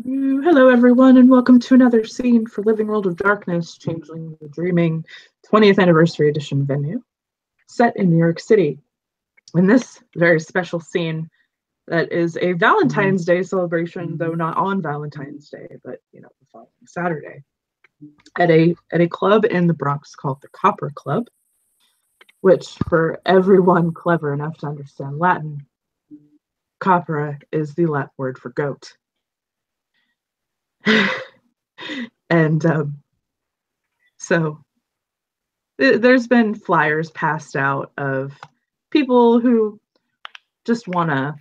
Hello, everyone, and welcome to another scene for Living World of Darkness, Changeling the Dreaming 20th Anniversary Edition venue, set in New York City. In this very special scene, that is a Valentine's Day celebration, though not on Valentine's Day, but the following Saturday, at a club in the Bronx called the Copper Club, which, for everyone clever enough to understand Latin, copra is the Latin word for goat. And so there's been flyers passed out of people who just want to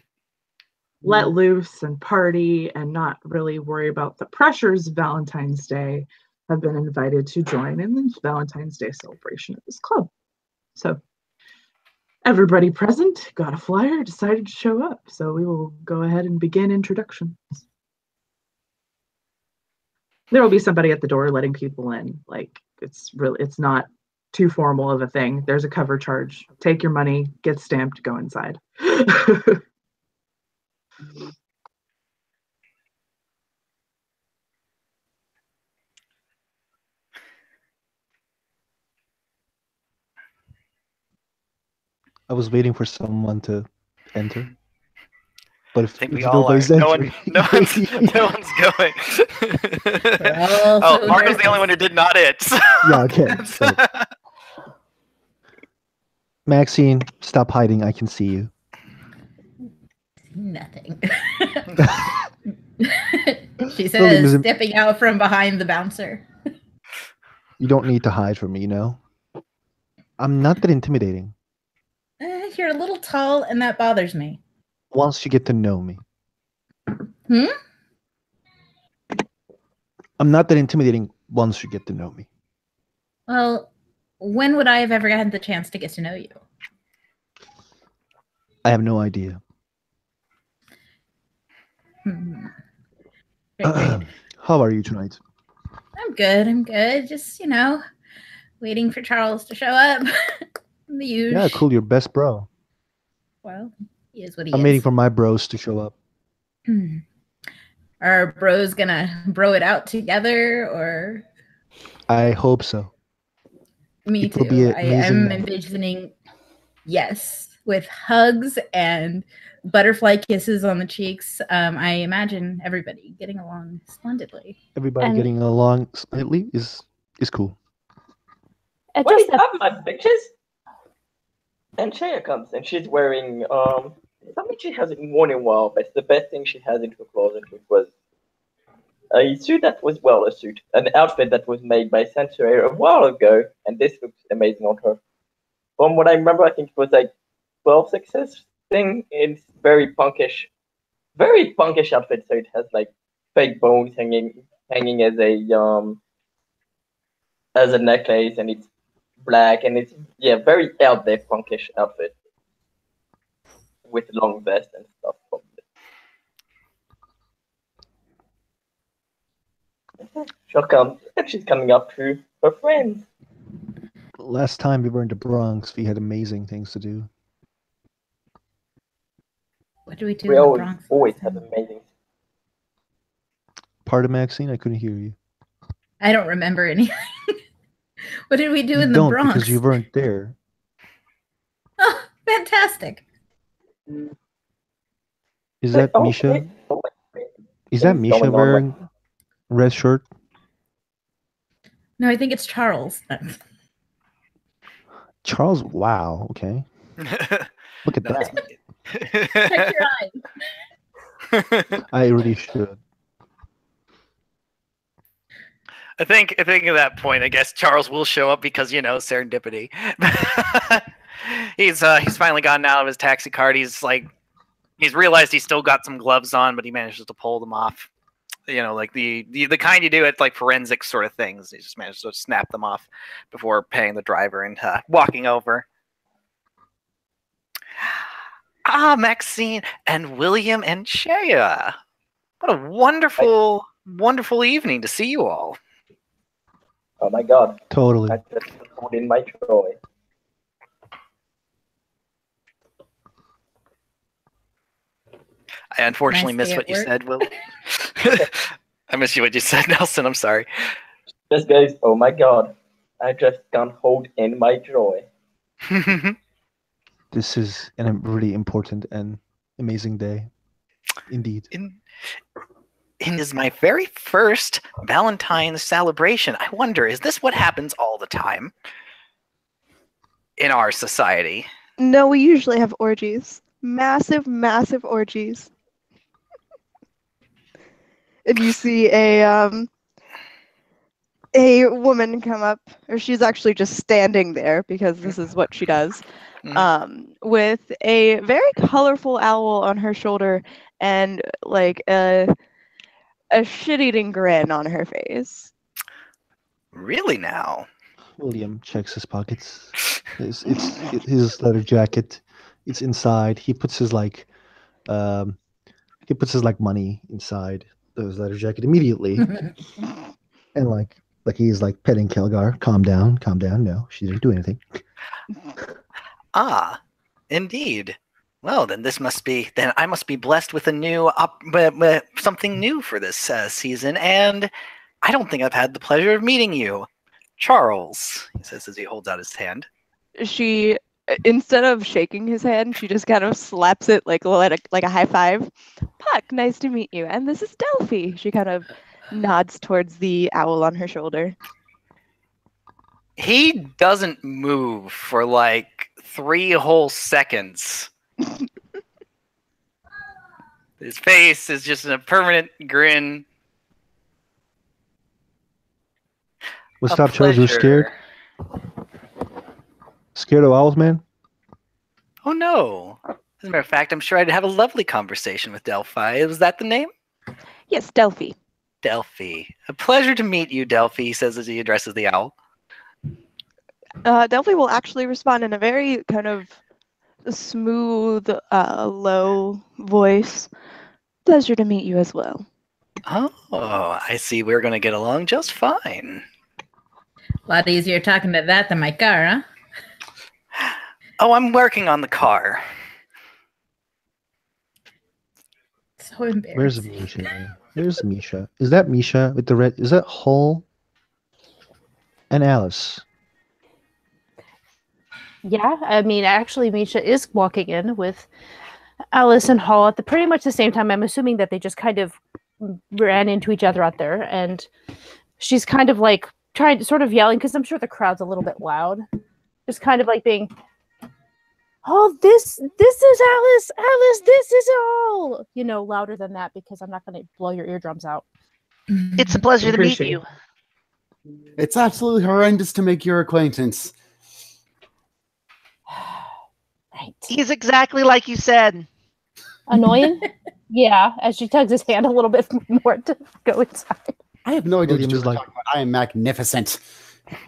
let loose and party and not really worry about the pressures of Valentine's Day, have been invited to join in the Valentine's Day celebration at this club. So everybody present got a flyer, decided to show up. So we will go ahead and begin introductions. There will be somebody at the door letting people in. It's not too formal of a thing. There's a cover charge. Take your money, get stamped, go inside. I was waiting for someone to enter. But if I think we all are. No one's going. Marco's the only one who did not it. So. Yeah, okay. So. Maxine, stop hiding. I can see you. Nothing. She says, stepping out from behind the bouncer. You don't need to hide from me, you know? I'm not that intimidating. You're a little tall, and that bothers me. Once you get to know me. I'm not that intimidating once you get to know me. Well, when would I have ever had the chance to get to know you? I have no idea. Great. How are you tonight? I'm good. Just, waiting for Charles to show up. The usual. Yeah, cool. Your best bro. Well, he is what he is. I'm waiting for my bros to show up. Are bros gonna bro it out together, or? I hope so. Me too. I'm envisioning, yes, with hugs and butterfly kisses on the cheeks. I imagine everybody getting along splendidly. Everybody getting along splendidly is cool. What is up, my bitches? And Shaya comes, and she's wearing something she hasn't worn in a while, but it's the best thing she has in her closet, which was a suit that was, an outfit that was made by Sanctuary a while ago, and this looks amazing on her. From what I remember, I think it was like 12 success thing. It's very punkish outfit. So it has like fake bones hanging as a necklace, and it's black, and it's very out there punkish outfit with long vest and stuff. She'll come, and she's coming up to her friends. Last time we were in the Bronx, we had amazing things to do. What do we do? We always have amazing. Pardon, Maxine, I couldn't hear you. I don't remember anything. What did we do in the Bronx? Because you weren't there. Oh, fantastic. Is that Misha? Is that Misha wearing red shirt? No, I think it's Charles. Charles? Wow, okay. Look at that. Check your eyes. I really should. I think at that point, I guess Charles will show up because, serendipity. He's finally gotten out of his taxi card. He's realized he's still got some gloves on, but he manages to pull them off. Like the kind you do at like forensic sort of things. He just managed to snap them off before paying the driver and walking over. Maxine and William and Shaya. What a wonderful evening to see you all. Oh my god. Totally. I just put in my joy. I unfortunately missed what you said, Will. I missed you what you said, Nelson. I'm sorry. Just goes, oh my god, I just can't hold in my joy. This is a really important and amazing day, indeed. It is my very first Valentine's celebration. I wonder, is this what happens all the time in our society? No, we usually have orgies. Massive, massive orgies. And you see a woman come up, or she's actually just standing there because this is what she does, with a very colorful owl on her shoulder and like a shit-eating grin on her face. Really now? William checks his pockets. His leather jacket. It's inside. He puts his money inside his leather jacket immediately, and like he's like petting Kelgar. Calm down. No, she didn't do anything. Ah, indeed. Well, then I must be blessed with a new something new for this season, and I don't think I've had the pleasure of meeting you, Charles. He says as he holds out his hand. She, instead of shaking his hand, she just kind of slaps it like a high five. Puck, nice to meet you. And this is Delphi. She kind of nods towards the owl on her shoulder. He doesn't move for like 3 whole seconds. His face is just a permanent grin. What's up, Charles? You're scared? Scared of owls, man? Oh, no. As a matter of fact, I'm sure I'd have a lovely conversation with Delphi. Was that the name? Yes, Delphi. Delphi. A pleasure to meet you, Delphi, he says as he addresses the owl. Delphi will actually respond in a very kind of smooth, low voice. Pleasure to meet you as well. Oh, I see we're going to get along just fine. A lot easier talking to that than my car, huh? Oh, I'm working on the car. So embarrassing. Where's Misha? There's Misha. Is that Misha with the red? Is that Hall and Alice? Yeah, I mean, actually, Misha is walking in with Alice and Hall at pretty much the same time. I'm assuming that they just kind of ran into each other out there, and she's kind of like trying to sort of yelling because I'm sure the crowd's a little bit loud. Just kind of like being, "Oh, this is Alice, this is all," louder than that because I'm not going to blow your eardrums out. It's a pleasure to meet you. It's absolutely horrendous to make your acquaintance. Right. He's exactly like you said. Annoying? Yeah, as she tugs his hand a little bit more to go inside. I have no idea what you're like, talking about. I am magnificent.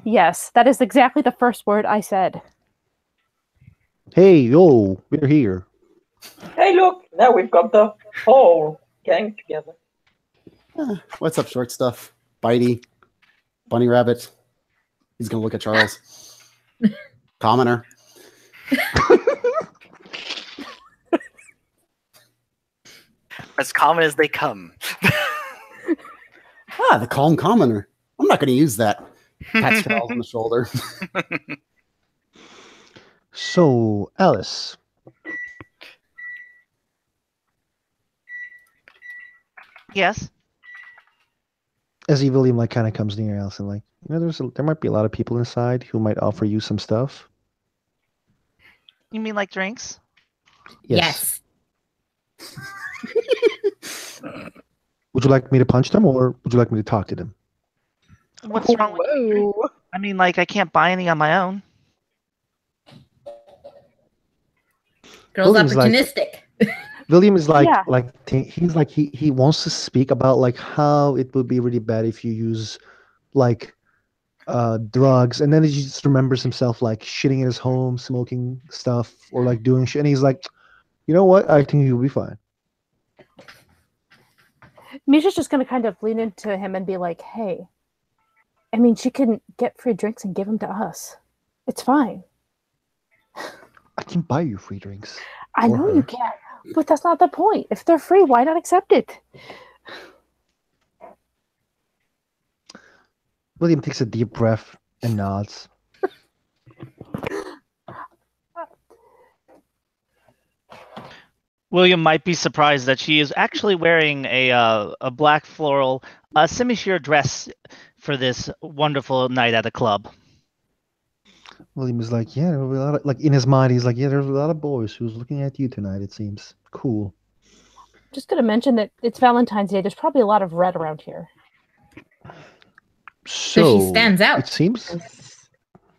Yes, that is exactly the first word I said. Hey, yo, we're here. Hey, look, now we've got the whole gang together. What's up, short stuff? Bitey, Bunny Rabbit. He's gonna look at Charles. Commoner. As common as they come. The calm commoner. I'm not going to use that. Pats Charles on the shoulder. So, Alice. Yes. As William kind of comes near Alice and there might be a lot of people inside who might offer you some stuff. You mean like drinks? Yes. Would you like me to punch them, or would you like me to talk to them? What's wrong with you? I mean, I can't buy any on my own. Girl's opportunistic. William is he wants to speak about how it would be really bad if you use drugs, and then he just remembers himself shitting in his home, smoking stuff, or doing shit, and he's like, you know what? I think he'll be fine. Misha's just going to kind of lean into him and be like, hey, I mean, she can get free drinks and give them to us. It's fine. I can buy you free drinks. I know you can, but that's not the point. If they're free, why not accept it? William takes a deep breath and nods. William might be surprised that she is actually wearing a black floral semi-sheer dress for this wonderful night at a club. William is like, yeah, there will be a lot of, like in his mind, he's like, yeah, there's a lot of boys who's looking at you tonight. It seems cool. Just gonna mention that it's Valentine's Day. There's probably a lot of red around here. So she stands out. It seems.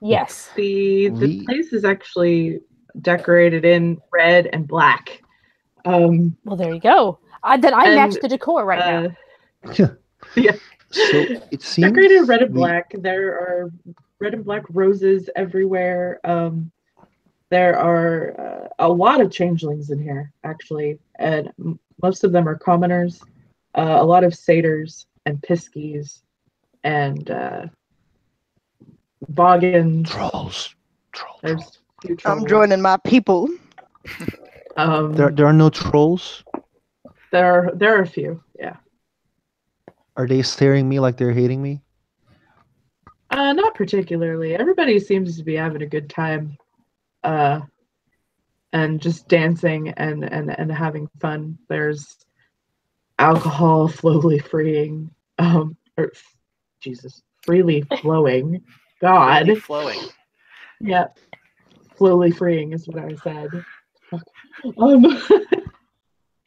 Yes. The place is actually decorated in red and black. Well, there you go. Then I match the decor right now. Yeah. So it seems decorated red and black. There are red and black roses everywhere. There are a lot of changelings in here, actually, and most of them are commoners. A lot of satyrs and piskies and boggins. Trolls. There's a few trolls. I'm joining my people. There are no trolls. There are a few. Yeah. Are they staring me like they're hating me? Not particularly. Everybody seems to be having a good time, and just dancing and having fun. There's alcohol slowly freeing, freely flowing. God, Freely flowing. Yeah, slowly freeing is what I said.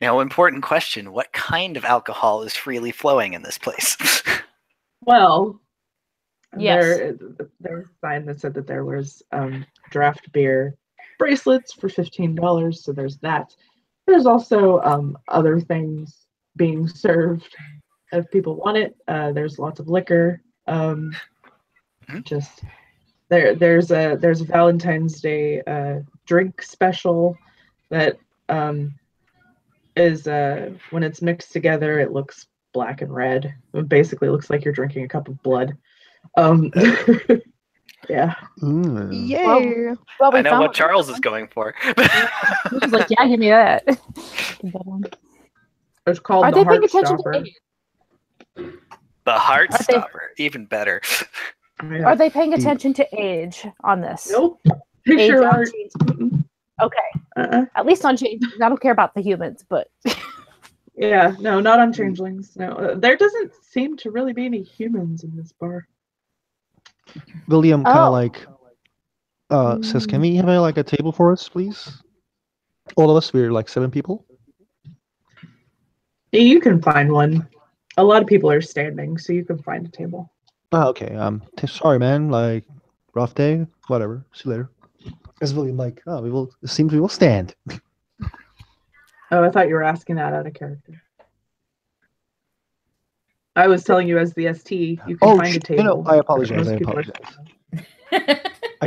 Now, important question: what kind of alcohol is freely flowing in this place? Well. Yes. There was a sign that said that there was draft beer bracelets for $15. So there's that. There's also other things being served if people want it. There's lots of liquor. Just there's a Valentine's Day drink special that is when it's mixed together, it looks black and red. It basically looks like you're drinking a cup of blood. Yeah. Yay. Well, I know what Charles is going for. He's like, yeah, give me that. It's called Are the they paying Heart attention Stopper. to age? The Heart Stopper, even better. Yeah. Are they paying attention to age on this? Nope. Age Picture on art. change. Okay. At least on change. I don't care about the humans, but Yeah, no, not on changelings. No, there doesn't seem to really be any humans in this bar. William kind of like says, "Can we have like a table for us, please? All of us, we're like 7 people." You can find one. A lot of people are standing, so you can find a table. Oh, okay. Sorry, man. Like, rough day. Whatever. See you later. As William, like, oh, it seems we will stand. Oh, I thought you were asking that out of character. I was telling you as the ST, you can find a table. No, I apologize. I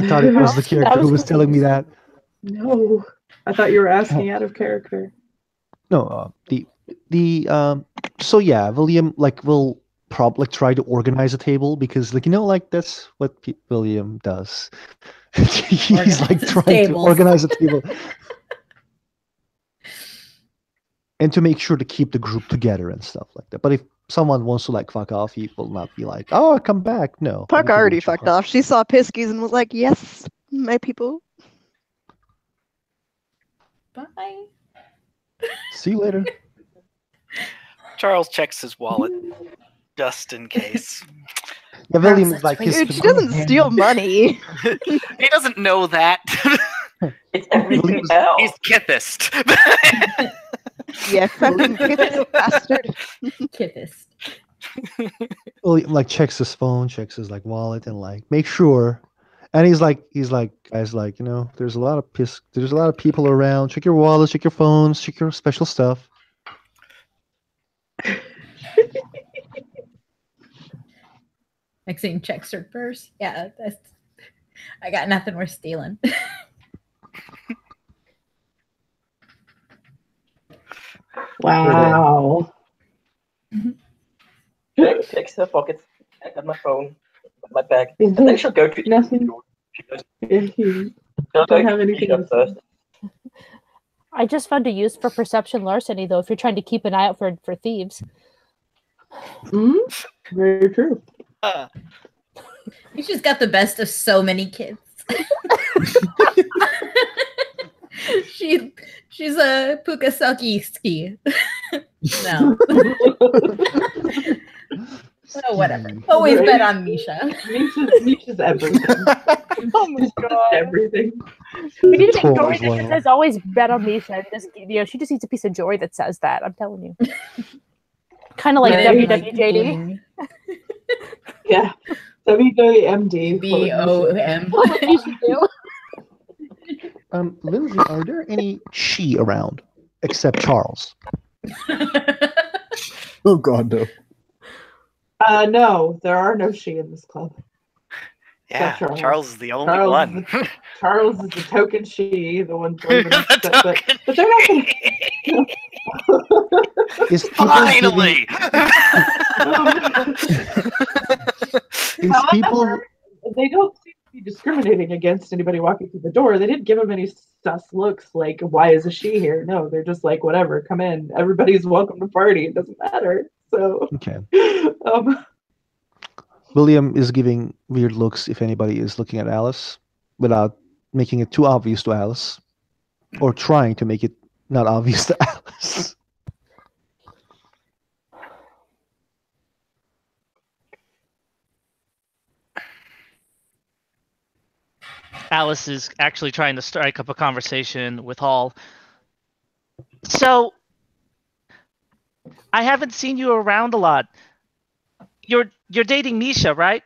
thought it was the character who was telling me that. No, I thought you were asking out of character. No, so yeah, William will probably try to organize a table because that's what William does. He's like trying to organize a table. And to make sure to keep the group together and stuff like that. But if someone wants to like fuck off, he will not be like, "Oh, come back." No. Puck already fucked off. She saw Piskies and was like, "Yes, my people." Bye. See you later. Charles checks his wallet just in case. Yeah, William is like Dude, she doesn't steal money. He doesn't know that. It's everything else. He's Kithist. Yeah, fucking Kithist bastard. Kithist. William like checks his phone, checks his like wallet, and like make sure. And he's like, guys, like, there's a lot of people around. Check your wallets, check your phones, check your special stuff. Maxine checks her purse. Yeah, I got nothing worth stealing. Wow. Checks her pockets. I got my phone, my bag. And then she'll go to nothing. Don't have anything first. I just found a use for perception larceny, though, if you're trying to keep an eye out for thieves. Very true. She's got the best of so many kids. She's a Pukasaki-ski. No. Oh, whatever. Always bet on Misha. Misha's everything. Oh my god. Everything. We need a joy that says always bet on Misha. And just, she just needs a piece of joy that says that. I'm telling you. Kind of like WWJD. Yeah. WWMD. BOM. What you should do. Lindsay, are there any she around except Charles? Oh God, no. No, there are no she in this club. Yeah, Charles. Charles is the only one. Charles is the token she, the one blaming but they're not gonna... Finally! However, they don't seem to be discriminating against anybody walking through the door. They didn't give them any sus looks like, why is a she here? No, they're just like, whatever, come in. Everybody's welcome to party. It doesn't matter. So, okay. William is giving weird looks if anybody is looking at Alice without making it too obvious to Alice or trying to make it not obvious to Alice. Alice is actually trying to strike up a conversation with Hall. So, I haven't seen you around a lot. You're dating Misha, right?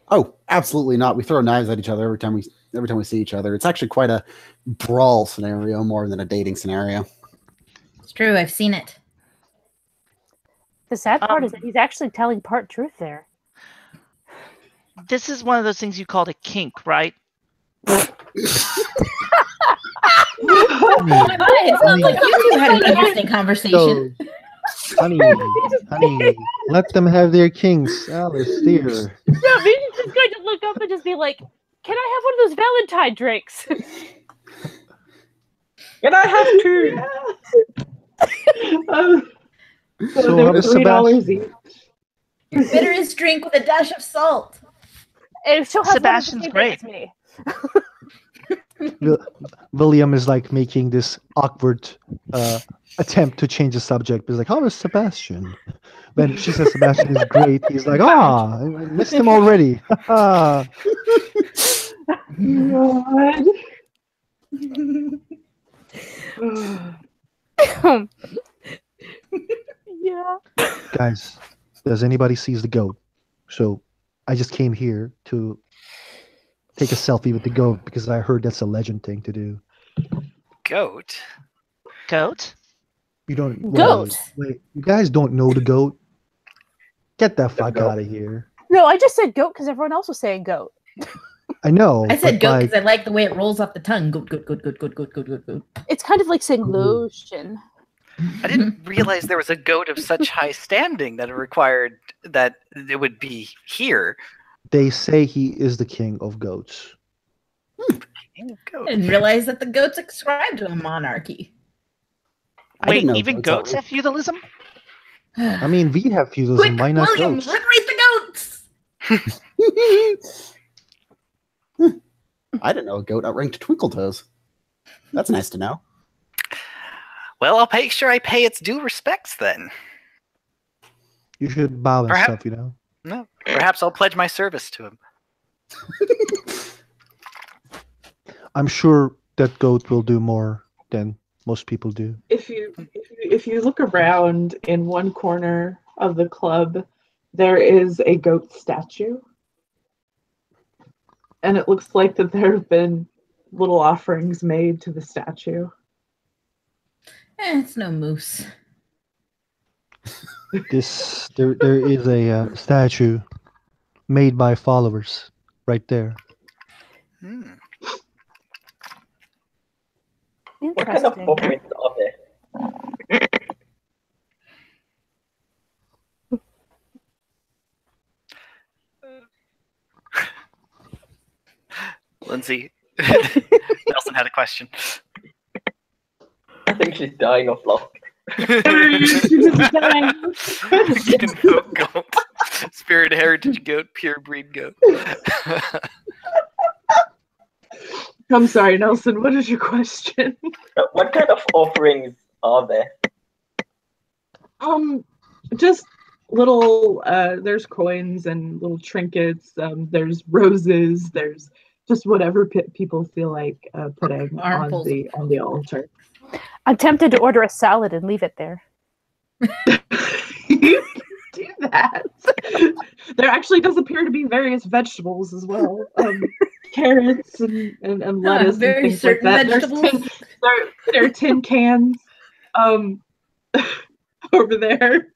Oh, absolutely not. We throw knives at each other every time we see each other. It's actually quite a brawl scenario more than a dating scenario. It's true. I've seen it. The sad part is that he's actually telling part truth there. This is one of those things you called a kink, right? It sounds like you two had an interesting conversation. Honey, let them have their kinks, Alice, dear. No, Misha's just going to look up and just be like, can I have one of those Valentine drinks? Can I have two? So they were $3 each. Bitterest drink with a dash of salt. And she'll have Sebastian's great. Me. William is like making this awkward attempt to change the subject. He's like, how is Sebastian? When she says Sebastian is great, he's like, I missed him already. God. Yeah. Guys, does anybody sees the goat? So I just came here to take a selfie with the goat because I heard that's a legend thing to do. Goat? Goat? You don't Goat. Wait, you guys don't know the goat? Get the fuck out of here. No, I just said goat because everyone else was saying goat. I know. I said goat because I like the way it rolls off the tongue. Goat, goat, goat, goat, goat, goat, goat, goat, goat. It's kind of like saying lotion. I didn't realize there was a goat of such high standing that it required that it would be here. They say he is the king of goats. King of goats. I didn't realize that the goats ascribe to a monarchy. Wait, even goats have feudalism? I mean, we have feudalism. Quick, Why not William, goats? liberate the goats! I didn't know a goat outranked Twinkle Toes. That's nice to know. Well, I'll make sure I pay its due respects then. You should bow and Perhaps- stuff, you know? No, perhaps I'll pledge my service to him. I'm sure that goat will do more than most people do. If you look around in one corner of the club, there is a goat statue. And it looks like that there have been little offerings made to the statue. It's no moose. There is a statue made by followers right there. What kind of offerings are there? Lindsay, Nelson had a question. I think she's dying of laughter. Goat. Spirit heritage goat, pure breed goat. I'm sorry, Nelson. What is your question? What kind of offerings are there? Just little. There's coins and little trinkets. There's roses. There's just whatever people feel like putting on the altar. I'm tempted to order a salad and leave it there. You do that. There actually does appear to be various vegetables as well. Carrots and lettuce and things like that. There are tin cans over there.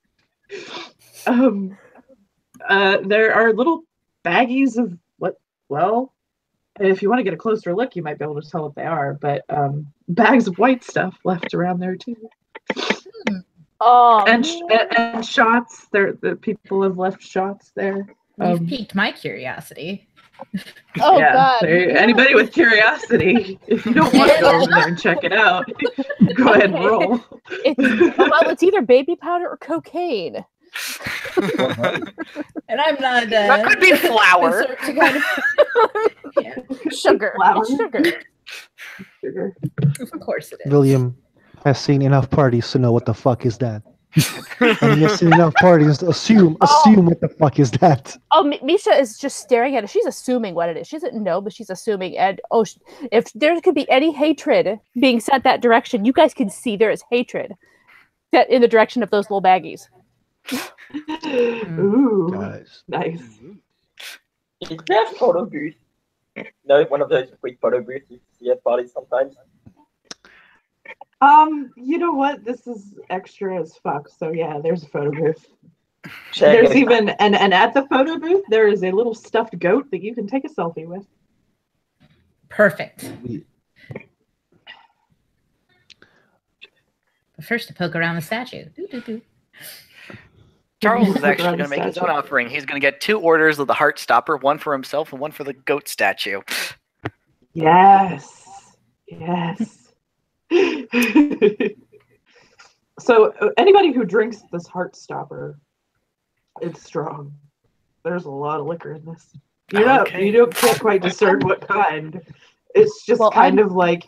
There are little baggies of if you want to get a closer look, you might be able to tell what they are, but bags of white stuff left around there too. And shots. The people have left shots there. You've piqued my curiosity. God! Anybody with curiosity, if you don't want to go over there and check it out, go ahead and roll. It's either baby powder or cocaine. And I'm not. That could be flour. Sugar. Flour. Sugar. Of course it is. William has seen enough parties to know what the fuck is that. And he has seen enough parties to assume what the fuck is that. Oh, Misha is just staring at it. She's assuming what it is. She doesn't know, but she's assuming. And if there could be any hatred being sent that direction, you guys can see there is hatred set in the direction of those little baggies. Ooh, Guys. nice. Is there a photo booth? No, one of those quick photo booths you see at parties sometimes. You know what? This is extra as fuck. So yeah, there's a photo booth. Check There's it. even and at the photo booth there is a little stuffed goat that you can take a selfie with. Perfect. But first to poke around the statue. Charles is actually going to make his own offering. He's going to get 2 orders of the heart stopper, one for himself and one for the goat statue. Yes. So anybody who drinks this heart stopper, it's strong. There's a lot of liquor in this. You can't quite discern what kind. It's just kind of like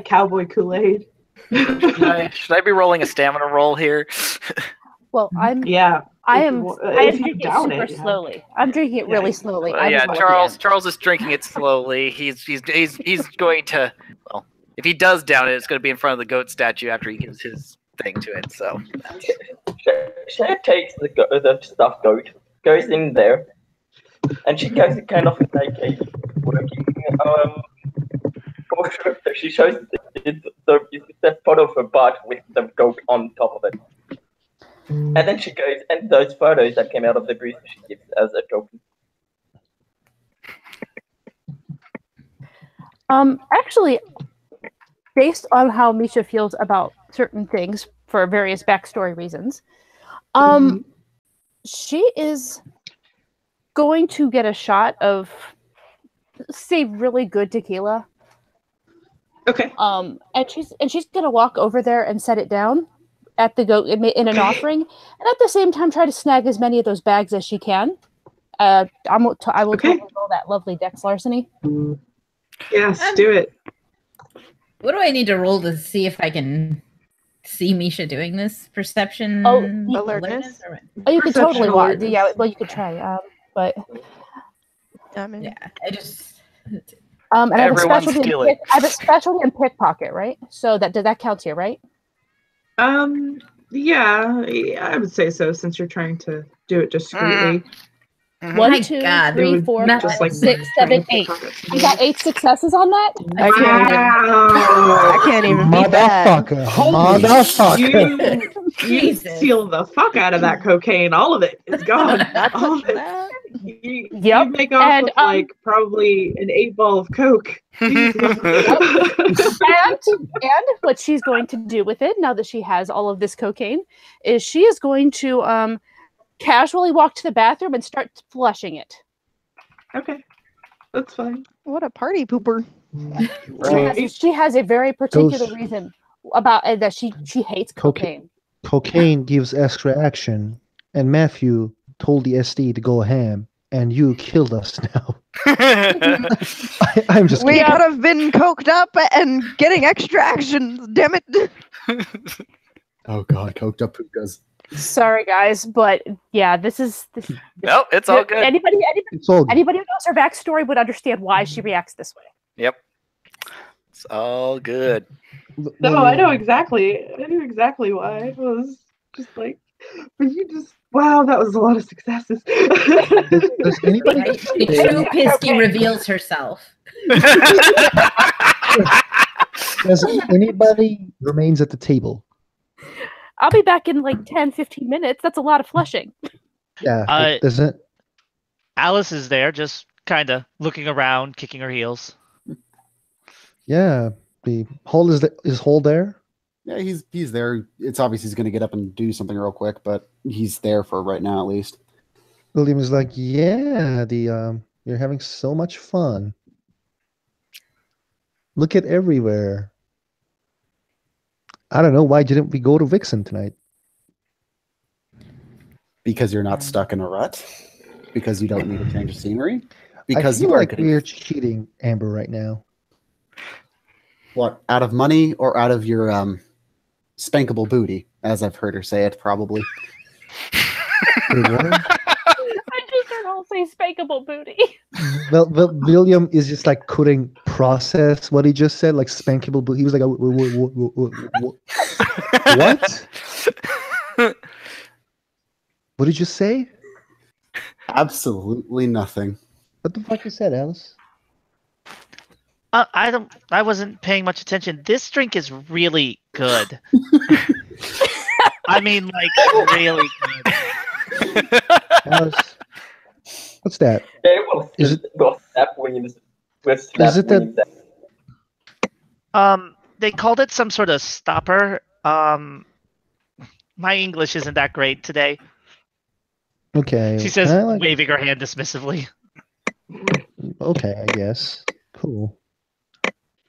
cowboy Kool-Aid. Should I be rolling a stamina roll here? Well, I'm drinking it super slowly. I'm drinking it really slowly. Charles is drinking it slowly. He's going to, well, if he does down it, it's going to be in front of the goat statue after he gives his thing to it. So Cher takes the stuffed goat, goes in there, and she goes kind of like a working portrait. She shows the photo of her butt with the goat on top of it. And then she goes, and those photos that came out of the booth, she gives as a token. Actually, based on how Misha feels about certain things for various backstory reasons, she is going to get a shot of, say, really good tequila. Okay. And she's gonna walk over there and set it down at the goat in an offering, and at the same time try to snag as many of those bags as she can. I will totally roll that lovely dex larceny. Yes, do it. What do I need to roll to see if I can see Misha doing this? Perception? Alertness? Oh, you could totally watch. Yeah, well, you could try. But I just. And I have a specialty in pickpocket, right? So does that count here, right? Yeah, I would say so, since you're trying to do it discreetly. 1, 2, 3, 4, 5, 6, 7, 8. You got 8 successes on that? I can't even beat that. Motherfucker. You steal the fuck out of that cocaine. All of it is gone. All of it. You make off with probably an 8-ball of coke. and what she's going to do with it, now that she has all of this cocaine, is she is going to casually walk to the bathroom and start flushing it. Okay, that's fine. What a party pooper. She has a very particular reason about that she hates cocaine. Cocaine gives extra action, and Matthew told the SD to go ham, and you killed us now. I'm just We kidding. could have been coked up and getting extra actions. Damn it! Oh god, coked up hookahs. Sorry, guys, but yeah, this. Nope, it's all good. Anybody It's all good. who knows her backstory would understand why she reacts this way. Yep. It's all good. No, I know exactly. I knew exactly why. I was just like, but you just, wow, that was a lot of successes. Does anybody? Right? The true Pisky reveals herself. Does anybody remains at the table? I'll be back in like 10, 15 minutes. That's a lot of flushing. Yeah. Doesn't. Alice is there, just kind of looking around, kicking her heels. Yeah. The Hall is Hall there? Yeah, he's there. It's obvious he's going to get up and do something real quick, but he's there for right now at least. William is like, yeah, you're having so much fun. Look at everywhere. I don't know, why didn't we go to Vixen tonight? Because you're not stuck in a rut. Because you don't need a change of scenery. Because I feel you are like getting... we're cheating Amber right now. What, out of money or out of your spankable booty, as I've heard her say it, probably. Wait, what? I just heard all say spankable booty. Well, William is just like couldn't process what he just said, like spankable booty. He was like, what? What did you say? Absolutely nothing. What the fuck you said, Alice? I wasn't paying much attention. This drink is really good. I mean, like, really good. Alice, what's that? Is it snap wings with snap Is it wings? They called it some sort of stopper. My English isn't that great today. Okay. She says, like... waving her hand dismissively. Okay, I guess. Cool.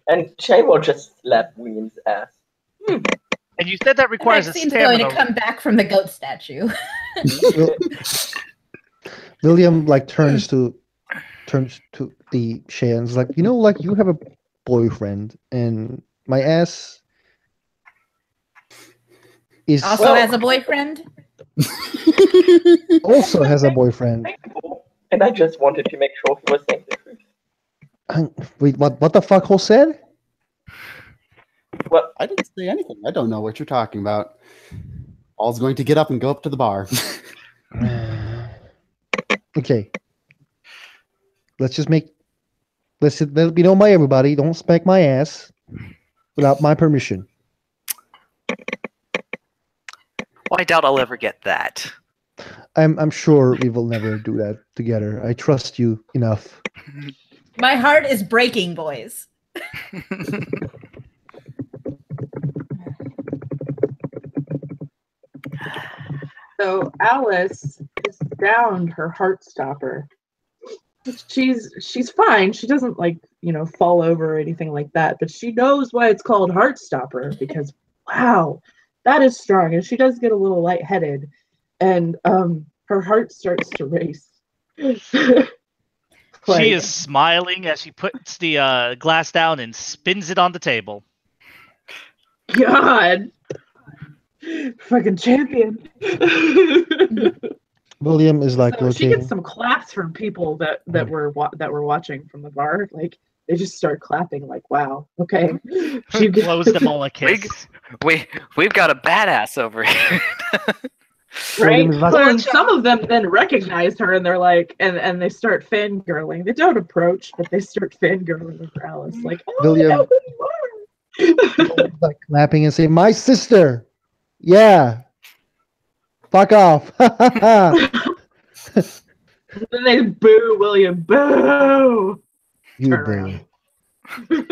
And Shay will just slap William's ass. And you said that requires a Maxine's stamina. going to come back from the goat statue. William like turns to the Shay and is like, you know, like you have a boyfriend, and my ass is Also has a boyfriend? also has a boyfriend. And I just wanted to make sure he was saying the truth. Wait, what the fuck Ho said? Well, I didn't say anything. I don't know what you're talking about. All's going to get up and go up to the bar. Okay. Let it be known by everybody. Don't spank my ass without my permission. Well, I doubt I'll ever get that. I'm sure we will never do that together. I trust you enough. My heart is breaking, boys. So Alice has found her heart stopper. She's fine. She doesn't fall over or anything like that, but she knows why it's called heart stopper because wow, that is strong. And she does get a little lightheaded, and her heart starts to race. She is smiling as she puts the glass down and spins it on the table. God, fucking champion. William is like so looking. She gets some claps from people that were watching from the bar. Like they just start clapping. Like wow, okay. She blows them all a kiss. We've got a badass over here. Right. Well, and some of them then recognize her, and they're like, and they start fangirling. They don't approach, but they start fangirling over Alice. Like, oh, William, I know who you are. like clapping and saying, "My sister, yeah, fuck off." Then they boo William. Boo. You Turn boo.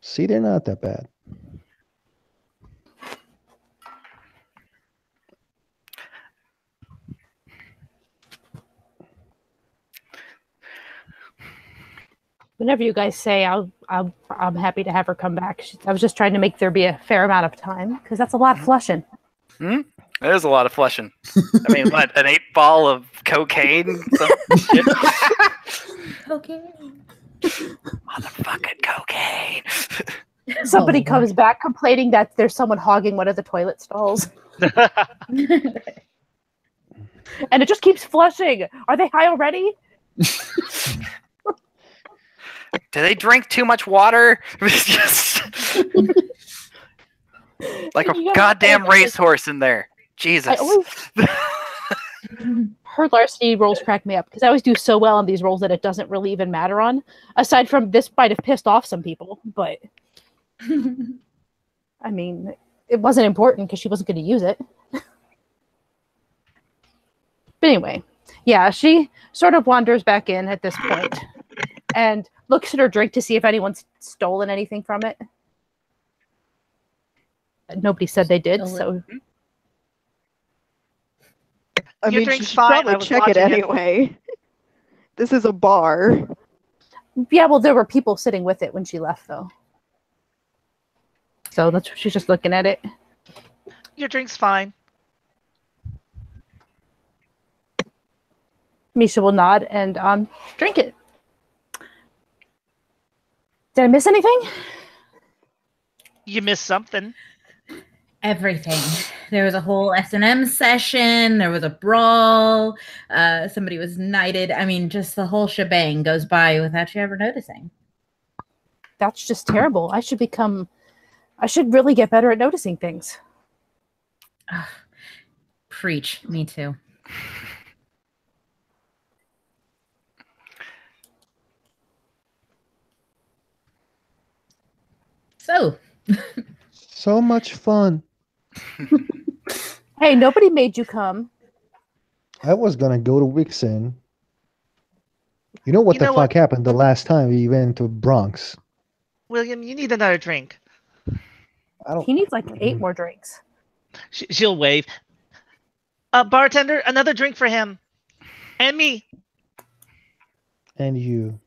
See, they're not that bad. Whenever you guys say, I'm happy to have her come back. I was just trying to make there be a fair amount of time because that's a lot of flushing. There's a lot of flushing. I mean, what, an 8-ball of cocaine? Cocaine. Motherfucking cocaine. Somebody comes back complaining that there's someone hogging one of the toilet stalls. And it just keeps flushing. Are they high already? Do they drink too much water? Like a goddamn racehorse in there. Jesus. Her larceny rolls crack me up because I always do so well on these rolls that it doesn't really even matter on. Aside from this might have pissed off some people, but I mean, it wasn't important because she wasn't going to use it. But anyway, yeah, she sort of wanders back in at this point and looks at her drink to see if anyone's stolen anything from it. Nobody said they did, so. I mean, she should probably check it anyway. This is a bar. Yeah, well, there were people sitting with it when she left, though. So that's she's just looking at it. Your drink's fine. Misha will nod and drink it. Did I miss anything? You missed something. Everything. There was a whole S&M session. There was a brawl. Somebody was knighted. I mean, just the whole shebang goes by without you ever noticing. That's just terrible. I should really get better at noticing things. Preach. Me too. So much fun. Hey, nobody made you come. I was gonna go to Wixen. You know what the fuck happened the last time we went to Bronx? William, you need another drink. He needs like 8 more drinks. She'll wave. Bartender, another drink for him. And me. And you.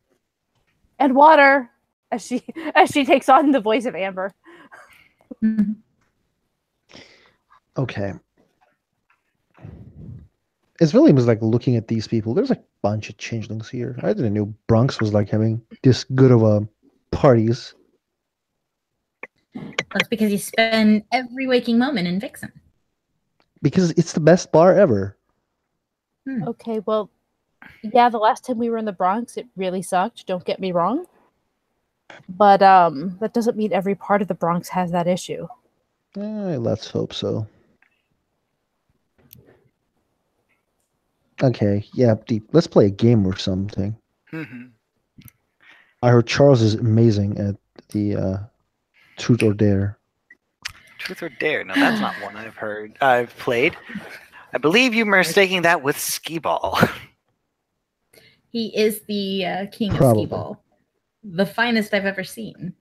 And water. As she takes on the voice of Amber. Okay. As William was like looking at these people, there's a bunch of changelings here. I didn't know Bronx was like having this good of a parties. That's because you spend every waking moment in Vixen. Because it's the best bar ever. Okay, well, yeah, the last time we were in the Bronx, it really sucked. Don't get me wrong. But that doesn't mean every part of the Bronx has that issue. Let's hope so. Okay, yeah, Deep. Let's play a game or something. I heard Charles is amazing at the Truth or Dare. Truth or Dare? No, that's not one I've played. I believe you're mistaking that with Skee-Ball. He is the king of Skee-Ball. The finest I've ever seen.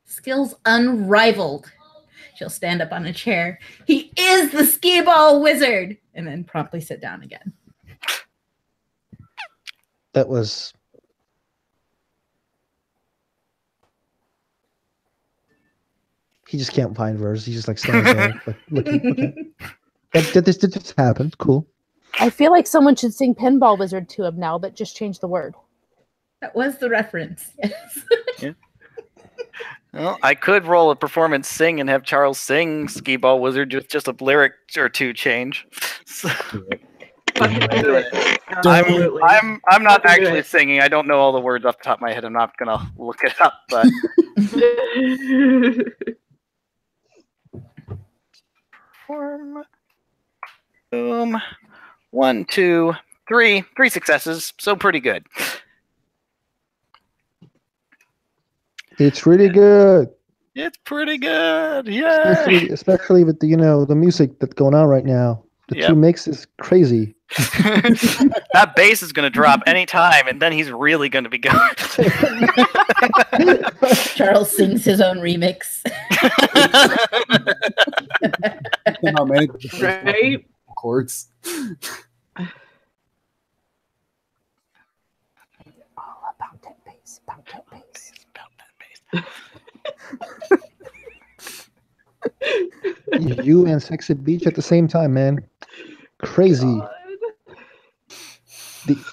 Skills unrivaled. She'll stand up on a chair. He is the Skee-Ball wizard! And then promptly sit down again. That was... He just can't find words. He just like stands there like, looking. Okay. This happened. Cool. I feel like someone should sing Pinball Wizard to him now, but just change the word. That was the reference. Yes. Yeah. Well, I could roll a performance sing and have Charles sing Skee-Ball Wizard with just a lyric or two change. I'm not actually singing. I don't know all the words off the top of my head. I'm not gonna look it up, but boom. 1, 2, 3. 3 successes, so pretty good. It's really good. It's pretty good. Yeah. Especially with the music that's going on right now. The two mix is crazy. That bass is going to drop anytime, and then he's really going to be going. Charles sings his own remix. Right? Chords. All about that bass. About that bass. You and Sexy Beach at the same time, man. Crazy.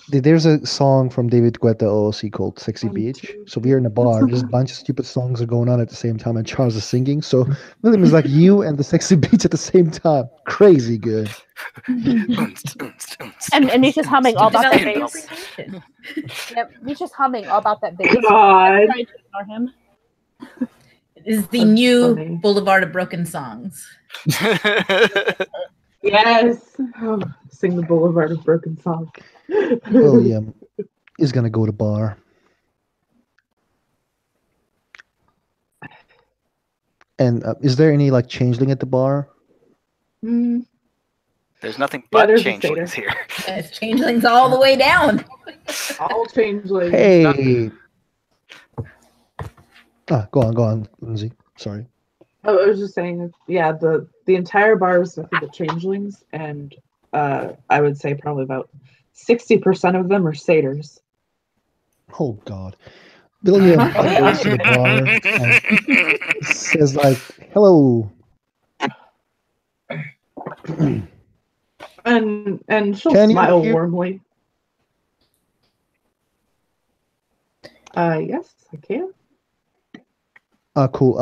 There's a song from David Guetta OOC called Sexy Beach. So we're in a bar. There's a bunch of stupid songs are going on at the same time, and Charles is singing. So William is like you and the Sexy Beach at the same time. Crazy good. And Misha's humming all about that bass. Yep, Misha's humming all about that bass. God. Trying to ignore him. This is the new Boulevard of Broken Songs. Yes. Oh, sing the Boulevard of Broken Songs. William is gonna go to bar. And is there any like changeling at the bar? There's nothing but there's changelings here. It's changelings all the way down. All changelings. Hey. Go on, Lindsay. Sorry. Oh, I was just saying, yeah, the entire bar is nothing but changelings, and I would say probably about 60% of them are satyrs. Oh God. William goes to the bar and says like, "Hello." and she'll Can you smile hear- warmly. Yes, I can. Cool.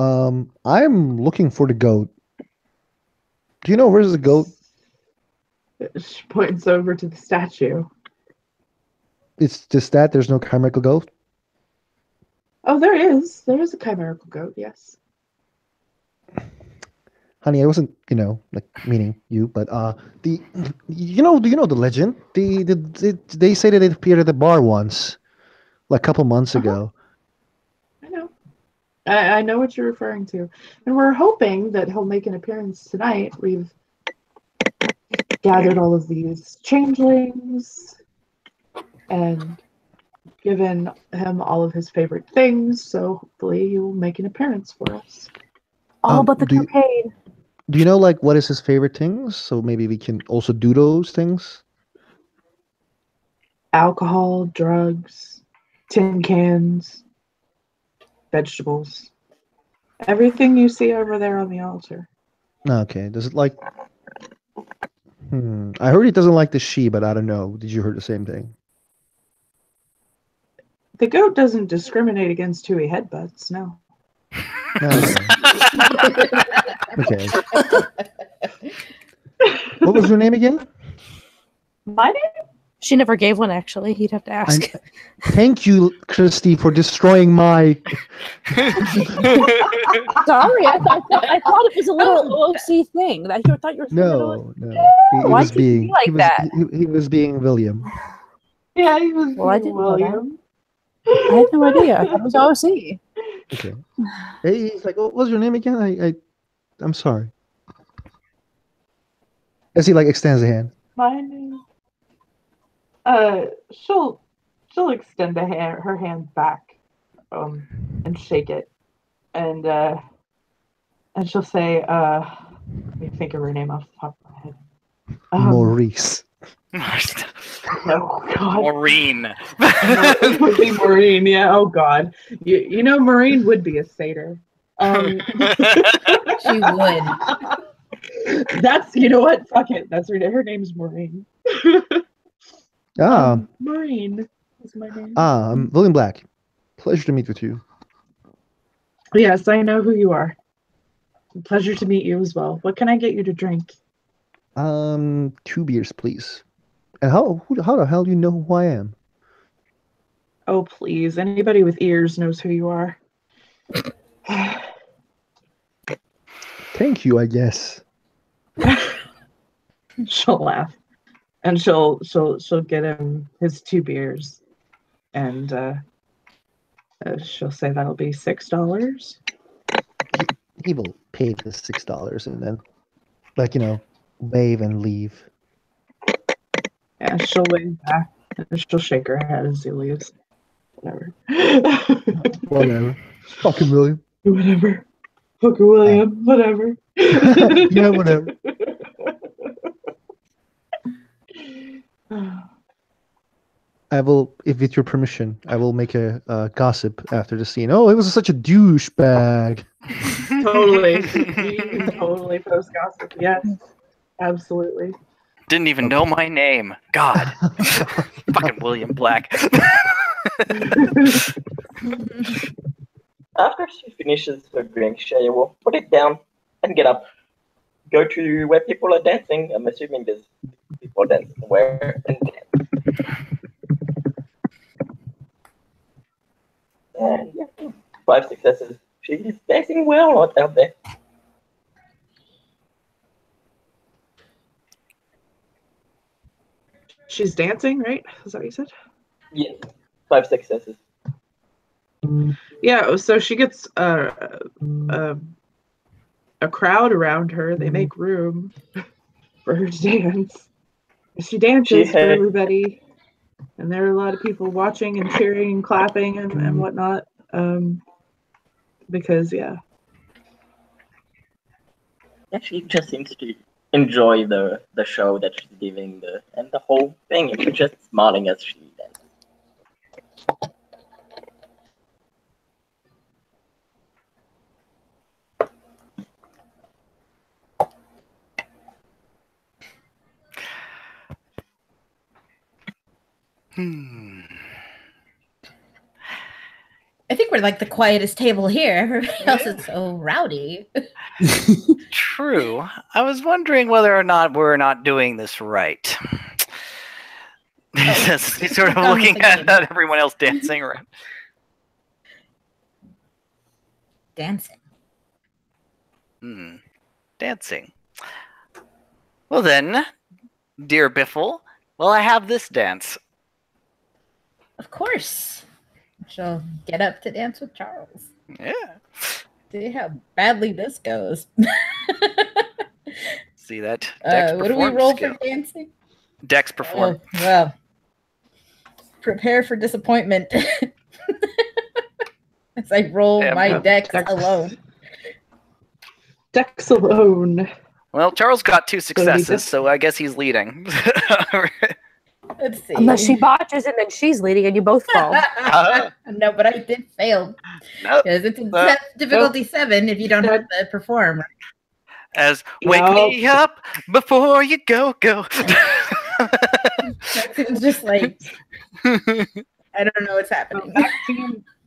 I'm looking for the goat. Do you know where's the goat? She points over to the statue. It's just that there's no chimerical goat. Oh, there is. There is a chimerical goat. Yes. Honey, I wasn't, like meaning you, but do you know the legend? They say that it appeared at the bar once, like a couple months ago. I know. I know what you're referring to, and we're hoping that he'll make an appearance tonight. We've gathered all of these changelings and given him all of his favorite things, so hopefully he will make an appearance for us. All but the cocaine. Do you know like what is his favorite things? So maybe we can also do those things. Alcohol, drugs, tin cans, vegetables. Everything you see over there on the altar. Okay. Does it like... I heard he doesn't like the she, but I don't know. Did you hear the same thing? The goat doesn't discriminate against who he headbutts, no. Okay. What was your name again? My name? She never gave one, actually. He'd have to ask. Thank you, Christy, for destroying my... Sorry, I thought it was a little OC thing. That you thought you were No. Why did you be like that? He was being William. Yeah, he was Well, I didn't know William. I had no idea. I thought it was OC. Okay. Hey, he's like, what was your name again? I'm sorry. As he like extends a hand. My name. She'll extend her hand back, and shake it, and she'll say, let me think of her name off the top of my head. Maurice. Oh God. Maureen. It would be Maureen. Yeah. Oh God. You know, Maureen would be a satyr. She would. That's, you know what? Fuck it. That's her name's Maureen. Maureen is my name. I'm William Black. Pleasure to meet with you. Yes, I know who you are. Pleasure to meet you as well. What can I get you to drink? 2 beers, please. And how the hell do you know who I am? Oh, please. Anybody with ears knows who you are. Thank you, I guess. She'll laugh. And she'll get him his 2 beers. And she'll say that'll be $6. He will pay the $6 and then, wave and leave. Yeah, she'll wave back and she'll shake her head as he leaves. Whatever. Whatever. Fucking William. Whatever. Fucking William. Whatever. Yeah, whatever. I will, if with your permission, I will make a gossip after the scene. Oh, it was such a douchebag. Totally. You can totally post gossip. Yes, absolutely. Didn't even know my name. God. Fucking William Black. After she finishes her drink, she will put it down and get up. Go to where people are dancing. I'm assuming there's people dancing where and dance. And yeah, 5 successes. She's dancing well out there. She's dancing, right? Is that what you said? Yes, 5 successes. Yeah, so she gets a crowd around her. They make room for her to dance. She dances for everybody, and there are a lot of people watching and cheering and clapping and whatnot. Because yeah, she just seems to enjoy the show that she's giving and the whole thing. And she's just smiling as she dances. I think we're like the quietest table here. Everybody else is so rowdy. True. I was wondering whether or not we're not doing this right. He's sort of looking at everyone else dancing around. Dancing. Dancing. Well then, dear Biffle, I have this dance. Of course. She'll get up to dance with Charles. Yeah. See how badly this goes. See that? What do we roll for dancing? Dex perform. Oh, well, prepare for disappointment. As I roll my Dex alone. Dex alone. Well, Charles got 2 successes, so I guess he's leading. Let's see. Unless she botches and then she's leading and you both fall. No, but I did fail. Because it's difficulty 7 if you don't have to perform. As wake me up before you go. It's just like, I don't know what's happening.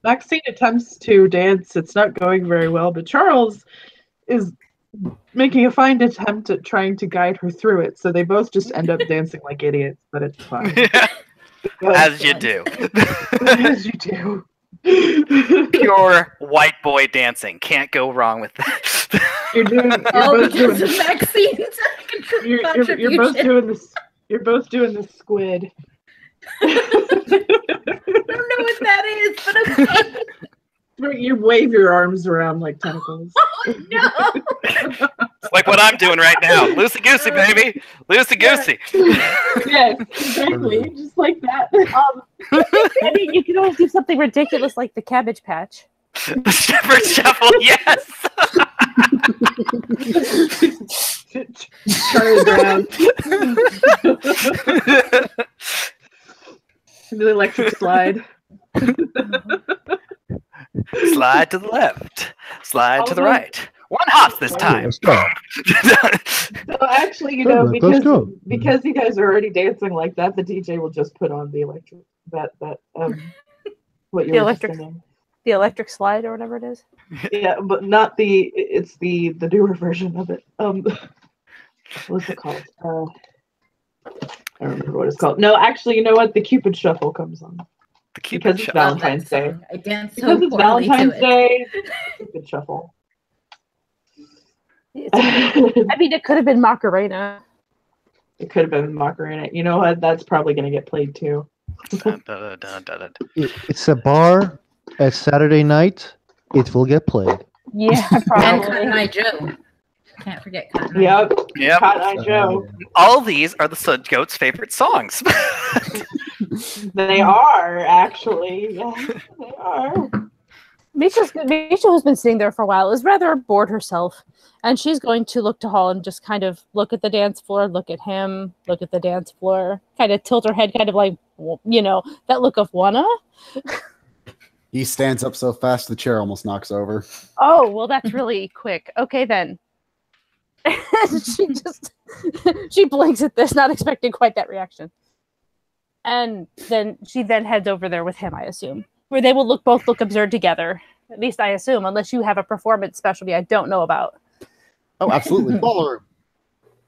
Maxine attempts to dance. It's not going very well, but Charles is making a fine attempt at trying to guide her through it. So they both just end up dancing like idiots, but it's fine. As you do. As you do. Pure white boy dancing. Can't go wrong with that. You're both doing the squid. I don't know what that is, but okay. You wave your arms around like tentacles. Oh, no! It's like what I'm doing right now. Loosey goosey, baby. Loosey goosey. Yes, exactly. Just like that. I mean, you can always do something ridiculous like the Cabbage Patch. The Shepherd Shuffle, yes. Charlie Brown. The electric slide. Slide to the left. Slide to the right. 1 hop this time. So actually, because you guys are already dancing like that, the DJ will just put on the electric what you're singing. The electric slide or whatever it is. Yeah, but not it's the newer version of it. What's it called? I don't remember what it's called. No, actually, you know what? The Cupid Shuffle comes on. The Cupid Shuffle. Valentine's Day. I dance because it's Valentine's Day. Cupid Shuffle. I mean, it could have been Macarena. It could have been Macarena. You know what? That's probably going to get played too. It's a bar at Saturday night. It will get played. Yeah, And probably. Cotton Eye Joe. Can't forget Cotton Eye. Yep. Cotton Eye Joe. All these are the Sud Goat's favorite songs. They are, actually. Yes, they are. Misha, who's been sitting there for a while, is rather bored herself, and she's going to look to Hall and just kind of look at the dance floor, look at him, look at the dance floor, kind of tilt her head, kind of like, that look of wanna. He stands up so fast the chair almost knocks over. Oh, well, that's really quick. Okay, then. She blinks at this, not expecting quite that reaction. And then she heads over there with him, I assume, where they will both look absurd together. At least I assume, unless you have a performance specialty I don't know about. Oh, absolutely. Ballroom.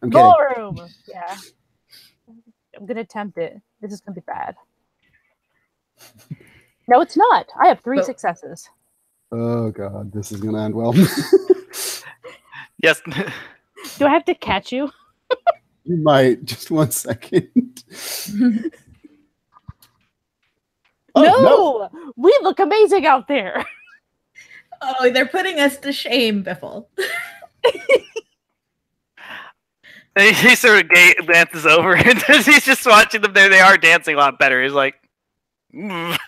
I'm kidding. Ballroom. Yeah. I'm going to attempt it. This is going to be bad. No, it's not. I have 3 successes. Oh, God. This is going to end well. Yes. Do I have to catch you? You might. Just 1 second. No! We look amazing out there. Oh, they're putting us to shame, Biffle. He sort of glances over and he's just watching them there. They are dancing a lot better. He's like, it's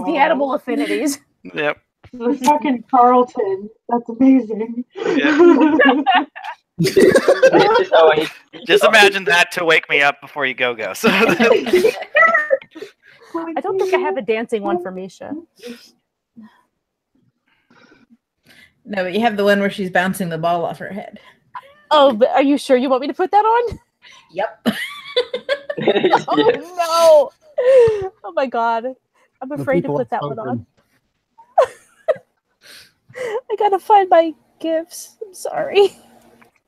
the animal affinities. Yep. The fucking Carlton. That's amazing. Yeah. Just imagine that to wake me up before you go. So I don't think I have a dancing one for Misha. No, but you have the one where she's bouncing the ball off her head. Oh, but are you sure you want me to put that on? Yep. Oh no! Oh my god. I'm afraid to put that one on. I gotta find my gifts. I'm sorry.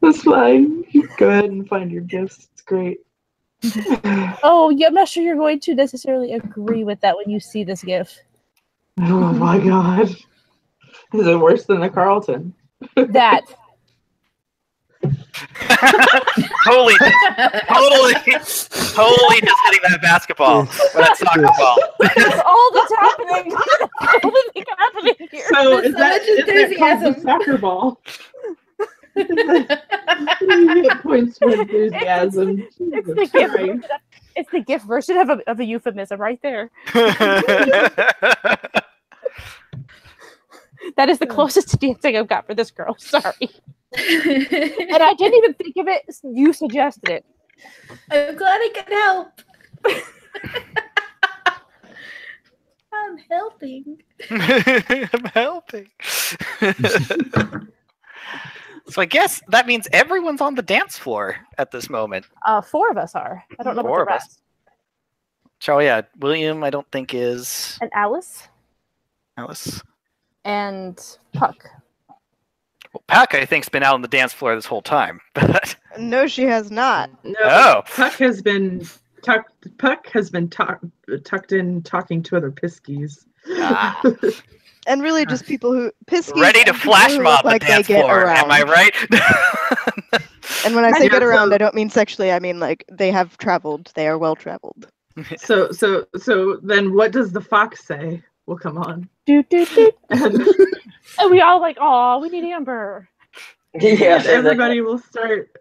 That's fine. You go ahead and find your gifts. It's great. Oh, yeah, I'm not sure you're going to necessarily agree with that when you see this gif. Oh my god. Is it worse than the Carlton? That. totally just hitting that basketball or that soccer ball. That's all that's happening. That's all that's happening here. So is that called the soccer ball? You get points for enthusiasm. It's the gift version of a euphemism right there. That is the closest to dancing I've got for this girl. Sorry. And I didn't even think of it. You suggested it. I'm glad I could help. I'm helping. I'm helping. So I guess that means everyone's on the dance floor at this moment. 4 of us are. I don't know Four about the of us. rest. So yeah, William I don't think is. And Alice. And Puck. Well, Puck I think's been out on the dance floor this whole time. But No, she has not. No. Puck has been tucked in talking to other piskies. And really just people who piskies ready to and people flash who mob look the like dance they get floor. around. Am I right? And when I say Yeah, get around, so- I don't mean sexually. I mean like they have traveled. They are well traveled. So then what does the fox say? Will come on. Doot, doot, doot. And And we all like, oh, we need Amber. Yeah, everybody will start,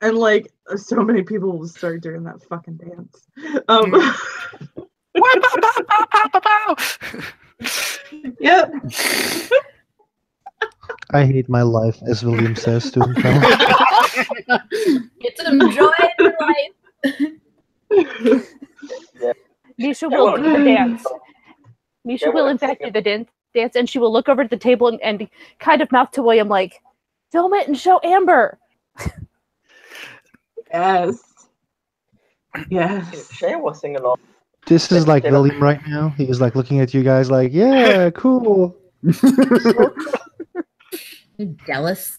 and like so many people will start doing that fucking dance. Yep. I hate my life, as William says to himself. Get some joy in your life. Misha will do the dance. Misha will, in fact, do the dance, and she will look over at the table and kind of mouth to William like, film it and show Amber. Yes. Yes. Shay was singing along. This is like William right now. He's like looking at you guys like, yeah, cool. Jealous.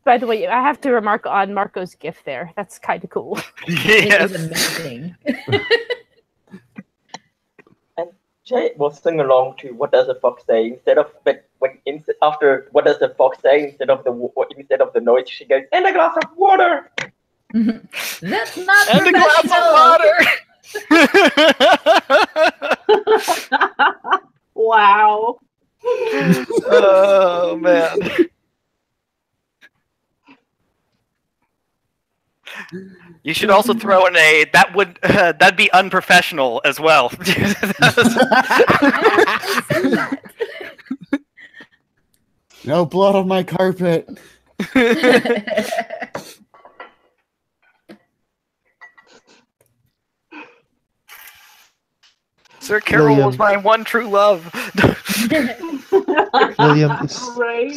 By the way, I have to remark on Marco's gift there. That's kind of cool. Yes. It is amazing. And Jay will sing along to "What Does the Fox Say?" After "What Does the Fox Say?" instead of the noise, she goes, "And a glass of water." That's not And a glass of water. Wow. Oh man. You should also throw in that'd be unprofessional as well. No blood on my carpet. Sir Carol was my one true love. William is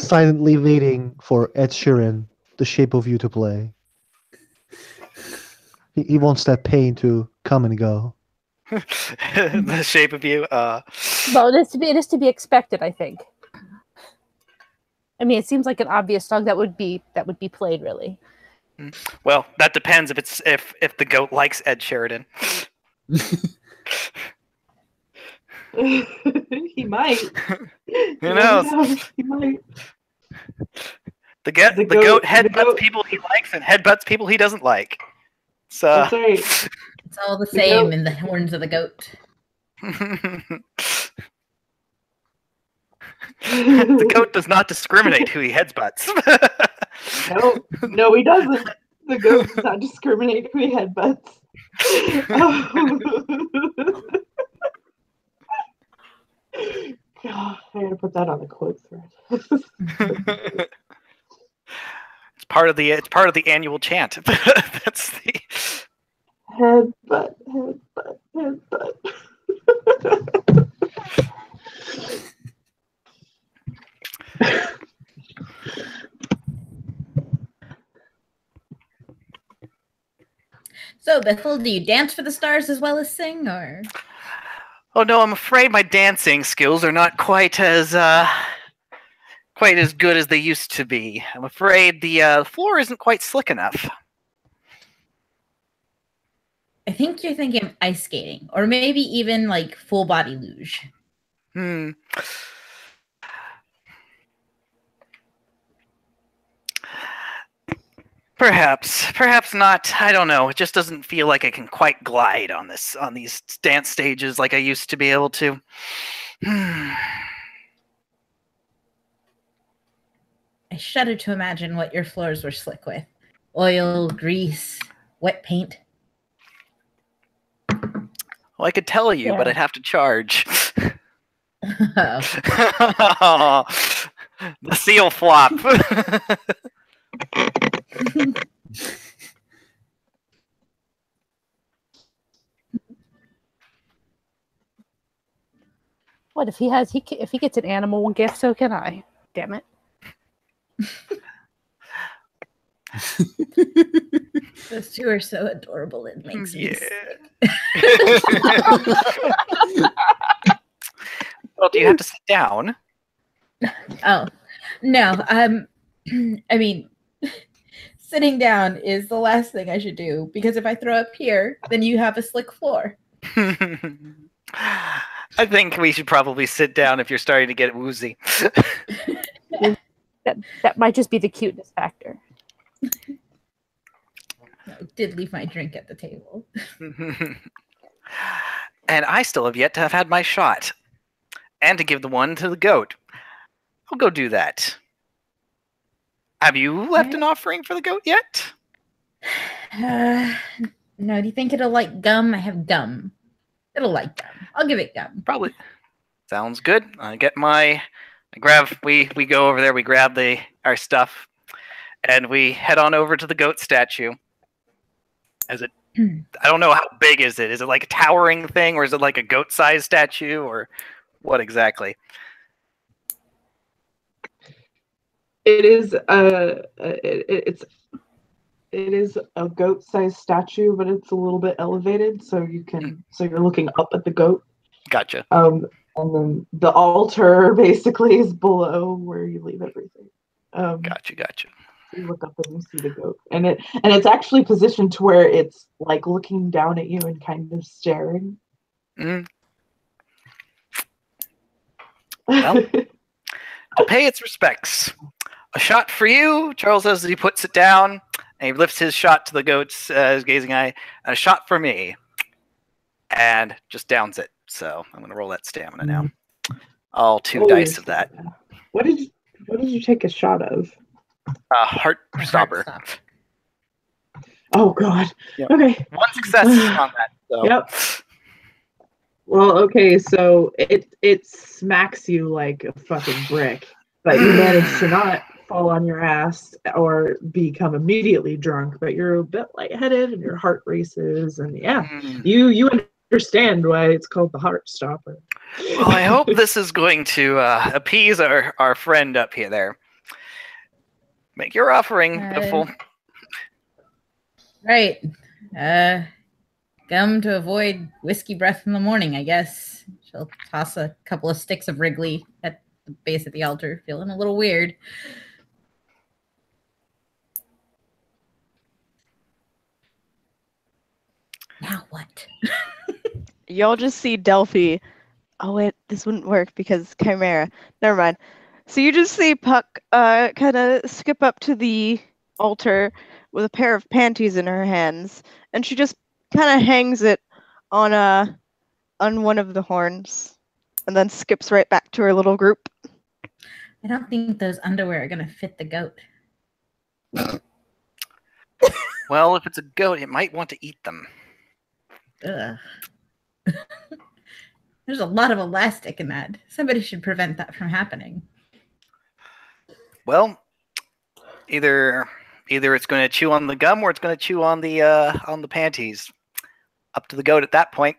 silently waiting for Ed Sheeran, "The Shape of You" to play. He wants that pain to come and go. The Shape of You. Well, it is to be expected, I think. I mean, it seems like an obvious song that would be played, really. Well, that depends if the goat likes Ed Sheridan. He might. Who knows? He might. The goat headbutts people he likes and headbutts people he doesn't like. So that's right. It's all the same in the horns of the goat. The goat does not discriminate who he headbutts. No, he doesn't. The goat does not discriminate who he headbutts. God, I gotta put that on the quote thread. It's part of the annual chant. That's the headbutt, headbutt, headbutt. So, Bethel, do you dance for the stars as well as sing, or? Oh no, I'm afraid my dancing skills are not quite as good as they used to be. I'm afraid the floor isn't quite slick enough. I think you're thinking of ice skating, or maybe even like full body luge. Perhaps not. I don't know. It just doesn't feel like I can quite glide on these dance stages like I used to be able to. I shudder to imagine what your floors were slick with. Oil, grease, wet paint. Well, I could tell you, but I'd have to charge. Oh. The seal flop. What if he gets an animal gift? So can I. Damn it. Those two are so adorable. It makes me sick. Well, do you have to sit down? Oh, no. I mean, sitting down is the last thing I should do, because if I throw up here, then you have a slick floor. I think we should probably sit down if you're starting to get woozy. That might just be the cuteness factor. I did leave my drink at the table. And I still have yet to have had my shot. And to give the one to the goat. I'll go do that. Have you left an offering for the goat yet? No, do you think it'll like gum? I have gum. It'll like gum. I'll give it gum. Probably. Sounds good. We go over there, we grab our stuff, and we head on over to the goat statue. I don't know, how big is it? Is it like a towering thing, or is it like a goat-sized statue, or what exactly? It is it is a goat-sized statue, but it's a little bit elevated, so you're looking up at the goat. Gotcha. And then the altar basically is below where you leave everything. Gotcha. You look up and you see the goat, and it's actually positioned to where it's like looking down at you and kind of staring. Well, to pay its respects, a shot for you, Charles says as he puts it down, and he lifts his shot to the goat's gazing eye, and a shot for me, and just downs it. So I'm going to roll that stamina now. All two dice of that. What did you take a shot of? Heart stopper. Oh God. Yep. Okay. One success on that. So. Yep. Well, okay, so it smacks you like a fucking brick, but you manage to not fall on your ass or become immediately drunk, but you're a bit lightheaded and your heart races, and you understand why it's called the heart stopper. Well, I hope this is going to appease our friend up here there. Make your offering, beautiful. Right. Gum to avoid whiskey breath in the morning, I guess. She'll toss a couple of sticks of Wrigley at the base of the altar, feeling a little weird. Now what? Y'all just see Delphi. Oh wait, this wouldn't work because Chimera. Never mind. So you just see Puck kind of skip up to the altar with a pair of panties in her hands, and she just kind of hangs it on one of the horns, and then skips right back to her little group. I don't think those underwear are gonna fit the goat. Well, if it's a goat, it might want to eat them. Ugh. There's a lot of elastic in that. Somebody should prevent that from happening. Well, either it's going to chew on the gum or it's going to chew on the panties. Up to the goat at that point.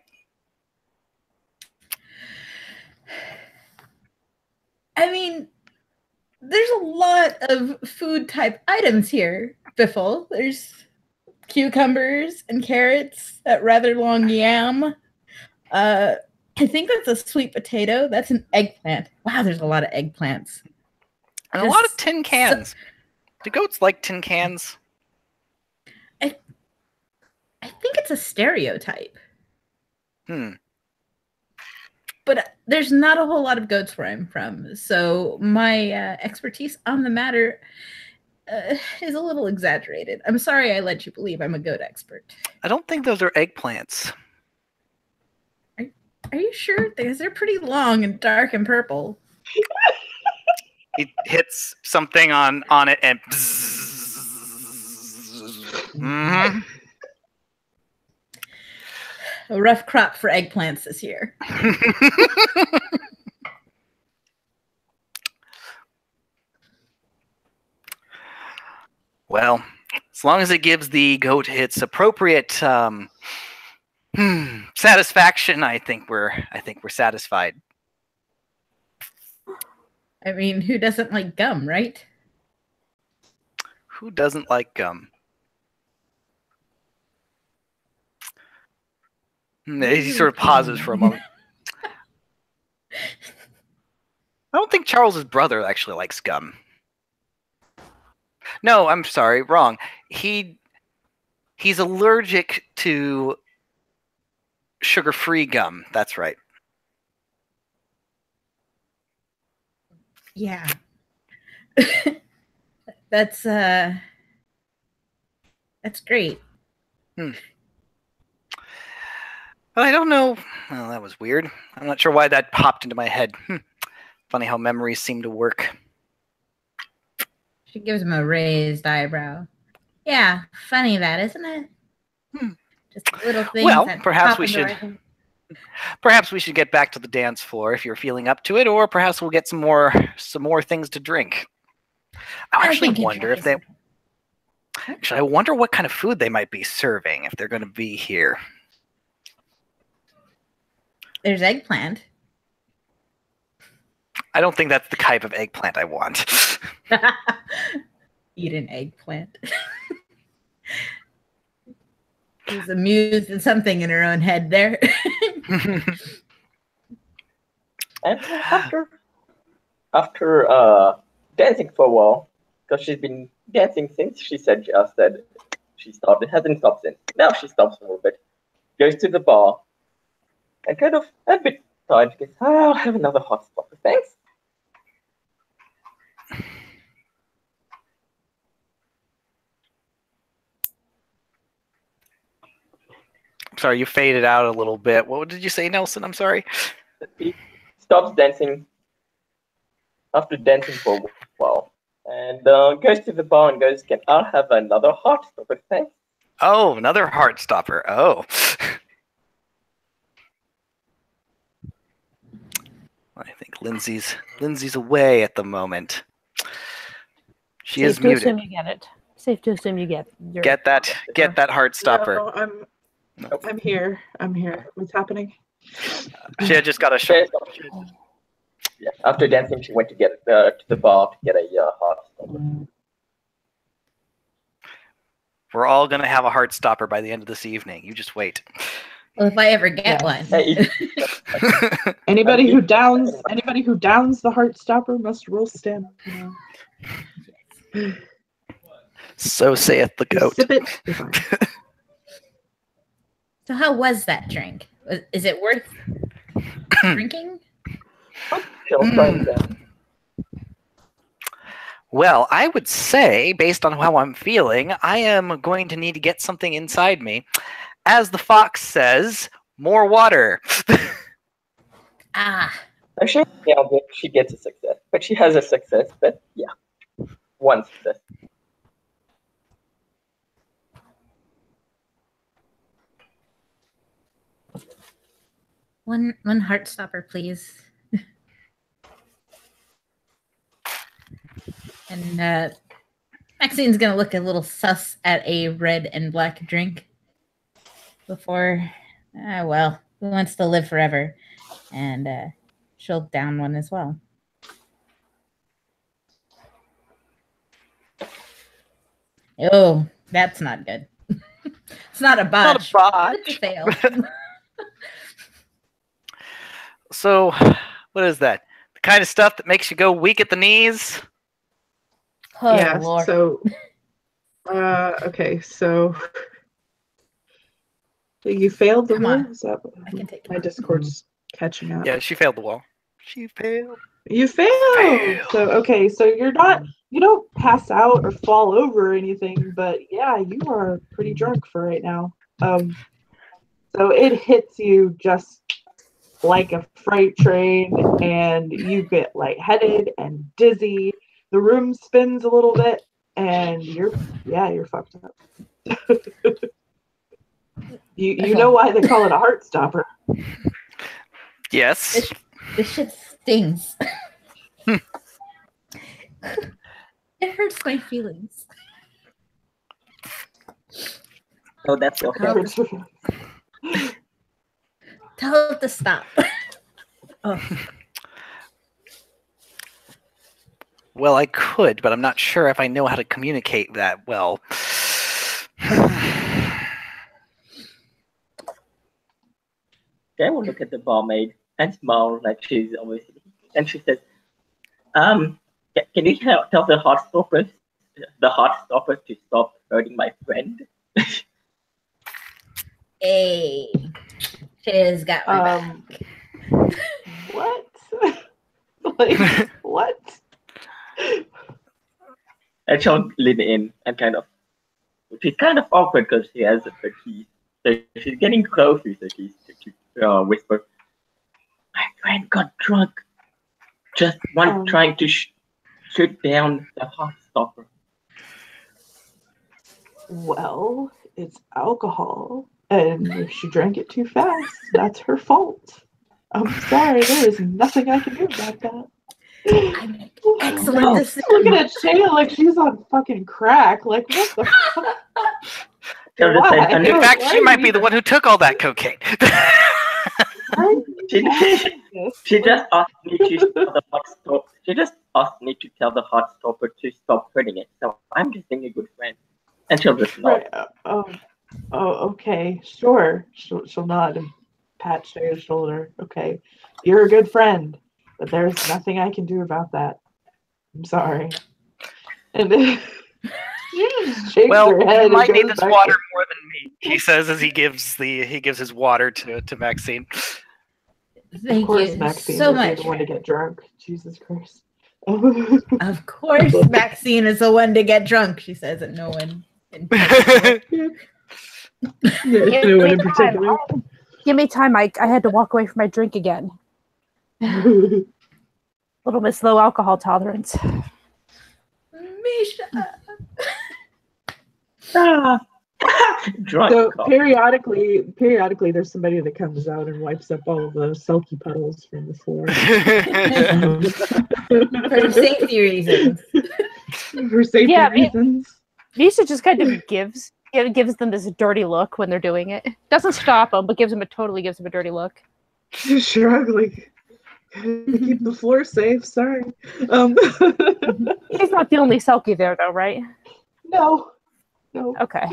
I mean, there's a lot of food type items here, Biffle. There's cucumbers and carrots, that rather long yam. I think that's a sweet potato. That's an eggplant. Wow, there's a lot of eggplants. And a lot of tin cans. Do goats like tin cans? I think it's a stereotype. But there's not a whole lot of goats where I'm from, so my expertise on the matter is a little exaggerated. I'm sorry I let you believe I'm a goat expert. I don't think those are eggplants. Are you sure? Because they're pretty long and dark and purple. He hits something on it and mm-hmm. A rough crop for eggplants this year. Well, as long as it gives the goat its appropriate satisfaction, I think we're satisfied. I mean, who doesn't like gum, right? Who doesn't like gum? He sort of pauses for a moment. I don't think Charles's brother actually likes gum. No, I'm sorry, wrong. He's allergic to sugar-free gum. That's right. Yeah. That's great. But I don't know. Well, that was weird. I'm not sure why that popped into my head. Funny how memories seem to work. She gives him a raised eyebrow. Yeah, funny that, isn't it? Just little things. Well, that perhaps pop we into should. our head. Perhaps we should get back to the dance floor if you're feeling up to it, or perhaps we'll get some more things to drink. I actually wonder if they. Actually, I wonder what kind of food they might be serving if they're going to be here. There's eggplant. I don't think that's the type of eggplant I want. Eat an eggplant. She's amused at something in her own head there. And after dancing for a while, because she's been dancing since she said she stopped. It hasn't stopped since. Now she stops a little bit, goes to the bar, and kind of a bit tired. She goes, I'll have another hot stopper, thanks. Sorry, you faded out a little bit. What did you say, Nelson? I'm sorry. He stops dancing after dancing for a while, and goes to the bar and goes, "Can I have another hot stopper, thanks?" Oh, another heart stopper. Oh. I think Lindsay's away at the moment. She is muted. Safe to assume you get it. Safe to assume you get that heart stopper. No, I'm here. What's happening? She had just got a shot. Yeah. After dancing, she went to get to the bar to get a heart stopper. We're all gonna have a heart stopper by the end of this evening. You just wait. Well, if I ever get one. Anybody who downs the heart stopper must roll stamina. So saith the goat. Sip it. So how was that drink? Is it worth drinking? Well, I would say, based on how I'm feeling, I am going to need to get something inside me. As the fox says, more water. I'm sure she gets a success, but she has a success, but yeah, one success. One heart stopper, please. And Maxine's gonna look a little sus at a red and black drink before. Well, who wants to live forever? And she'll down one as well. Oh, that's not good. It's not a botch. It's a fail. So, what is that? The kind of stuff that makes you go weak at the knees? Oh, yeah. Lord. So, okay. So, you failed the roll. Is that I can take it. My Discord's catching up? Yeah, she failed the wall. She failed. You failed. So okay. So you don't pass out or fall over or anything, but yeah, you are pretty drunk for right now. So it hits you just like a freight train, and you get lightheaded and dizzy. The room spins a little bit, and you're fucked up. you know why they call it a heart stopper? Yes. This shit stings. It hurts my feelings. Oh, that's your fault. Tell it to stop. Oh. Well, I could, but I'm not sure if I know how to communicate that well. Then we'll look at the barmaid and smile like she's obviously, and she says, can you tell the heart stopper to stop hurting my friend? Hey, she's got my back. What? Like what? And she'll lean in and she's kind of awkward because she has the keys. So she's getting closer, so she whisper, "My friend got drunk. Just trying to shoot down the heart stopper." Well, it's alcohol, and if she drank it too fast, that's her fault. I'm sorry, there is nothing I can do about that. Excellent decision. Looking at Shayla like she's on fucking crack. Like, what the fuck? In fact, she might be the one who took all that cocaine. She just asked me to tell the heart stopper. She just asked me to tell the heart stopper to stop hurting it. So I'm just being a good friend, and she'll just nod. Right. Okay, sure. She'll nod and pat Shayla's shoulder. Okay, you're a good friend, but there's nothing I can do about that. I'm sorry. And then she just shakes her head. You might need this water more than me, he says as he gives his water to Maxine. Of course, Maxine so is much the one to get drunk. Jesus Christ. Of course, Maxine is the one to get drunk. She says that no one. No one in particular. Give me time, Mike. I had to walk away from my drink again. Little Miss Low alcohol tolerance. Misha. Drunk So coffee. periodically, there's somebody that comes out and wipes up all the sulky puddles from the floor. For safety reasons. For safety reasons. Misha just kind of gives them this dirty look when they're doing it. Doesn't stop them, but gives them a dirty look. Shrug, like, keep the floor safe. Sorry. He's not the only Selkie there, though, right? No. Okay.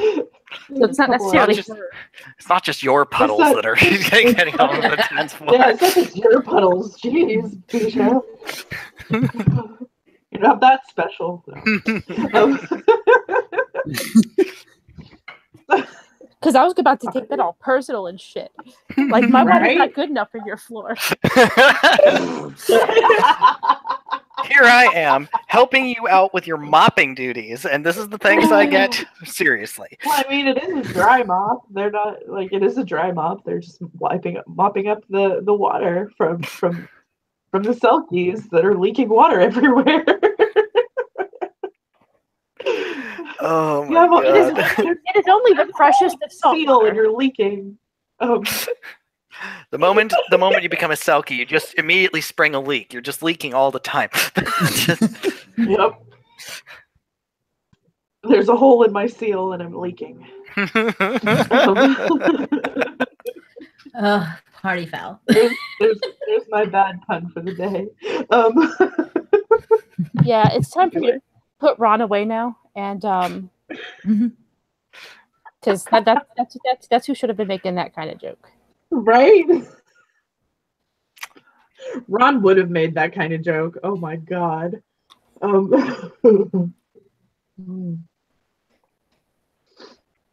So it's not necessarily. It's not just your puddles that are getting all over the dance floor. Yeah, it's not just your puddles. Jeez, Bisha. You're not that special. No. Because I was about to take that all personal and shit. Like, my body's not good enough for your floor. Here I am, helping you out with your mopping duties, and this is the things I get? Seriously. Well, I mean, it is a dry mop. They're not, like, it is a dry mop. They're just mopping up the water from the Selkies that are leaking water everywhere. Oh my God. It is only the freshest of salt seal water. and you're leaking. The moment you become a Selkie, you just immediately spring a leak. You're just leaking all the time. Yep. There's a hole in my seal and I'm leaking. Party foul. There's my bad pun for the day. Yeah, it's time for you to put Ron away now, and because that's who should have been making that kind of joke. Right? Ron would have made that kind of joke. Oh my God.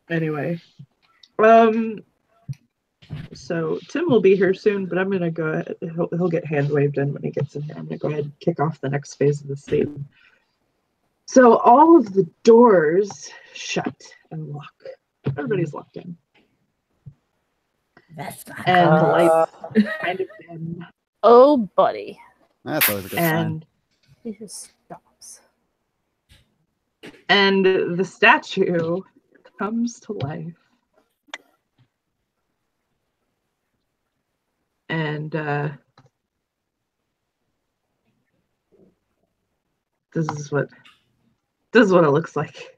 Anyway. So Tim will be here soon, but I'm gonna go ahead. He'll get hand waved in when he gets in here. I'm gonna go ahead and kick off the next phase of the scene. So all of the doors shut and lock. Everybody's locked in. That's not And the lights kind of dim. Oh, buddy. That's always a good And he just stops. And the statue comes to life. And this is what it looks like.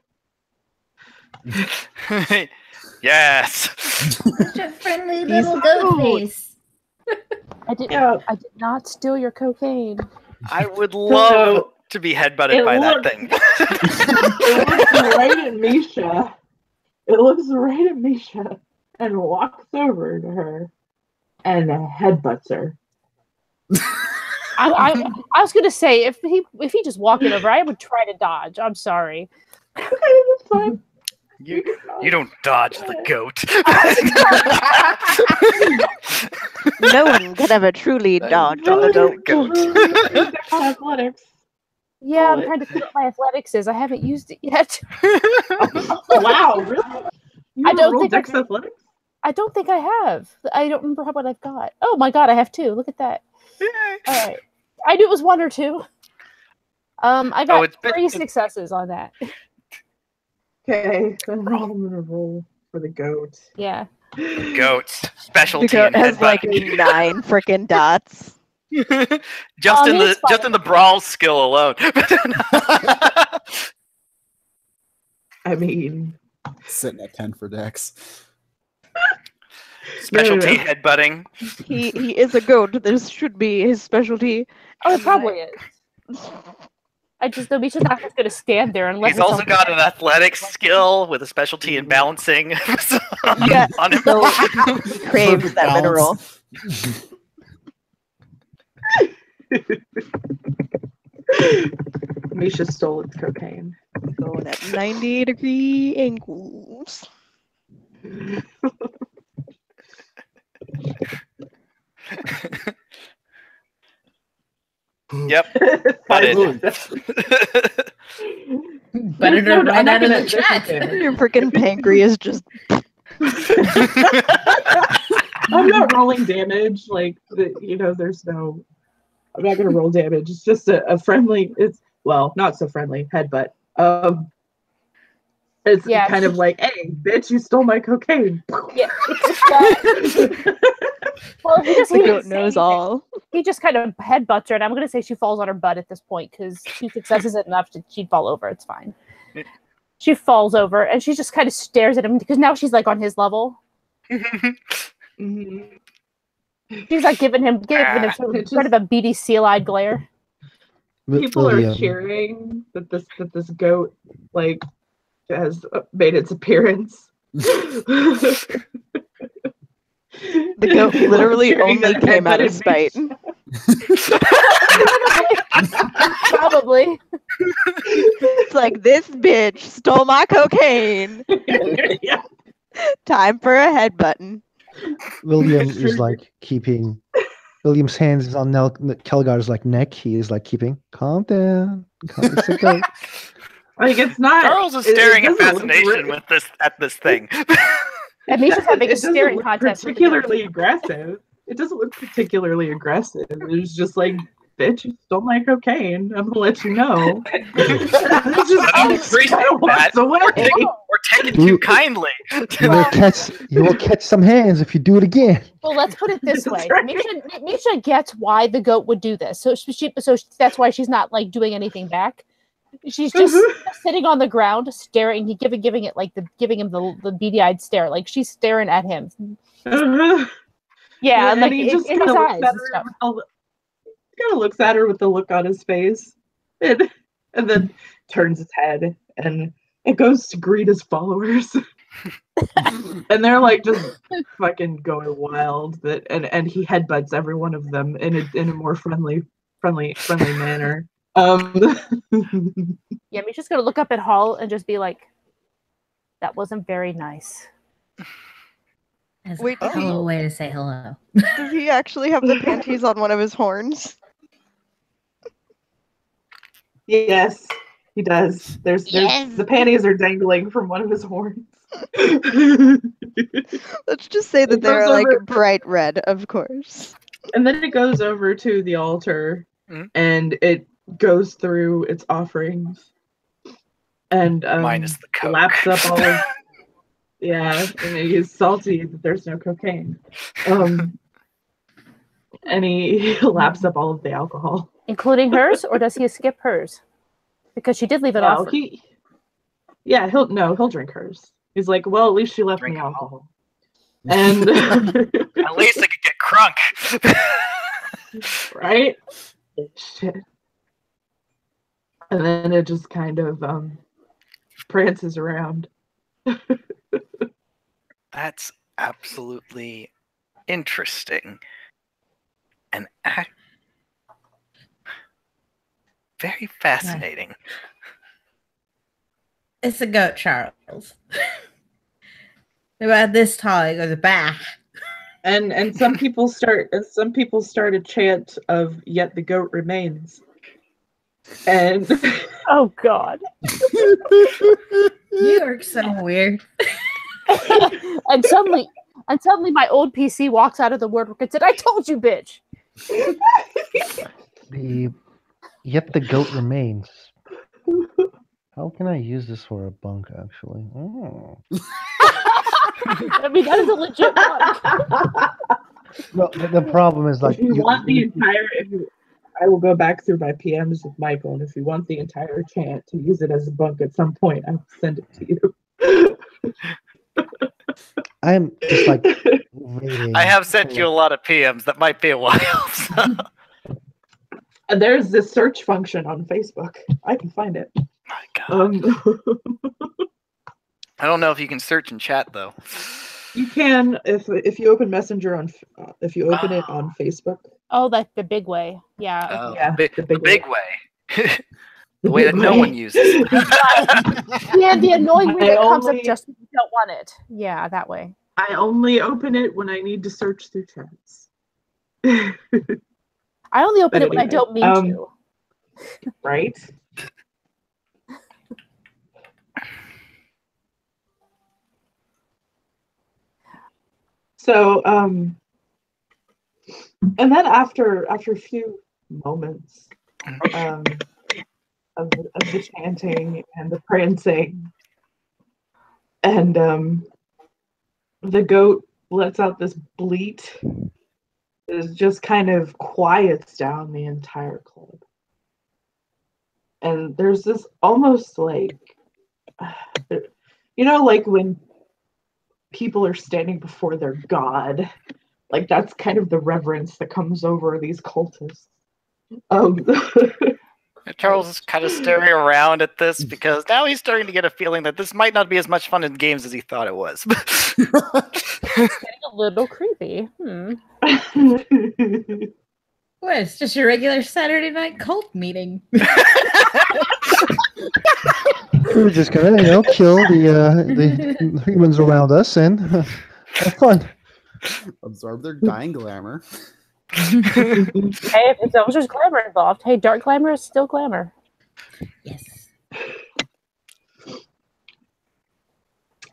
Yes. Such a friendly little goat face. I did not steal your cocaine. I would love to be headbutted by that thing. It looks right at Misha. It looks right at Misha and walks over to her and headbutts her. I was gonna say if he just walked in over, I would try to dodge. I'm sorry. Okay, that's fine. You don't dodge the goat. No one could ever truly dodge a goat. Athletics. Yeah, I'm trying to see what my athletics is. I haven't used it yet. Oh, wow, really? You I don't rolled think Dex Athletics? I don't think I have. I don't remember what I've got. Oh my God, I have 2. Look at that. All right, I knew it was 1 or 2. I got 3 successes on that. Okay, then I'm gonna roll for the goat. Yeah. Goats. Specialty. The goat has like 9 freaking dots. just in the brawl skill alone. I mean, sitting at 10 for Dex. Specialty headbutting. He is a goat. This should be his specialty. Oh, it probably is. I just know Misha's not just going to stand there unless he's also got an athletics skill with a specialty in balancing. Yeah, on him. so he craves that mineral. Misha stole its cocaine. Going at 90-degree angles. Yep. Butted. Better to run out of the chat. Your freaking pancreas just. I'm not rolling damage. Like, there's no. I'm not going to roll damage. It's just a friendly. It's not so friendly headbutt. It's Yeah, kind of like, hey, bitch, you stole my cocaine. Yeah. Well, The goat knows all. He just kind of headbutts her, and I'm going to say she falls on her butt at this point because 2 successes isn't enough. She'd fall over. It's fine. She falls over, and she just kind of stares at him because now she's like on his level. She's like giving him sort of a beady, seal-eyed glare. People are cheering that this goat like has made its appearance. The goat literally only came out of spite. Probably. It's like, this bitch stole my cocaine. Yeah. Time for a head button. William is like keeping. William's hands is on Kelgar's like neck. He is like keeping. Calm down. It's a goat. Like it's not. Charles is staring in fascination at this thing. And he's just having a staring contest. Particularly aggressive. It doesn't look particularly aggressive. It's just like, bitch, you stole my cocaine. I'm gonna let you know. We're taking too kindly. You will catch some hands if you do it again. Well, let's put it this way: Misha gets why the goat would do this. So that's why she's not like doing anything back. She's just sitting on the ground, staring. Giving him the beady-eyed stare, like she's staring at him. Yeah, and like he just in his eyes. Kind of looks at her with the look on his face, and then turns his head and it goes to greet his followers, and they're like just fucking going wild. And he headbutts every one of them in a more friendly manner. Yeah, Misha's gonna look up at Hall and just be like, "That wasn't very nice." Wait, hello, way to say hello. Does he actually have the panties on one of his horns? Yes, he does. There's the panties are dangling from one of his horns. Let's just say that they're like bright red, of course. And then it goes over to the altar, and it goes through its offerings, and minus the coke. laps up all of. Yeah, and he's salty that there's no cocaine. And he laps up all of the alcohol. Including hers, or does he skip hers? Because she did leave it off. He'll drink hers. He's like, well, at least she left me alcohol. And at least I could get crunk. Right? Shit. And then it just kind of prances around. That's absolutely interesting. And very fascinating. It's a goat, Charles. About this tall, it goes back. And some people start a chant of "Yet the goat remains." And oh god. New York's so weird. and suddenly my old PC walks out of the word and said, "I told you, bitch." Yet the goat remains. How can I use this for a bunk, actually? Oh. I mean, that is a legit bunk. No, the problem is like... If you want the entire... I will go back through my PMs with Michael, and if you want the entire chant to use it as a bunk at some point, I'll send it to you. I'm just like... waiting. I have sent you a lot of PMs. That might be a while. So. And there's this search function on Facebook. I can find it. My God. I don't know if you can search and chat though. You can if you open Messenger on if you open it on Facebook. Oh, that's the big way. Yeah. Oh, yeah, the big way. The way that no one uses. Yeah, the annoying way that comes up just when you don't want it. Yeah, that way. I only open it when I need to search through chats. I only open it when I don't mean to. Right? So, and then after a few moments of the chanting and the prancing, And the goat lets out this bleat. It just kind of quiets down the entire club. And there's this almost like, like when people are standing before their god, like that's kind of the reverence that comes over these cultists. Charles is kind of staring around at this because now he's starting to get a feeling that this might not be as much fun in games as he thought it was. Getting a little creepy. What? It's just your regular Saturday night cult meeting. We're just gonna, kill the humans around us and have fun. Absorb their dying glamour. Hey, if there's glamour involved, hey, dark glamour is still glamour. Yes.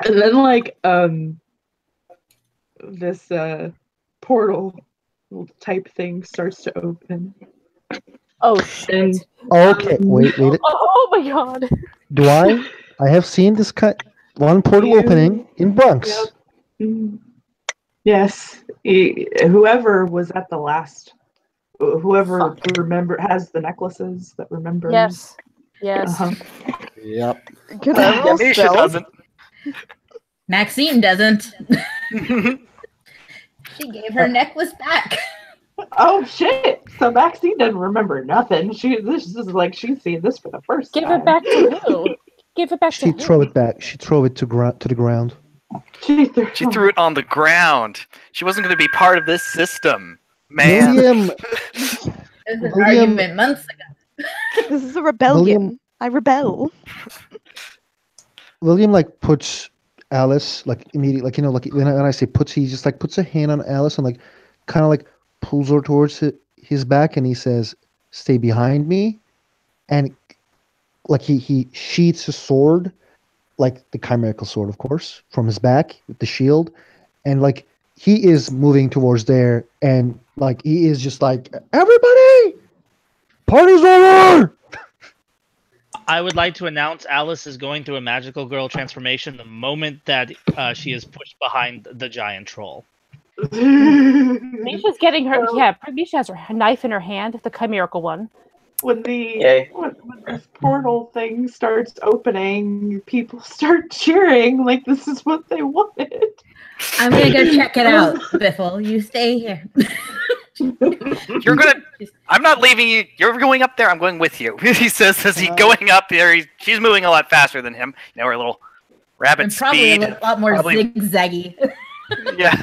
And then this portal type thing starts to open. Oh shit. Okay, wait. Oh my god. I have seen this one portal opening in Bronx. Yep. Yes. Whoever was at the last, whoever has the necklaces that remembers. Yes. Uh-huh. Yep. Can I roll Misha stealth? doesn't. Maxine doesn't. She gave her necklace back. Oh shit! So Maxine doesn't remember nothing. This is like she's seeing this for the first time. Give it back to who? Give it back to She'd who? throw it back. She'd throw it to the ground. She threw it on the ground. She wasn't going to be part of this system, man. William, This is an argument months ago. This is a rebellion. I rebel. William puts Alice immediately when I say puts, he just puts a hand on Alice and kind of pulls her towards his back and he says, "Stay behind me," and he sheaths his sword, the chimerical sword, of course, from his back with the shield, and he is moving towards there, and he is just everybody, party's over. I would like to announce Alice is going through a magical girl transformation the moment that she is pushed behind the giant troll. Misha's getting her. Yeah, Misha has her knife in her hand, the chimerical one. When this portal thing starts opening, people start cheering like this is what they wanted. I'm gonna go check it out, Biffle. You stay here. I'm not leaving you. You're going up there. I'm going with you. He says as he's going up there. She's moving a lot faster than him. Her little rabbit And probably speed. a lot more zigzaggy. Yeah.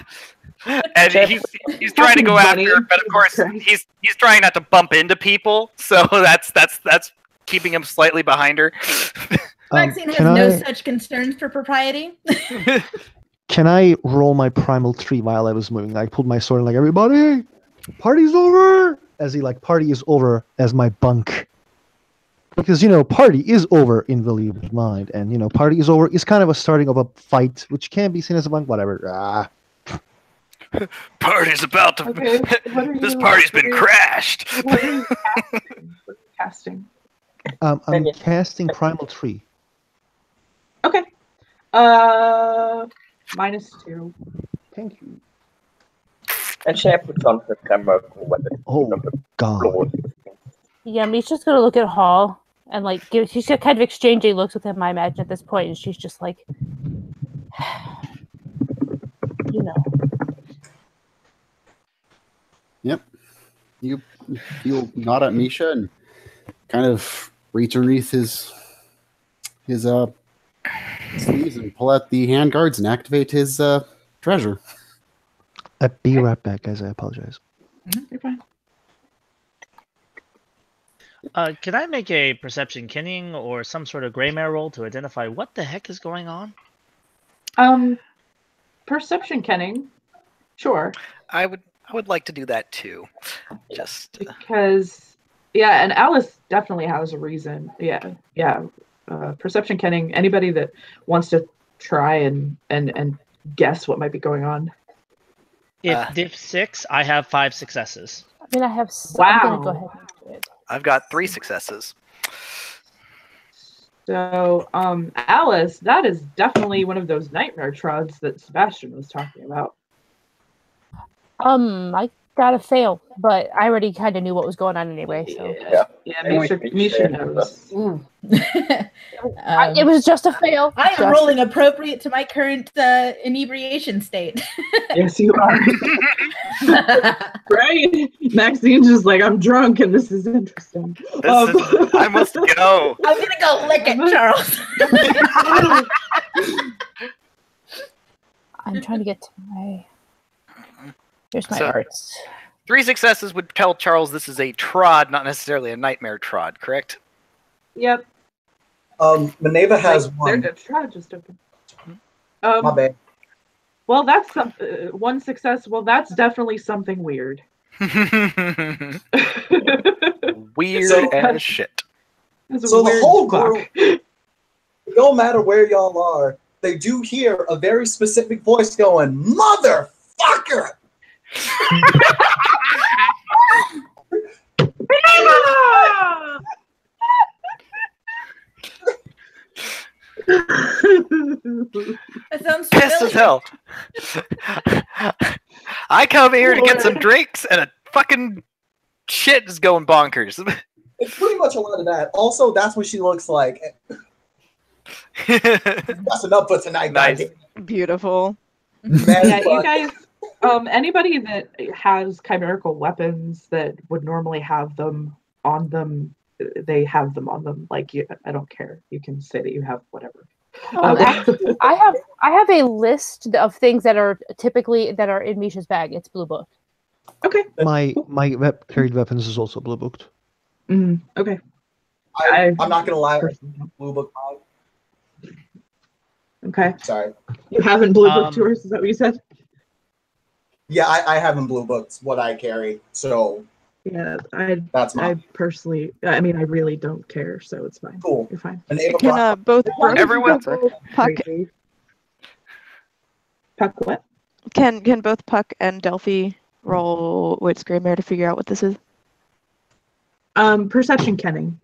And he's trying to go after her, but of course he's trying not to bump into people, so that's keeping him slightly behind her. Maxine has no such concerns for propriety. Can I roll my primal tree while I was moving? I pulled my sword and everybody, party's over. As he party is over as my bunk. Because party is over in William's mind, and party is over is kind of a starting of a fight, which can be seen as a bunk, whatever. Party's about to. Okay, this party's been crashed. What are you casting? I'm casting Primal Tree. Okay. -2. Thank you. And Cher puts on her chimerical weapon. Oh God. Yeah, Misha's gonna look at Hall and she's kind of exchanging looks with him, I imagine, at this point, and she's just Yep. You'll nod at Misha and kind of reach underneath his sleeves and pull out the handguards and activate his treasure. I'll be right back, guys. I apologize. You're fine. Can I make a perception kenning or some sort of gray mare roll to identify what the heck is going on? Perception kenning. Sure. I would like to do that too. Just because and Alice definitely has a reason. Yeah. Perception kenning. Anybody that wants to try and guess what might be going on. If diff 6, I have 5 successes. I mean, I have. Wow. I'm gonna go ahead and do it. I've got 3 successes. So, Alice, that is definitely one of those nightmare trods that Sebastian was talking about. I gotta fail, but I already kind of knew what was going on anyway. So Misha knows. Ooh. It was just a fail. I am rolling appropriate to my current inebriation state. Yes, you are. Right? Maxine's just like, I'm drunk and this is interesting. I must go. I'm gonna go lick it, Charles. I'm trying to get to my. Here's my arts. 3 successes would tell Charles this is a trod, not necessarily a nightmare trod, correct? Yep. Minerva has one. The trod just opened. My bad. Well, that's one success. Well, that's definitely something weird. Weird as shit. So the whole group, no matter where y'all are, they do hear a very specific voice going, "Motherfucker!" That sounds pissed as hell. I come here to get some drinks and a fucking shit is going bonkers. It's pretty much a lot of that. Also, that's what she looks like. That's enough for tonight, nice. Beautiful. Yeah, you guys. Anybody that has chimerical weapons that would normally have them on them, they have them on them. Like, I don't care. You can say that you have whatever. I have a list of things that are typically that are in Misha's bag. It's blue book. Okay. My carried weapons is also blue booked. Okay. I'm not gonna lie. Blue book. Okay. Sorry. You haven't blue booked yours? Is that what you said? Yeah, I haven't blue booked what I carry. So. Yeah, that's mine. I personally, I mean, I really don't care, so it's fine. Cool. You're fine. Can both Puck what? Can both Puck and Delphi roll with Screamer to figure out what this is? Perception kenning.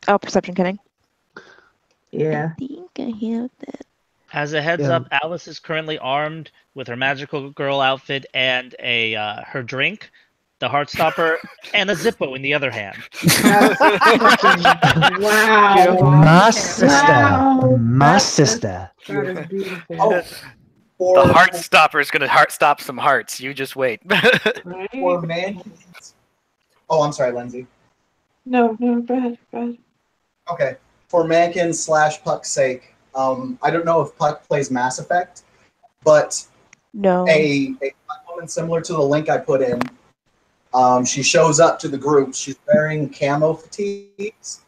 Oh, perception kenning. Yeah. I think I have that. As a heads up, Alice is currently armed with her magical girl outfit and her drink, the Heartstopper, and a Zippo in the other hand. Wow. My sister. Wow. My sister. That is beautiful. The Heartstopper is going to stop some hearts. You just wait. For Mankins. Oh, I'm sorry, Lindsay. No, go ahead. Okay. For Mankins / Puck's sake, I don't know if Puck plays Mass Effect, but no. A woman similar to the link I put in, she shows up to the group. She's wearing camo fatigues.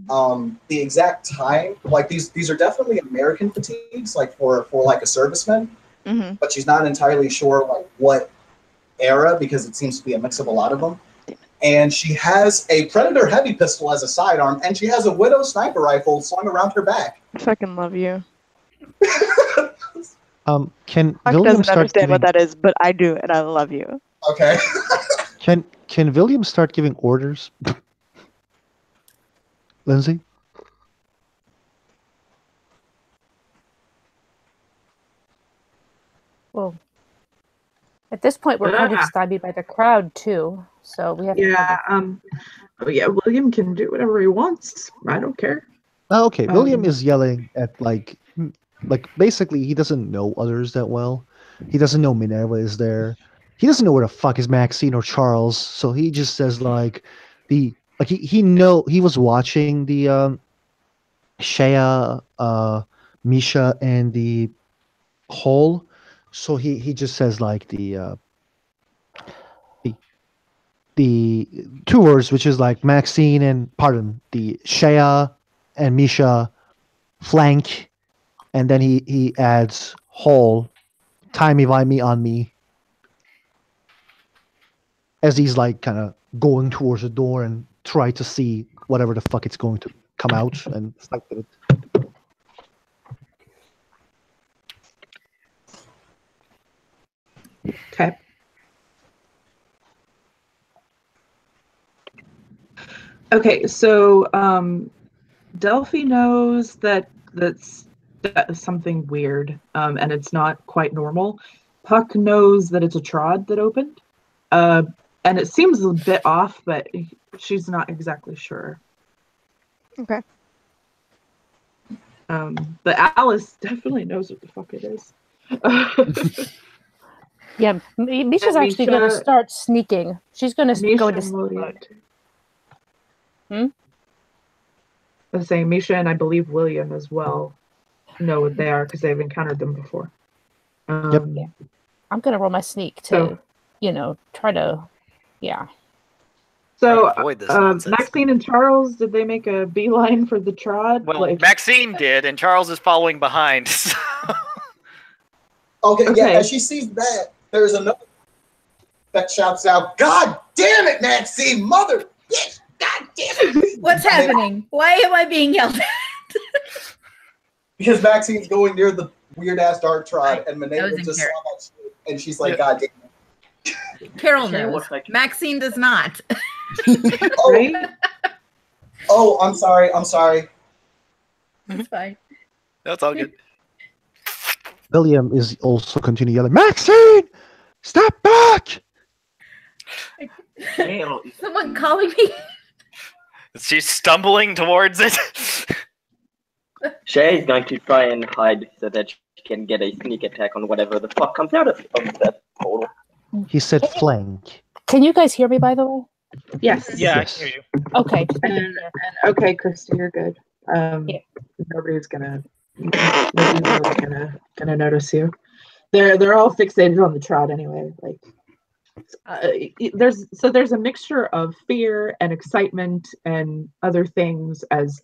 The exact time, like these are definitely American fatigues, like for like a serviceman. Mm-hmm. But she's not entirely sure like what era because it seems to be a mix of a lot of them. And she has a Predator heavy pistol as a sidearm, and she has a Widow sniper rifle slung around her back. I fucking love you. Can Puck William doesn't start understand giving... what that is, but I do, and I love you. Okay. Can William start giving orders? Lindsay? Well, at this point, we're kind of stymied by the crowd too, so we have to. Yeah. William can do whatever he wants. I don't care. Oh, okay. William is yelling at like basically he doesn't know others that well. He doesn't know Minerva is there. He doesn't know where the fuck is Maxine or Charles. So he just says he was watching the Shea, Misha, and the Hole. So he just says like the two words, which is like Maxine and the Shea and Misha flank, and then he adds Hole, timey me on me, as he's like kind of going towards the door and try to see whatever the fuck it's going to come out and snipe it. Okay. Okay, so Delphi knows that's something weird, and it's not quite normal. Puck knows that it's a trod that opened, and it seems a bit off, but she's not exactly sure. Okay. But Alice definitely knows what the fuck it is. Yeah, Misha's actually going to start sneaking. She's going to go into sneak mode. I was saying Misha and I believe William as well know what they are because they've encountered them before. Yep. Yeah. I'm going to roll my sneak to, try to, yeah. So, Maxine and Charles, did they make a beeline for the trod? Well, Maxine did, and Charles is following behind. So. Okay, yeah, as she sees that, there's another that shouts out, "God damn it, Maxine, mother bitch, God damn it." What's happening? Why am I being yelled at? Because Maxine's going near the weird-ass dark trod, and Minerva just saw that shit, and she's like, God damn it. Carol knows. Maxine does not. Oh, I'm sorry. It's fine. That's all good. William is also continuing yelling, Maxine! Step back! Someone calling me? She's stumbling towards it. Shay is going to try and hide so that she can get a sneak attack on whatever the fuck comes out of that portal. He said flank. Can you guys hear me, by the way? Yes. Yeah, I can hear you. Okay. And okay, Christy, you're good. Nobody's really gonna notice you. They're all fixated on the trot anyway. There's a mixture of fear and excitement and other things as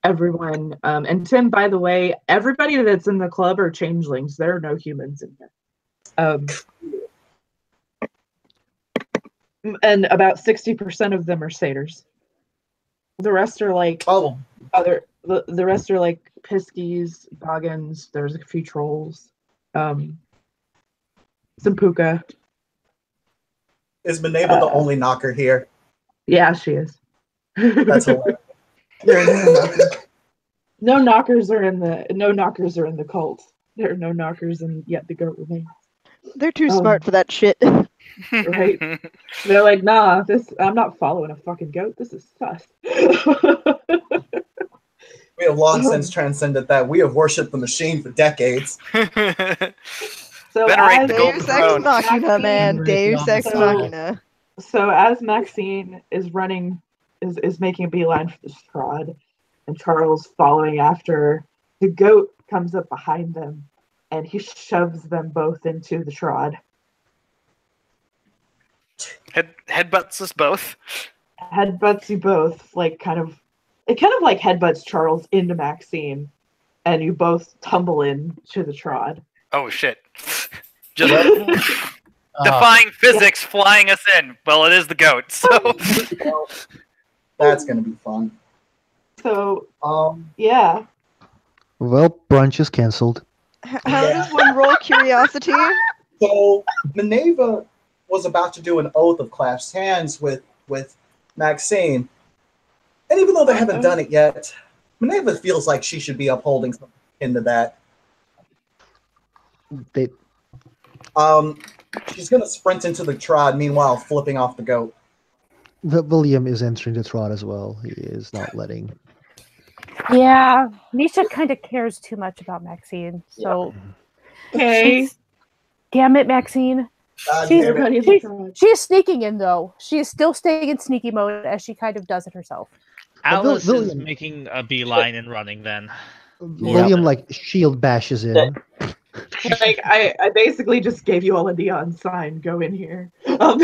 everyone and Tim, by the way, everybody that's in the club are changelings. There are no humans in here. And about 60% of them are satyrs. The rest are like the rest are like piskies, goggins. There's a few trolls, some puka. Is Minerva the only knocker here? Yeah, she is. That's hilarious. There are no knockers are in the cult. There are no knockers, and yet the goat remains. They're too smart for that shit. Right? They're like, nah, I'm not following a fucking goat. This is sus. We have long since transcended that. We have worshipped the machine for decades. So Deus Ex Machina, man. Deus Ex Machina. So as Maxine is running, is making a beeline for the trod, and Charles following after, the goat comes up behind them, and he shoves them both into the trod. Headbutts us both. Headbutts you both, it kind of like headbutts Charles into Maxine, and you both tumble into the trod. Oh shit! Just defying physics, flying us in. Well, it is the goat, so that's gonna be fun. So, yeah. Well, brunch is cancelled. How does one roll curiosity? So Minerva was about to do an oath of clasped hands with Maxine, and even though they haven't done it yet, Minerva feels like she should be upholding something into that. She's gonna sprint into the trod, meanwhile flipping off the goat. William is entering the trot as well. He is not letting. Yeah, Misha kind of cares too much about Maxine. So, okay. Damn it, Maxine. She is sneaking in, though. She is still staying in sneaky mode as she kind of does it herself. Alice is making a beeline and running then. William, shield bashes in. I basically just gave you all a neon sign. Go in here. Well,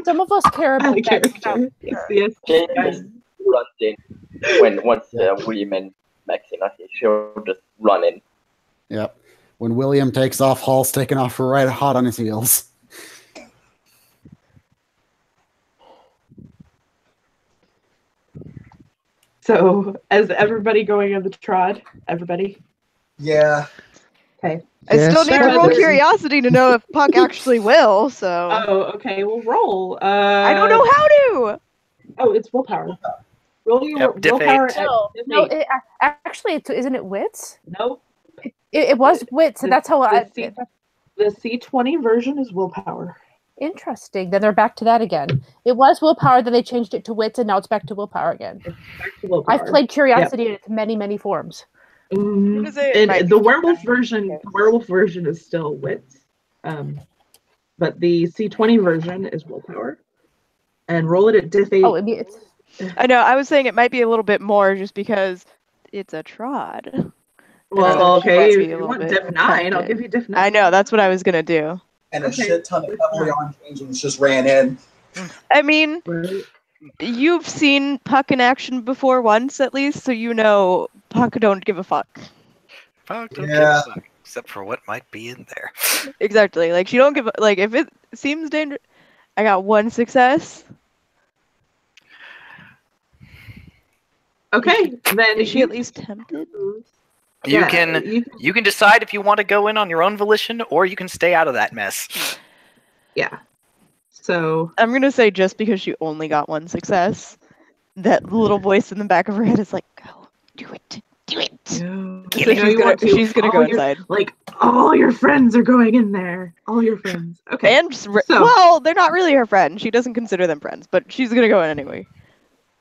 some of us care about that. Jane just runs in once William and Maxine are here. She'll just run in. Yep. When William takes off, Hall's taking off right hot on his heels. So, is everybody going in the trod? Everybody? Yeah. Okay. I still need to roll curiosity to know if Puck actually will, so... Oh, okay, we'll roll. I don't know how to! No, it's willpower. Roll your Yep, diff willpower eight. at diff No, eight. actually, isn't it wits? No. It was wits, so that's how the C20 version is willpower. Interesting. Then they're back to that again. It was willpower, then they changed it to wits, and now it's back to willpower again. It's back to willpower. I've played curiosity in its many, many forms. And the werewolf version is still wits, but the C20 version is willpower. And roll it at diff 8. Oh, it's. I know. I was saying it might be a little bit more just because it's a trod. Well, okay. If you want bit diff 9, I'll tempted. give you diff 9. I know. That's what I was gonna do. And a shit ton of heavily armed changelings just ran in. I mean, you've seen Puck in action before once at least, so you know Puck don't give a fuck. Puck don't give a fuck, except for what might be in there. Exactly. Like she don't give like if it seems dangerous. I got 1 success. Okay, then is she at least tempted? You can decide if you want to go in on your own volition, or you can stay out of that mess. Yeah. So I'm gonna say just because she only got 1 success, that little voice in the back of her head is like, "Go, do it, do it." So she's gonna go inside. Like all your friends are going in there. All your friends. Okay. And well, they're not really her friends. She doesn't consider them friends, but she's gonna go in anyway.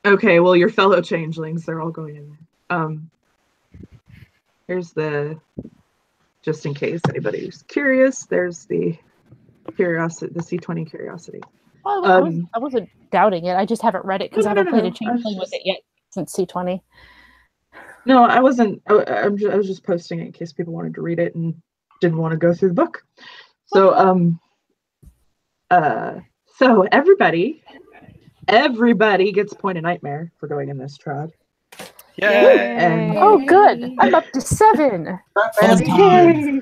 Okay. Well, your fellow changelings, they're all going in there. Here's just in case anybody's curious, there's the curiosity, the C20 curiosity. Well, I wasn't doubting it. I just haven't read it because I haven't played a changeling with it yet since C20. No, I wasn't. I was just posting it in case people wanted to read it and didn't want to go through the book. So, so everybody gets a point of nightmare for going in this trod. Yay! And oh, good. I'm up to 7. Yay!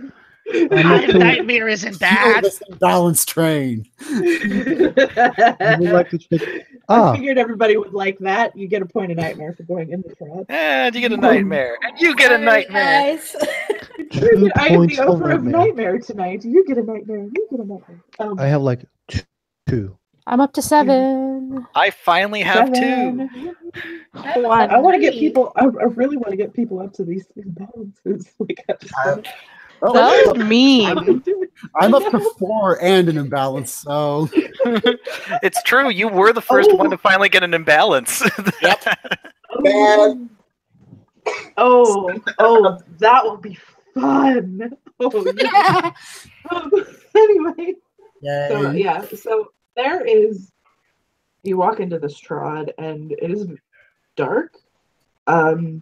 Nightmare isn't bad. Balance train. I would like to check. I figured everybody would like that. You get a point of nightmare for going in the trod. And you get a nightmare. And you get a nightmare. I am the author of nightmare tonight. You get a nightmare. You get a nightmare. I have like 2. I'm up to 7. I finally have 2. I want to get people. I really want to get people up to these imbalances. That's mean. I'm up to 4 and an imbalance, so it's true. You were the first one to finally get an imbalance. Yep. Oh, that will be fun. Oh, yeah. Anyway, so there is. You walk into this trod, and it is dark. And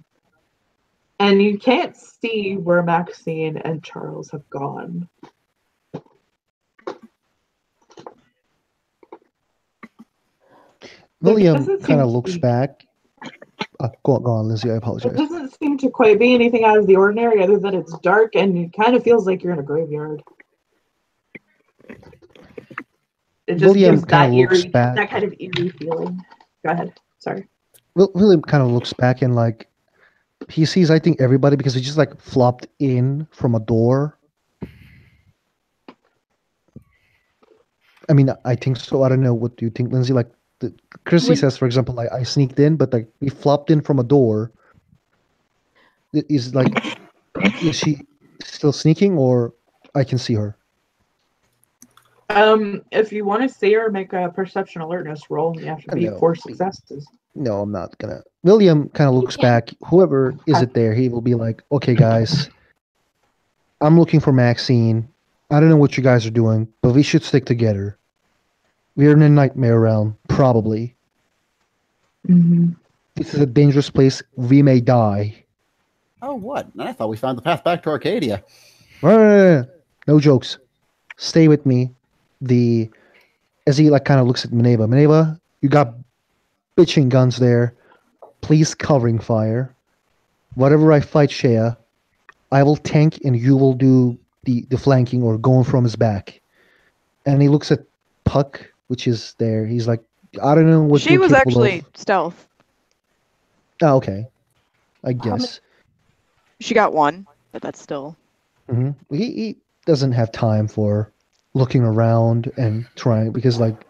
you can't see where Maxine and Charles have gone. William kind of looks back. Go on, Lizzie. I apologize. It doesn't seem to quite be anything out of the ordinary, other than it's dark, and it kind of feels like you're in a graveyard. It just William gives that looks back. that kind of eerie feeling. Go ahead. Sorry. William kind of looks back and like he sees, I think, everybody because he just like flopped in from a door. I mean, I think so. I don't know. What do you think, Lindsay? Like, Chrissy says, for example, like I sneaked in, but like we flopped in from a door. Is she still sneaking, or I can see her? If you want to see her, make a perception alertness roll. You have to be 4 successes. No, I'm not gonna. William kind of looks back. Whoever is it there, he will be like, "Okay, guys, I'm looking for Maxine. I don't know what you guys are doing, but we should stick together. We're in a nightmare realm, probably. Mm-hmm. This is a dangerous place. We may die." Oh, what? I thought we found the path back to Arcadia. No jokes. Stay with me. As he like kind of looks at Mineva. Mineva, you got bitching guns there. Please covering fire. Whatever I fight Shea, I will tank and you will do the flanking or going from his back. And he looks at Puck, which is there. He's like, I don't know what she was actually stealth. Oh, okay. I guess. She got 1, but that's still. Mm-hmm. He doesn't have time for looking around and trying because like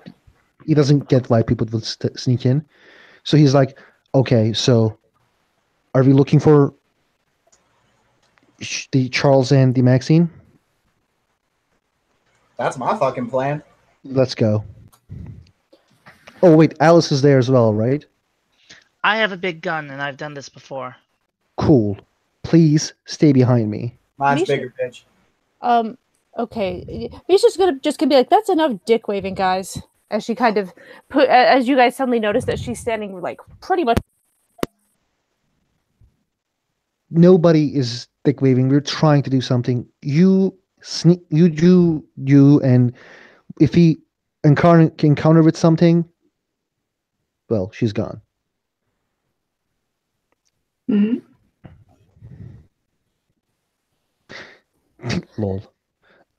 he doesn't get why people would sneak in. So he's like, okay, so are we looking for the Charles and the Maxine? That's my fucking plan. Let's go. Oh wait, Alice is there as well, right? I have a big gun, and I've done this before. Cool. Please stay behind me. Mine's Misha- bigger, bitch. Okay. Misha's gonna be like, that's enough dick waving, guys. As she kind of as you guys suddenly notice that she's standing like pretty much. Nobody is dick waving. We're trying to do something. You and if he encounter with something, well, she's gone. Mm-hmm. Lol.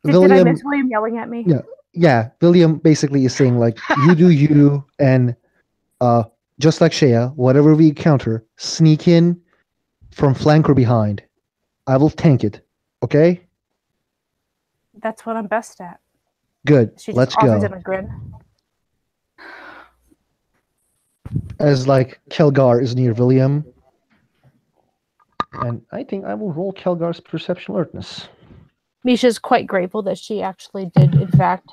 Did I miss William yelling at me? Yeah. William basically is saying like, you do you, and just like Shea, whatever we encounter, sneak in from flank or behind. I will tank it. Okay. That's what I'm best at. Good. She just Let's offers go. him a grin. As like Kelgar is near William, and I think I will roll Kelgar's perception alertness. Misha's quite grateful that she actually did, in fact,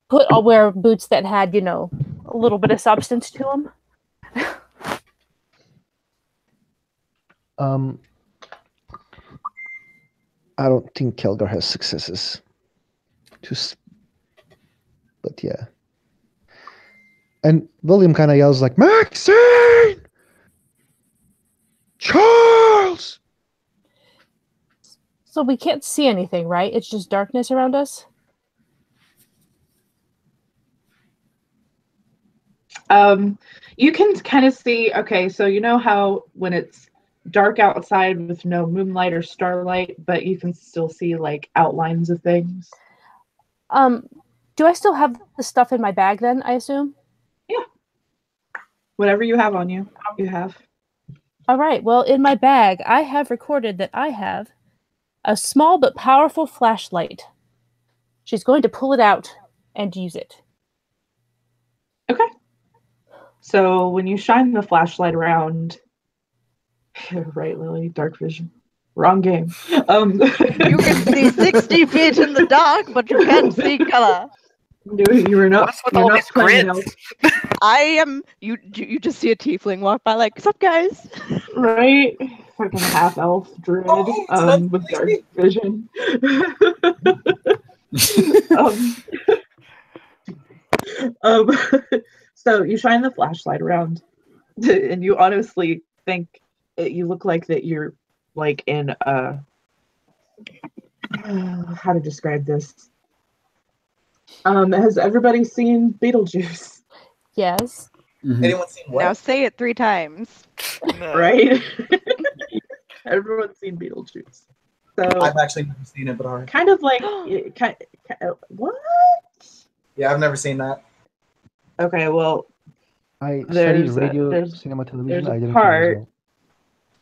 wear boots that had, a little bit of substance to them. I don't think Kelgar has successes. But yeah. And William kind of yells like, Maxine! Charles! So we can't see anything, right? It's just darkness around us? You can kind of see, okay, so you know how when it's dark outside with no moonlight or starlight, but you can still see like outlines of things? Do I still have the stuff in my bag then, I assume? Yeah. Whatever you have on you, you have. All right. Well, in my bag, I have recorded that I have a small but powerful flashlight. She's going to pull it out and use it. Okay. So when you shine the flashlight around, right, Lily, dark vision. Wrong game. You can see 60 feet in the dark, but you can't see color. No, you were not. What's with all these grids? I am. You just see a tiefling walk by, like, "What's up, guys?" Right, fucking half elf druid with dark vision. So you shine the flashlight around, and you honestly think you look like that you're like in a how to describe this. Has everybody seen Beetlejuice? Yes. Mm-hmm. Anyone seen what? Now say it 3 times. Right? Everyone's seen Beetlejuice. So I've actually never seen it, but alright. Kind of like what? Yeah, I've never seen that. Okay, well, I studied radio, cinema, television. There's a part.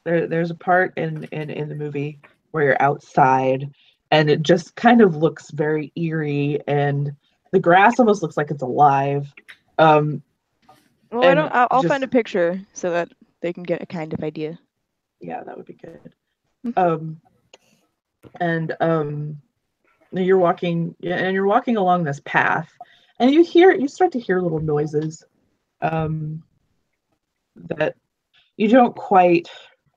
There's a part in the movie where you're outside, and it just kind of looks very eerie, and the grass almost looks like it's alive. Well, I'll find a picture so that they can get a kind of idea. Yeah, that would be good. You're walking along this path, and you start to hear little noises that you don't quite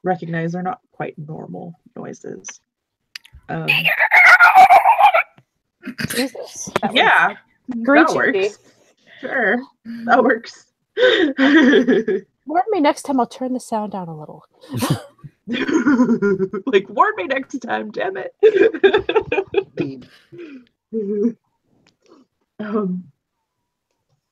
recognize. They're not quite normal noises. Jesus, that works. Sure, that works. Warn me next time. I'll turn the sound down a little. Like, warn me next time, damn it.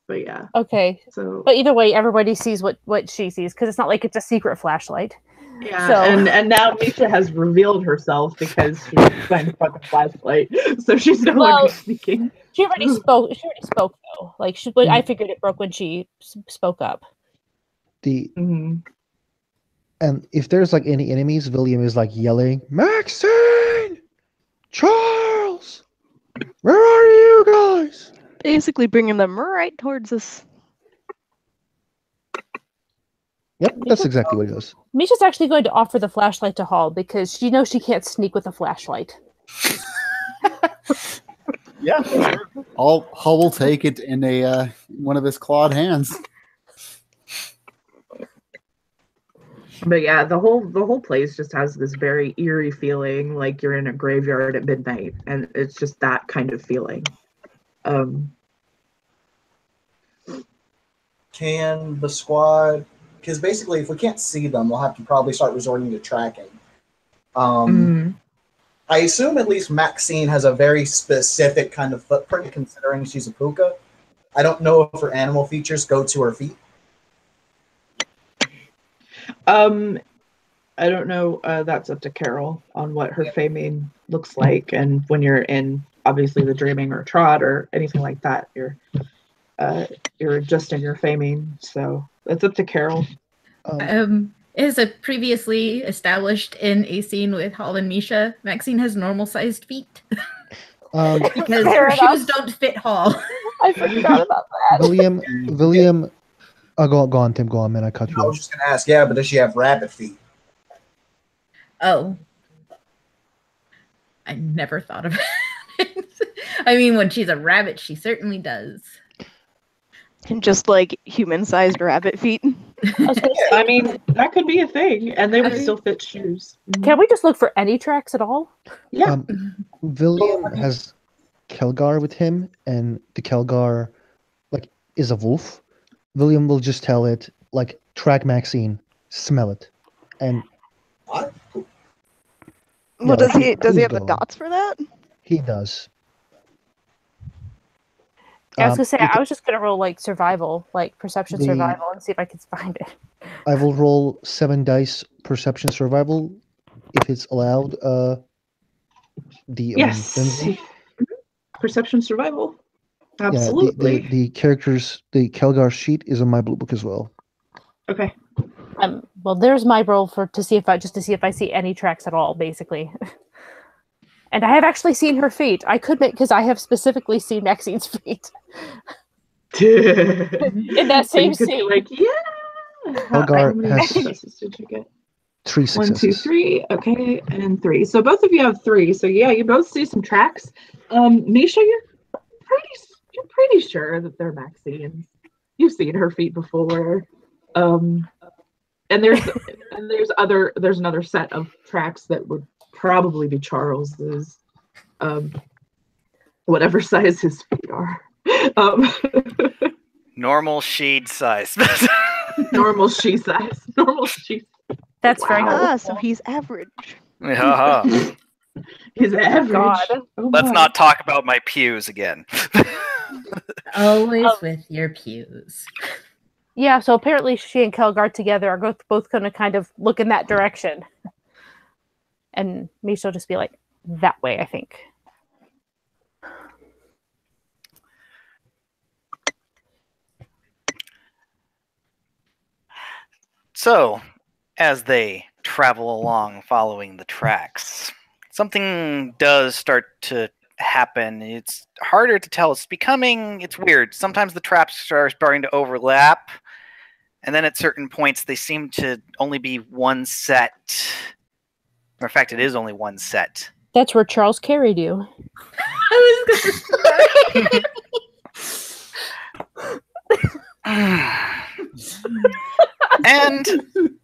But yeah. Okay. So, but either way, everybody sees what she sees, because it's not like it's a secret flashlight. Yeah. So. And now Misha has revealed herself because she signed a fucking flashlight, so she's no longer sneaking. She already spoke. She already spoke though. Like I figured it broke when she spoke up. And if there's like any enemies, William is like yelling, Maxine! Charles! Where are you guys? Basically bringing them right towards us. Yep, that's exactly what he does. Misha's actually going to offer the flashlight to Hall because she knows she can't sneak with a flashlight. Yeah, sure. Hull will take it in a one of his clawed hands. But yeah, the whole place just has this very eerie feeling, like you're in a graveyard at midnight, and it's just that kind of feeling. Can the squad? Because basically, if we can't see them, we'll have to probably start resorting to tracking. I assume at least Maxine has a very specific kind of footprint, considering she's a puka. I don't know if her animal features go to her feet. I don't know. That's up to Carol on what her famine looks like, and when you're in obviously the dreaming or trot or anything like that, you're adjusting your famine. So it's up to Carol. As a previously established in a scene with Hall and Misha, Maxine has normal-sized feet because her shoes don't fit Hall. I forgot about that. William. Go on, Tim. Go on, man. I cut you off. I was just gonna ask, yeah, but does she have rabbit feet? Oh, I never thought of it. I mean, when she's a rabbit, she certainly does. And just like human-sized rabbit feet. I mean, that could be a thing, and they would still fit shoes. Can we just look for any tracks at all? Yeah. William has Kelgar with him, and the Kelgar is a wolf. William will just tell it, track Maxine, smell it. And what? Well, does he have the dots for that? He does. I was gonna say I was just gonna roll survival, perception survival, and see if I can find it. I will roll 7 dice perception survival if it's allowed. Yes. Perception survival. Absolutely. Yeah, the characters, the Kelgar sheet is on my blue book as well. Okay. Well, there's my roll to see if I see any tracks at all, basically. And I have actually seen her feet. I could make because I have specifically seen Maxine's feet in that same scene. Kelgar has did you get? 3 successes. 1, 2, 3. Okay, and 3. So both of you have 3. So yeah, you both see some tracks. Misha, you're pretty sure that they're Maxine's. You've seen her feet before. And there's another set of tracks that would probably be Charles's, whatever size his feet are. Normal shade size. Normal she size. Normal she. That's very good. So he's average. Uh-huh. He's average. God. Let's not talk about my pews again. Always with your pews. Yeah, so apparently she and Kelgar together are both going to kind of look in that direction. And Misha will just be like, that way, I think. So, as they travel along following the tracks, something does start to happen. It's harder to tell. It's weird. Sometimes the traps are starting to overlap, and then at certain points they seem to only be one set. Matter of fact, it is only one set. That's where Charles carried you. And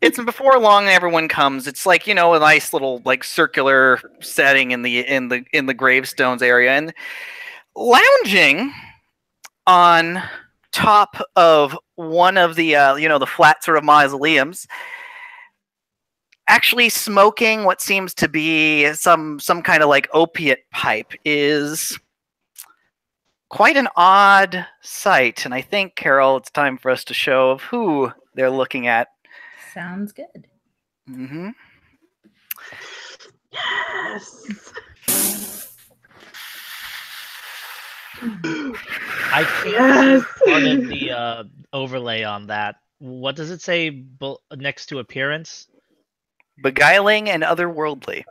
it's before long everyone comes. It's a nice little circular setting in the gravestones area, and lounging on top of one of the the flat sort of mausoleums, actually smoking what seems to be some kind of opiate pipe, is quite an odd sight. And I think, Carol, it's time for us to show of who they're looking at. Sounds good. Mm-hmm. Yes. I think Yes. part of the overlay on that. What does it say next to appearance? Beguiling and otherworldly.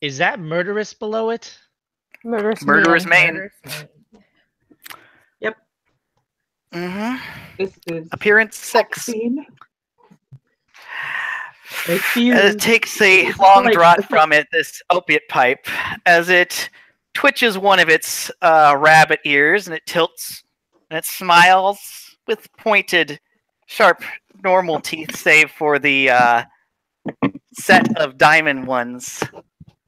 Is that murderous below it? Murderous Maine. Yep. Mm-hmm. This is Appearance 6. scene. It takes a long draught from it, this opiate pipe, as it twitches one of its rabbit ears, and it tilts, and it smiles with pointed, sharp, normal teeth, save for the set of diamond ones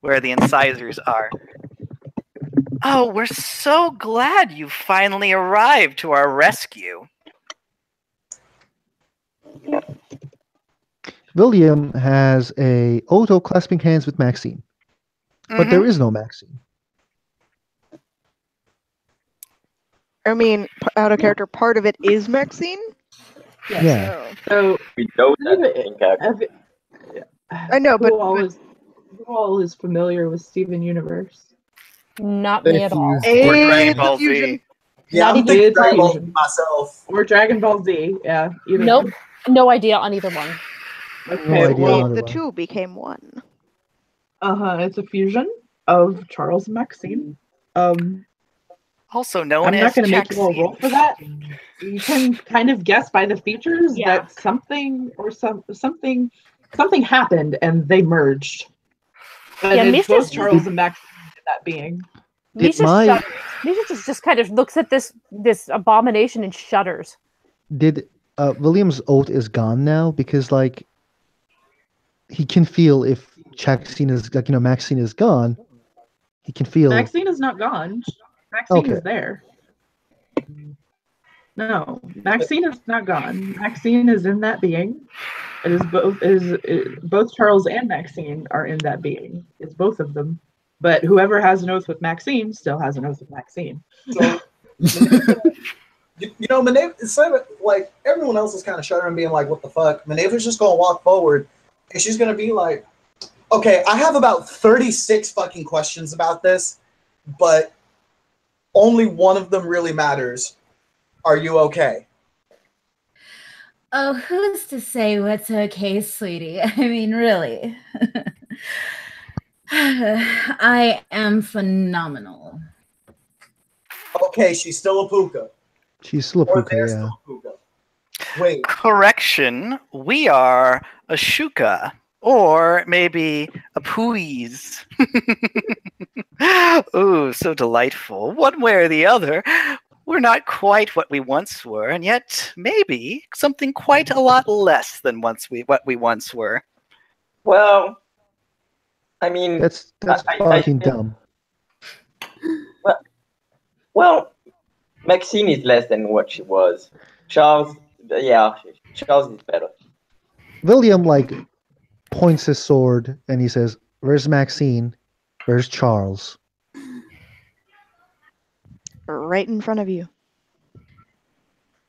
where the incisors are. Oh, we're so glad you finally arrived to our rescue. William has a Otto clasping hands with Maxine, but there is no Maxine. I mean, out of character, part of it is Maxine. Yeah. So we know that. I know, but who all is familiar with Steven Universe? Not me at all. Or Dragon Ball Z. Yeah, I'm It's thinking Dragon Ball fusion. myself. Or Dragon Ball Z. Yeah. Either Nope. one. No idea on either one. Okay, well, the two became one. It's a fusion of Charles and Maxine. Also known I'm as not going to make you all Jackson. roll for that. You can kind of guess by the features Yeah. that something happened and they merged. But Yeah, it's Misha's both Charles and Maxine in that being. Misha just kind of looks at this abomination and shudders. Did William's oath is gone now because like he can feel if Maxine is gone. He can feel. Maxine is not gone. Maxine Okay. is there. No, Maxine is not gone. Maxine is in that being. It is both Charles and Maxine are in that being. It's both of them. But whoever has an oath with Maxine still has an oath with Maxine. So, Manev, instead of like everyone else is kind of shuddering, being like, "What the fuck?" Maneva's just gonna walk forward, and she's gonna be like, "Okay, I have about 36 fucking questions about this, but only one of them really matters. Are you okay?" Oh, who's to say what's okay, sweetie? I mean, really. I am phenomenal. Okay, she's still a puka. She's still a Or puka, they're yeah. still a puka. Wait. Correction, we are a shuka, or maybe a puiz. Ooh, so delightful. One way or the other, we're not quite what we once were, and yet maybe something quite a lot less than what we once were. Well, I mean, That's fucking dumb. Well, Maxine is less than what she was. Charles is better. William like points his sword and he says, "Where's Maxine? Where's Charles?" Right in front of you.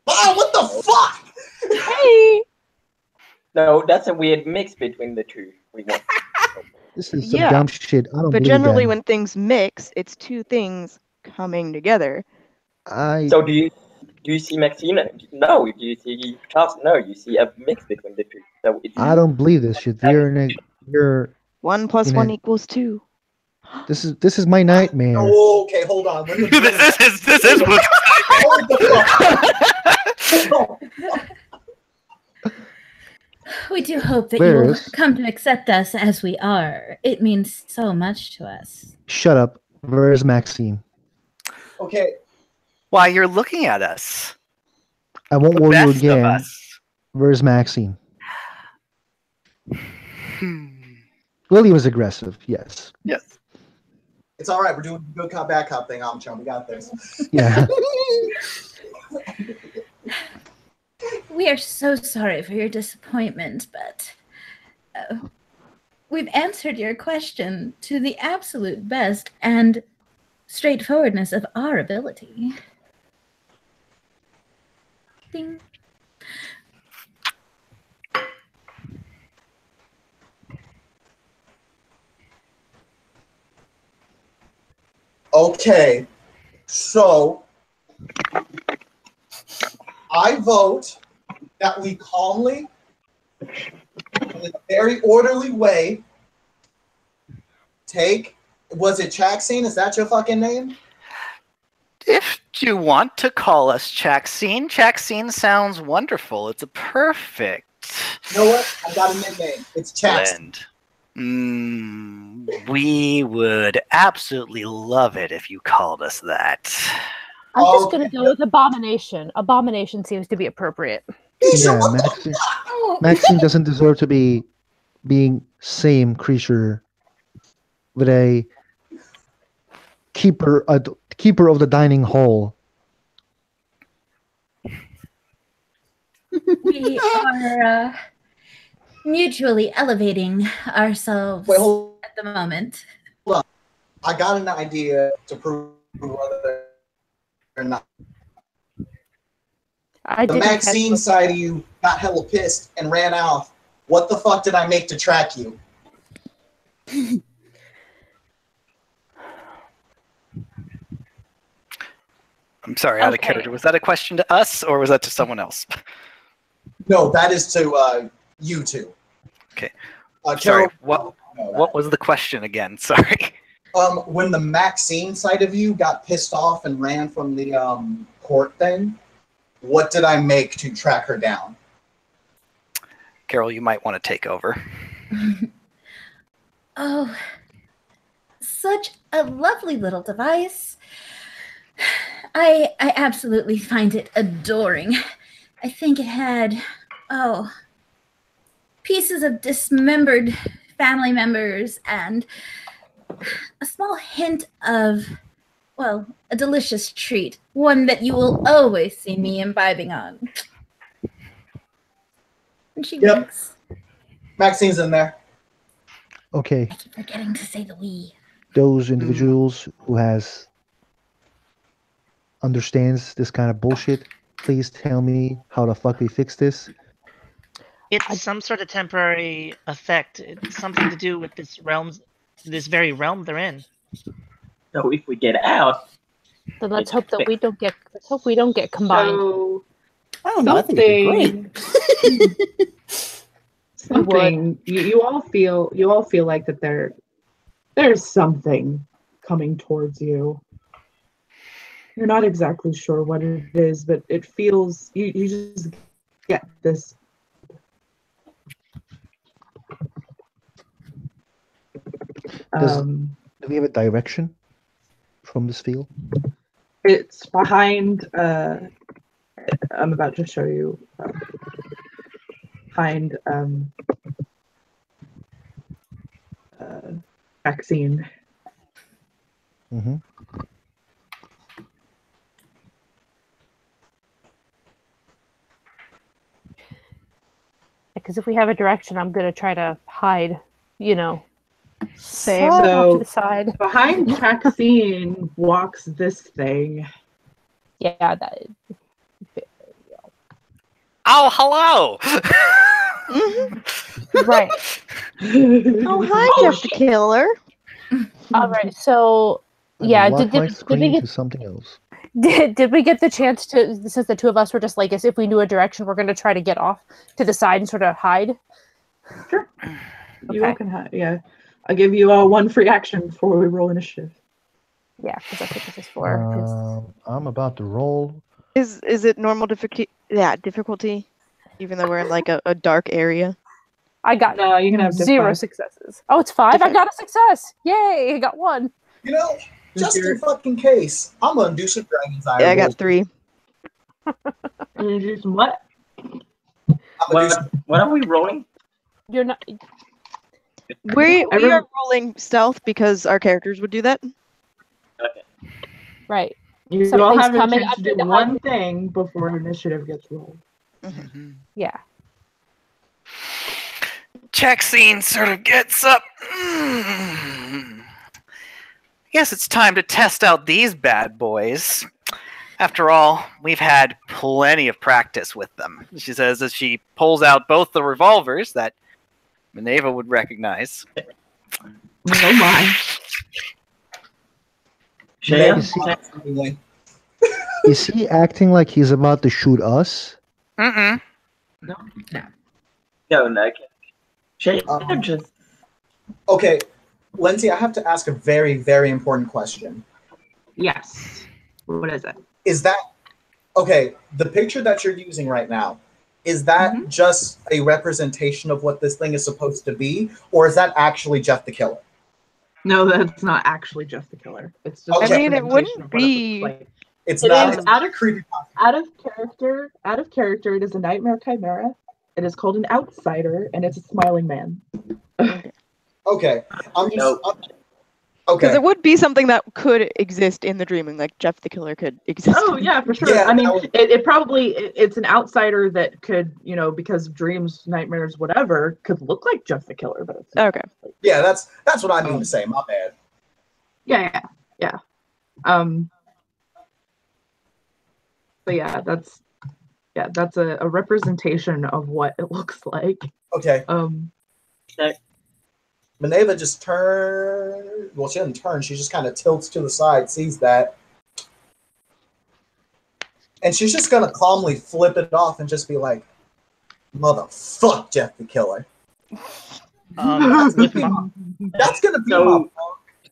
Ah, what the fuck? Hey! No, that's a weird mix between the two. We want. This is some dumb shit. I don't But believe generally, that. when things mix, it's two things coming together. So do you see Maxine? No. Do you see Charles? No. You see a mix between the two. So I don't believe this shit. You're 1 + 1 = 2. This is my nightmare. Oh, okay, hold on. this is what's Hold the fuck. We do hope that you will come to accept us as we are. It means so much to us. Shut up. Where's Maxine? Okay. Why, you're looking at us. I won't The worry you best of again. us. Where's Maxine? Willie was aggressive, yes. Yes. It's all right. We're doing the good cop, bad cop thing, Amcham. We got this. Yeah. We are so sorry for your disappointment, but we've answered your question to the absolute best and straightforwardness of our ability. Ding. Okay, so I vote that we calmly, in a very orderly way, was it Chaxine? Is that your fucking name? If you want to call us Chaxine sounds wonderful. It's a perfect. You know what? I got a nickname. It's Chax. We would absolutely love it if you called us that. I'm just going to go with Abomination. Abomination seems to be appropriate. Yeah, Maxine doesn't deserve to be being same creature with a keeper of the dining hall. We are mutually elevating ourselves at the moment. Look, I got an idea to prove whether or not. The Maxine side of you got hella pissed and ran off. What the fuck did I make to track you? I'm sorry, out of character. Was that a question to us, or was that to someone else? No, that is to you two. Okay. Carol, sorry. What was the question again? Sorry. When the Maxine side of you got pissed off and ran from the court thing, what did I make to track her down? Carol, you might want to take over. Oh, such a lovely little device. I absolutely find it adoring. I think it had, pieces of dismembered family members and a small hint of, well, a delicious treat. One that you will always see me imbibing on. And she winks. Maxine's in there. Okay. I keep forgetting to say the we. Those individuals who understands this kind of bullshit, please tell me how the fuck we fix this. It's some sort of temporary effect. It's something to do with this very realm they're in. So if we get out, then let's hope that we don't get. Let's hope we don't get combined. I don't know. I think it'd be great. Something you all feel like that there's something coming towards you. You're not exactly sure what it is, but it feels you just get this. Do we have a direction from this field? It's behind. I'm about to show you. Behind vaccine. Mm-hmm. Because if we have a direction, I'm going to try to hide, Same. off So to the side. behind vaccine walks this thing. Yeah, that. Oh, hello! Right. Oh, hi, Jeff the Killer. All right, so yeah, Lock my did screen we to get something else. did we get the chance to? Since the two of us were just like, as if we knew a direction, we're going to try to get off to the side and sort of hide. Sure. You all can hide. Yeah, I'll give you all one free action before we roll initiative. Yeah, because that's what this is for. I'm about to roll. Is it normal difficulty? Yeah, difficulty. Even though we're in like a dark area. I got you can have 0 successes. Oh, it's 5. I got a success. Yay! I got 1. Just in fucking case, I'm gonna do some Dragon's Eye. Yeah, I got 3. And do some what? What are we rolling? You're not. We are rolling stealth because our characters would do that. Okay. Right. You Something's all have a coming chance to do up to one thing before initiative gets rolled. Mm-hmm. Yeah. Chaxine sort of gets up. I guess it's time to test out these bad boys. After all, we've had plenty of practice with them, she says as she pulls out both the revolvers that Minerva would recognize. Oh my. Is he acting like he's about to shoot us? Mm-mm. No. No. Okay, Lindsay, I have to ask a very, very important question. Yes. What is it? Is that okay? The picture that you're using right now, is that just a representation of what this thing is supposed to be, or is that actually Jeff the Killer? No, that's not actually Jeff the Killer. It's just Okay. I mean, it representation wouldn't of what it be. looks like. It's It not is out of creepy. Out of character. Out of character. It is a nightmare chimera. It is called an outsider, and it's a smiling man. Okay. Because it would be something that could exist in the dreaming, like Jeff the Killer could exist. Oh yeah, for sure. Yeah, I mean, that would- it probably it's an outsider that could, because of dreams, nightmares, whatever, could look like Jeff the Killer, but it's Okay. Yeah, that's what I mean to say. My bad. yeah. But yeah, that's a representation of what it looks like. Okay. Okay. Minerva just turns. Well, she doesn't turn. She just kind of tilts to the side, sees that, and she's just gonna calmly flip it off and just be like, "Motherfuck, Jeff the Killer." That's gonna be my punk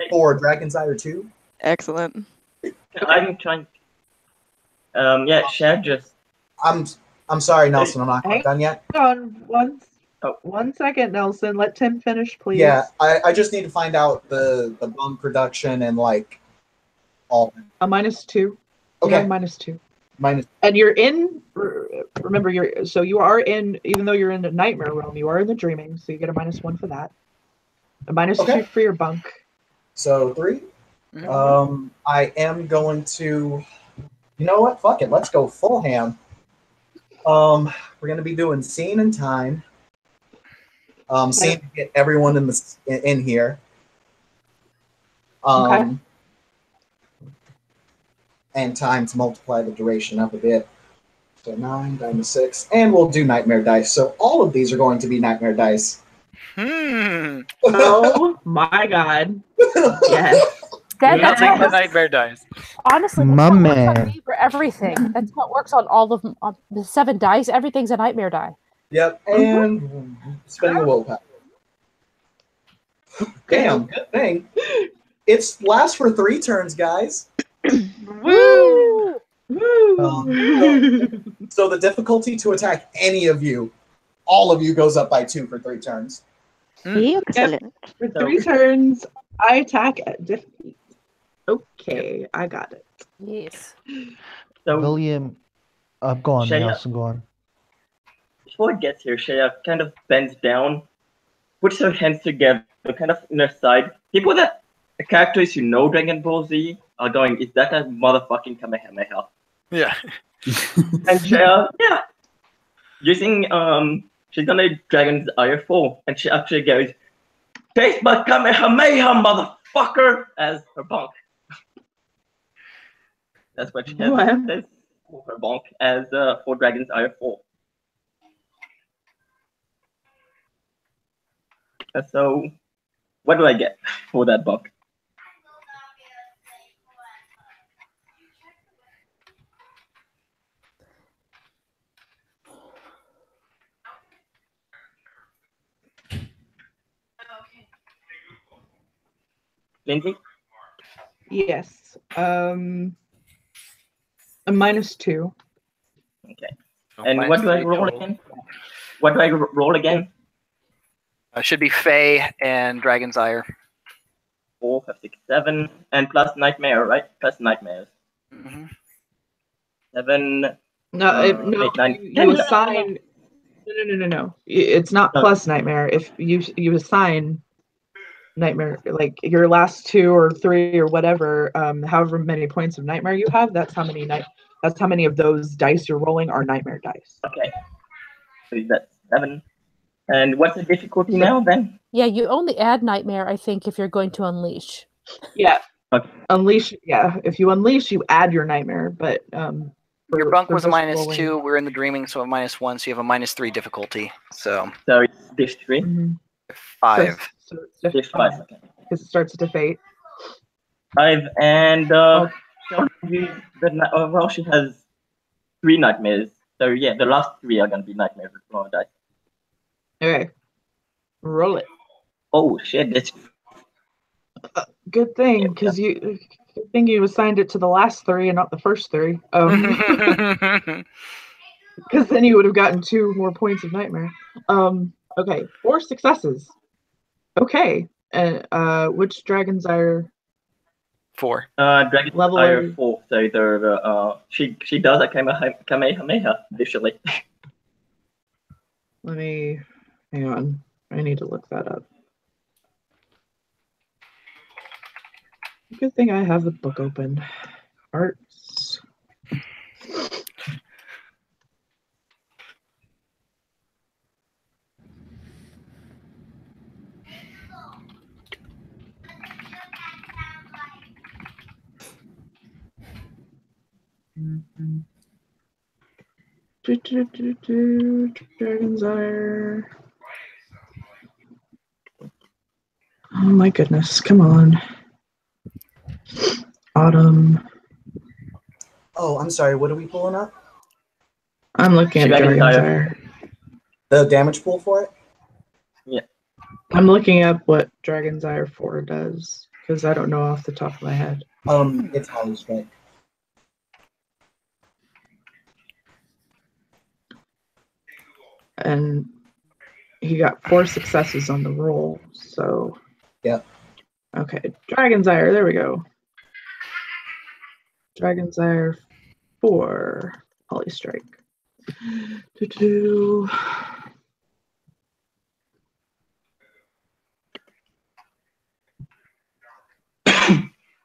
for Dragon's Ire 2. Excellent. I'm trying. Yeah, Shad just. I'm sorry, Nelson. I'm not quite done yet. Hang on one second, Nelson. Let Tim finish, please. Yeah, I just need to find out the bunk production and like all. A -2. Okay. -2. Minus. And you're in. Remember, you are in. Even though you're in the nightmare realm, you are in the dreaming, so you get a -1 for that. A -2 for your bunk. So 3. I am going to. You know what? Fuck it. Let's go full ham. We're gonna be doing scene and time. Scene to get everyone in here. Okay. And time to multiply the duration up a bit. So 9 down to 6, and we'll do nightmare dice. So all of these are going to be nightmare dice. Oh my god! Yes. Nothing but nightmare dice. Honestly, My that's how it works on man. me for everything. That's how it works on all of on the 7 dice. Everything's a nightmare die. Yep, and spending a willpower. Damn, good thing. It's lasts for 3 turns, guys. Woo! So the difficulty to attack any of you, all of you, goes up by 2 for 3 turns. Excellent. For 3 turns, I attack at defeat. Okay, I got it. Yes. So William, go on, Shaya. Nelson, go on. Before it gets here, Shaya kind of bends down, puts her hands together, kind of in her side. People that the characters who know Dragon Ball Z are going, "Is that a motherfucking Kamehameha?" Yeah. And Shaya, yeah, using she's gonna Dragon's Ire 4, and she actually goes, "Taste my Kamehameha, motherfucker!" as her bonk. That's what she has says for her bonk as for Dragon's Ire 4. So, what do I get for that bonk? Lindsay? Yes. A -2. Okay. And what do I roll again? What do I roll again? Should be Fae and Dragon's Ire. 4, 5, 6, 7, and plus Nightmare, right? Plus Nightmares. 7. No, 8, 9, you 10. assign. No. It's not plus nightmare. If you assign nightmare, like your last 2 or 3 or whatever, however many points of nightmare you have, that's how many of those dice you're rolling are nightmare dice. Okay. So that's 7. And what's the difficulty now then? Yeah, you only add nightmare, I think, if you're going to unleash. Yeah. Okay. Unleash. Yeah. If you unleash, you add your nightmare, but your bunk was a just -2. We're in the dreaming, so a -1. So you have a -3 difficulty. So it's diff 3. 5. So it's diff 5. Okay. Because it starts at diff 8. 5 and well, she has 3 nightmares. So yeah, the last 3 are gonna be nightmares with roll dice. Okay. Roll it. Oh shit! That's good thing, because Good thing you assigned it to the last 3 and not the first 3. Because then you would have gotten 2 more points of nightmare. Okay, 4 successes. Okay, which dragons are 4? Dragon Level Fire are- 4. So she does a Kamehameha initially. Let me hang on. I need to look that up. Good thing I have the book open. Arts. Dragons are. Oh my goodness! Come on. Autumn. Oh, I'm sorry. What are we pulling up? I'm looking at Dragon's Dragon's Ire. Ire. The damage pool for it? Yeah. I'm looking up what Dragon's Ire 4 does because I don't know off the top of my head. It's Holly Strike. And he got 4 successes on the roll, so. Yep. Okay, Dragon's Ire, there we go. Dragon's Ire 4, Holly Strike.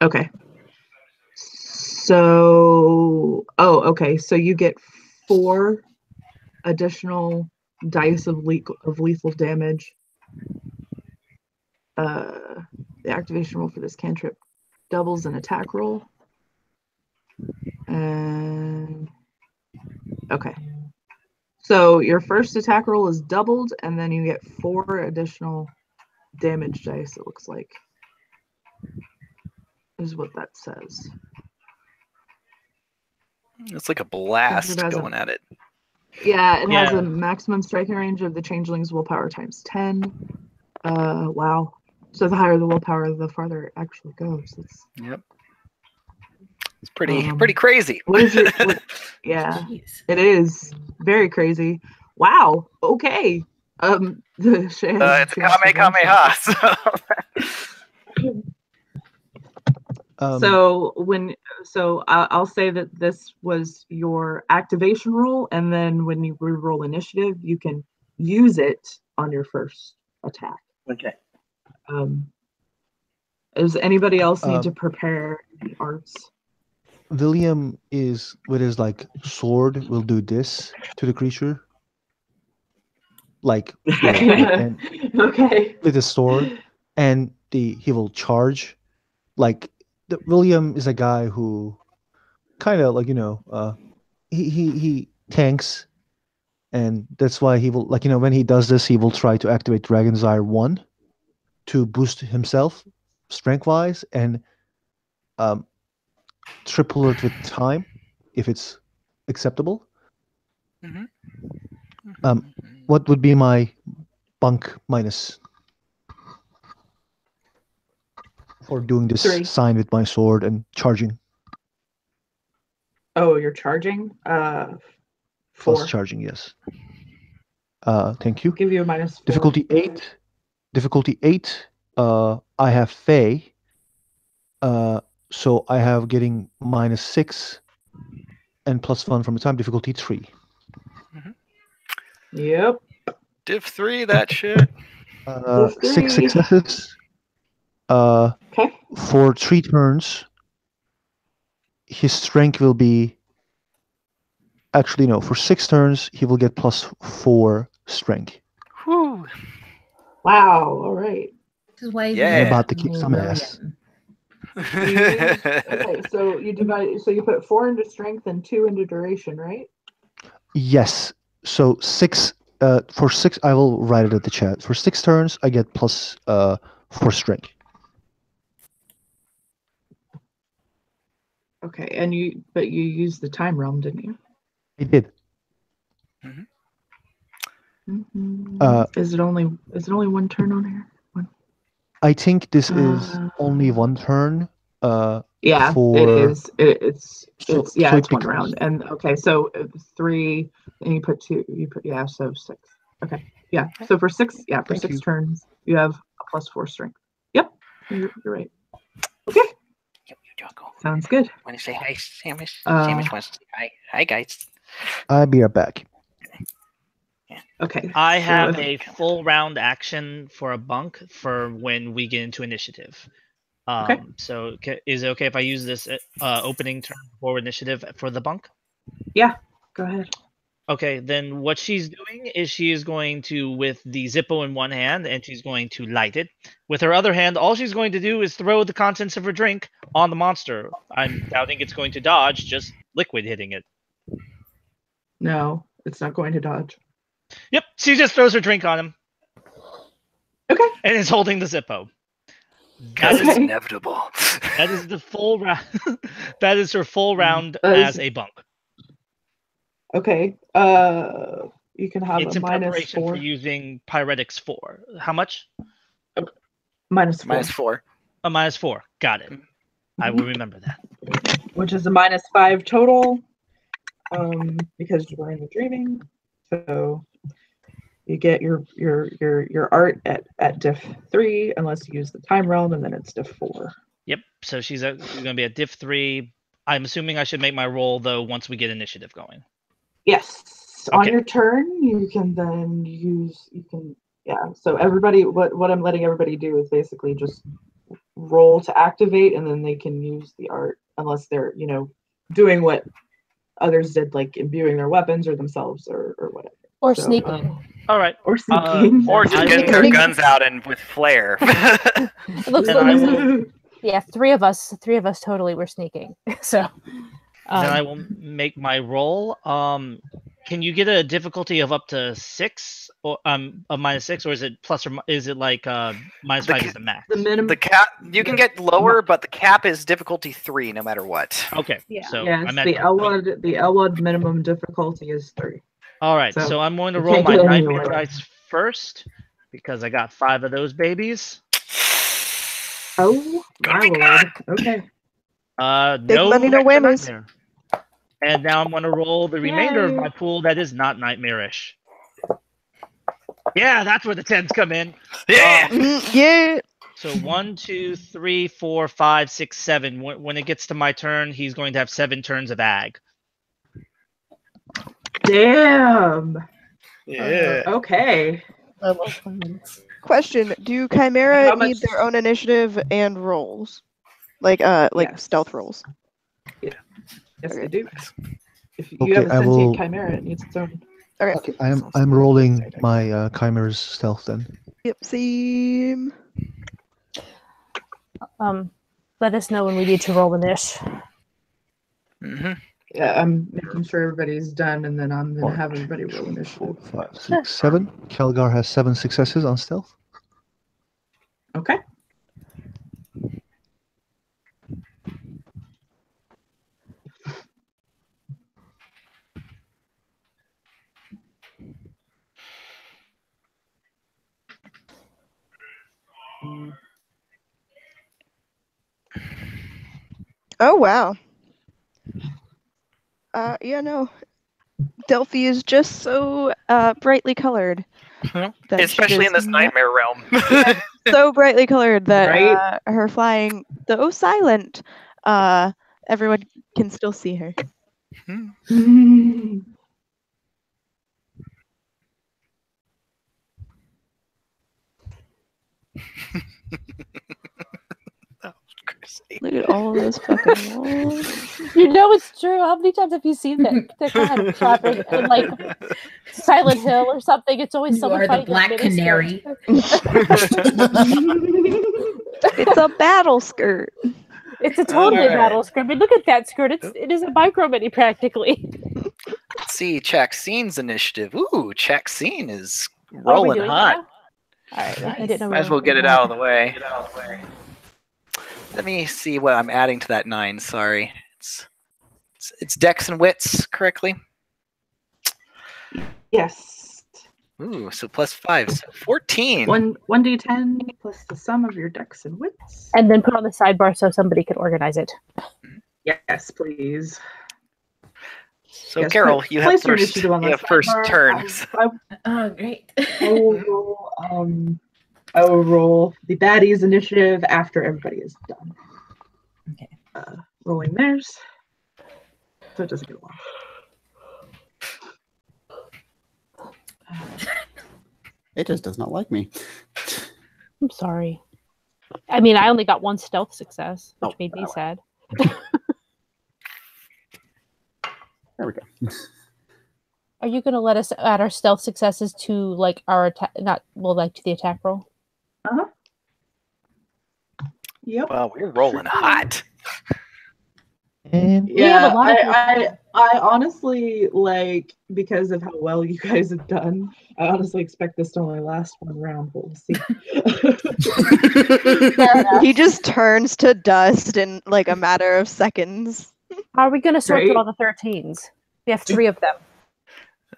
Okay. So, okay. So you get 4 additional dice of lethal damage. The activation roll for this cantrip doubles an attack roll. And okay. So your first attack roll is doubled, and then you get 4 additional damage dice, it looks like. Is what that says. It's like a blast going at it. Yeah, it has a maximum striking range of the changeling's willpower times 10. Wow. So the higher the willpower, the farther it actually goes. Yep. It's pretty crazy. What is your? Yeah, it is very crazy. Wow. Okay. It's a Kamehameha. So I'll say that this was your activation roll, and then when you re-roll initiative, you can use it on your first attack. Okay. Does anybody else need to prepare the arts? William is with his sword will do this to the creature. And okay. With his sword, and he will charge. William is a guy who kind of he tanks, and that's why he will when he does this, he will try to activate Dragon's Ire 1 to boost himself strength wise, and triple it with time if it's acceptable. What would be my bunk minus for doing this 3. sign with my sword and charging? Oh, you're charging? 4. Plus charging, yes. Thank you. Give you a minus 4. Difficulty 8. Difficulty 8. I have Fey. So I have getting minus 6 and plus 1 from the time. Difficulty 3. Yep. Div 3, that shit. 6 successes. Okay. For 3 turns, his strength will be. Actually, no. For 6 turns, he will get plus 4 strength. Whew. Wow. All right. This is why I'm about to kick some ass. Okay, so you divide. So you put 4 into strength and 2 into duration, right? Yes. So 6. For 6, I will write it at the chat. For 6 turns, I get plus 4 strength. Okay, and you used the time realm, didn't you? I did. Is it only 1 turn on here? 1. I think this is only 1 turn. Yeah, for it is. It's so yeah, it it's one becomes round. And okay, so 3, and you put 2. You put yeah, so 6. Okay, yeah. So for 6, yeah, for Thank 6 you. turns, you have a +4 strength. Yep, you're right. Okay, sounds good. Want to say hi, Samus? Uh, Samus wants to say hi. Hi, guys. I'll be right back. Okay. I so have if- a full round action for a bunk for when we get into initiative. Okay. So is it okay if I use this opening turn before initiative for the bunk? Yeah, go ahead. Okay, then what she's doing is she is going to, with the Zippo in one hand, and she's going to light it. With her other hand, all she's going to do is throw the contents of her drink on the monster. I'm doubting it's going to dodge, just liquid hitting it. No, it's not going to dodge. Yep, she just throws her drink on him. Okay. And is holding the Zippo. Because it's inevitable. That is the full round. That is her full round as a bunk. Okay. You can have It's a in preparation -4. for using Pyretics 4. How much? -4. -4. A -4. Got it. I will remember that. Which is a -5 total. Because you were in the dreaming. So you get your art at diff 3 unless you use the time realm, and then it's diff 4. Yep. So she's going to be at diff 3. I'm assuming I should make my roll though once we get initiative going. Yes. Okay. On your turn, you can then so everybody, what I'm letting everybody do is basically just roll to activate, and then they can use the art unless they're, doing what others did, like imbuing their weapons or themselves or whatever. Or sneaking. All right. Or sneaking. Or just getting their guns out and with flair. It looks like yeah, three of us totally were sneaking. So then I will make my roll. Can you get a difficulty of up to 6 or of -6, or is it plus, or is it like -5 is the max? The minimum. The cap, you can get lower, but the cap is difficulty 3 no matter what. Okay. Yeah. So yes, I'm at, the Elwood minimum difficulty is 3. all right. So I'm going to roll my nightmare dice first because I got 5 of those babies. Oh my lord. Okay. Big No money, no extra whammies. nightmare. And now I'm going to roll the remainder of my pool that is not nightmarish. Yeah, that's where the 10s come in. Yeah. Yeah. So 1, 2, 3, 4, 5, 6, 7. When it gets to my turn, he's going to have 7 turns of ag. Damn. Yeah. Okay. Question: do Chimera need their own initiative and rolls, like Yes. stealth rolls? Yes, they do. If you Okay, have a I will- sentient chimera, it needs its own. Okay. I'm rolling my Chimera's stealth then. Yep. Same. let us know when we need to roll the niche. Yeah, I'm making sure everybody's done, and then I'm gonna have everybody roll initiative. 5, 6, 7. Kelgar has 7 successes on stealth. Okay. Oh wow. Yeah, no. Delphi is just so brightly colored. that Especially she in this does not- nightmare realm. So brightly colored that Right? her flying, though silent, everyone can still see her. Look at all of those fucking walls. You know it's true. How many times have you seen that kind of trapper in like Silent Hill or something? It's always You someone are the fighting Black a mini Canary. It's a battle skirt. It's a totally Alright. battle skirt. I mean, look at that skirt. It is a micro mini practically. Let's see, Chaxine's initiative. Ooh, Chaxine is Are we rolling doing hot. that now? All right, I didn't know. Might as well get it out of the way. Let me see what I'm adding to that 9. Sorry, it's Dex and Wits correctly. Yes. Ooh, so +5, so 14. 1d10 plus the sum of your dex and wits. And then put on the sidebar so somebody can organize it. Yes, please. So Yes, Carol, put- you have place your first. initiative on You the have first sidebar. turn. Oh, great. I will roll. I will roll the baddies initiative after everybody is done. Okay. Rolling theirs, so it doesn't get lost. It just does not like me. I'm sorry. I mean, I only got one stealth success, which Oh, made me sad. There we go. Are you going to let us add our stealth successes to like our attack? Not to the attack roll. Yep. Well, we're rolling hot. And We have a lot of I honestly because of how well you guys have done. I honestly expect this to only last one round, but we'll see. He just turns to dust in like a matter of seconds. How are we going to sort through Right. all the 13s? We have 3 of them.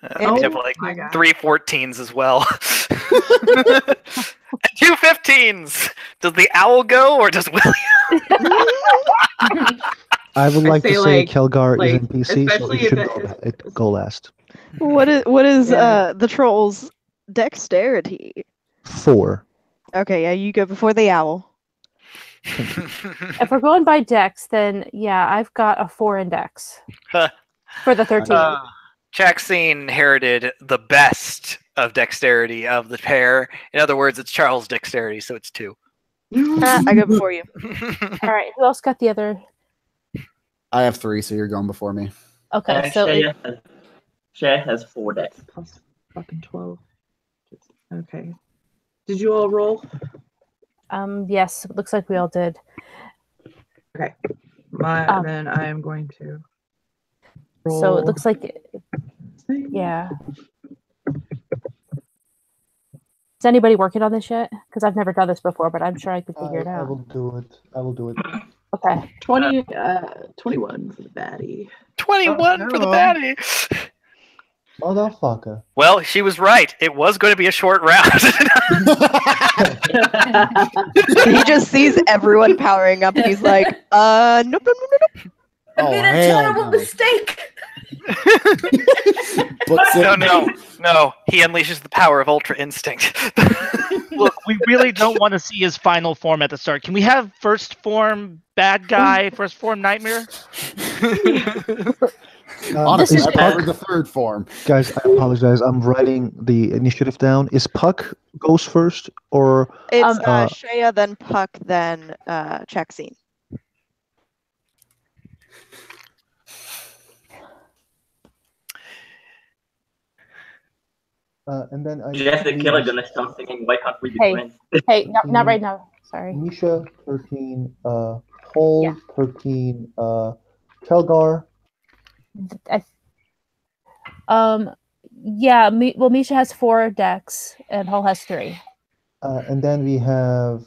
I have like my God. 3 14s as well. And 2 15s. Does the owl go or does William? I would like to say Kelgar is like, NPC, so especially it if should it- go last. What is Yeah. the troll's dexterity? 4. Okay, yeah, you go before the owl. If we're going by dex, then yeah, I've got a 4 in dex for the 13. Jackson inherited the best of dexterity of the pair. In other words, it's Charles' dexterity, so it's 2. I go before you. All right, who else got the other? I have 3, so you're going before me. Okay, so Shea has 4 dex. Plus fucking 12. Okay. Did you all roll? yes, it looks like we all did. Okay. Then I am going to roll. So it looks like yeah. Is anybody working on this yet? Because I've never done this before, but I'm sure I could figure it I out. will do it. I will do it. Okay. 21 for the baddie. 21 for the baddie. Motherfucker. Well, she was right. It was going to be a short round. He just sees everyone powering up and he's like, nope. I made a terrible mistake. No. He unleashes the power of Ultra Instinct. Look, we really don't want to see his final form at the start. Can we have first form bad guy, first form nightmare? Honestly, is I Puck- prefer the 3rd form. Guys, I apologize. I'm writing the initiative down. Is Puck goes first or It's Shea, then Puck, then Chexine. and then I Jeff the Killer gonna start singing Why Can't We Be Friends? Hey, not right now. Sorry. Misha 13, Hole Yeah. 13, Kelgar. Yeah. Misha has 4 dex and Hull has 3. And then we have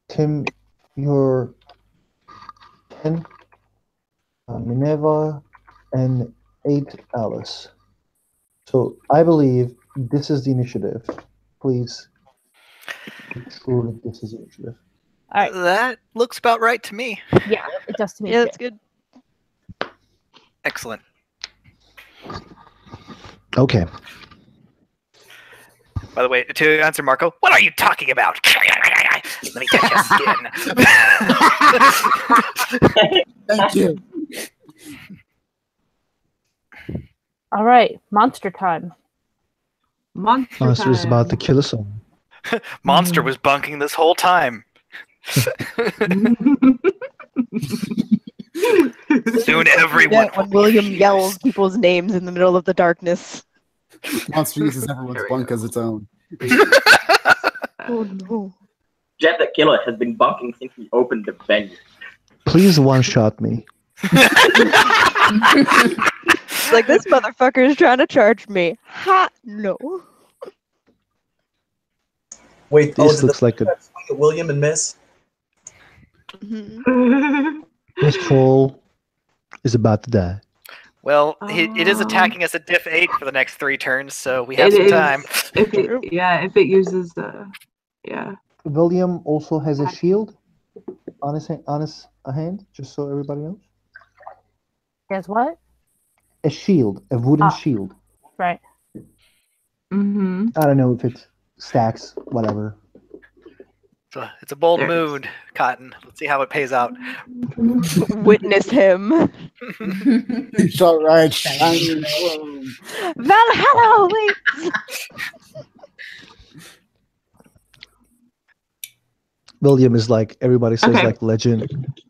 Tim, you're 10, Minerva, and 8, Alice. So I believe this is the initiative. Please make sure that this is the initiative. All right. That looks about right to me. Yeah, it does to me. Yeah, that's good. Excellent. Okay. By the way, to answer Marco, what are you talking about? Let me touch your skin. Thank you. All right, monster time. Monster is about to kill us all. Monster was bunking this whole time. Soon everyone. Yeah, when William yells people's names in the middle of the darkness. Monster uses everyone's bunk as its own. Oh no. Jeff the Killer has been bunking since we opened the venue. Please one-shot me. It's like, this motherfucker is trying to charge me. Ha! No. Wait, This looks like a William and Miss. Mhm. this troll is about to die. Well, it is attacking us at diff 8 for the next 3 turns, so we have some time. If it uses yeah. William also has a shield on his hand, just so everybody knows. Guess what? A shield, a wooden shield. Right. Mm-hmm. I don't know if it stacks, whatever. It's a bold mood, Cotton. Let's see how it pays out. Witness him. You shall ride shining home. Valhalla awaits. William is like, everybody says like legend.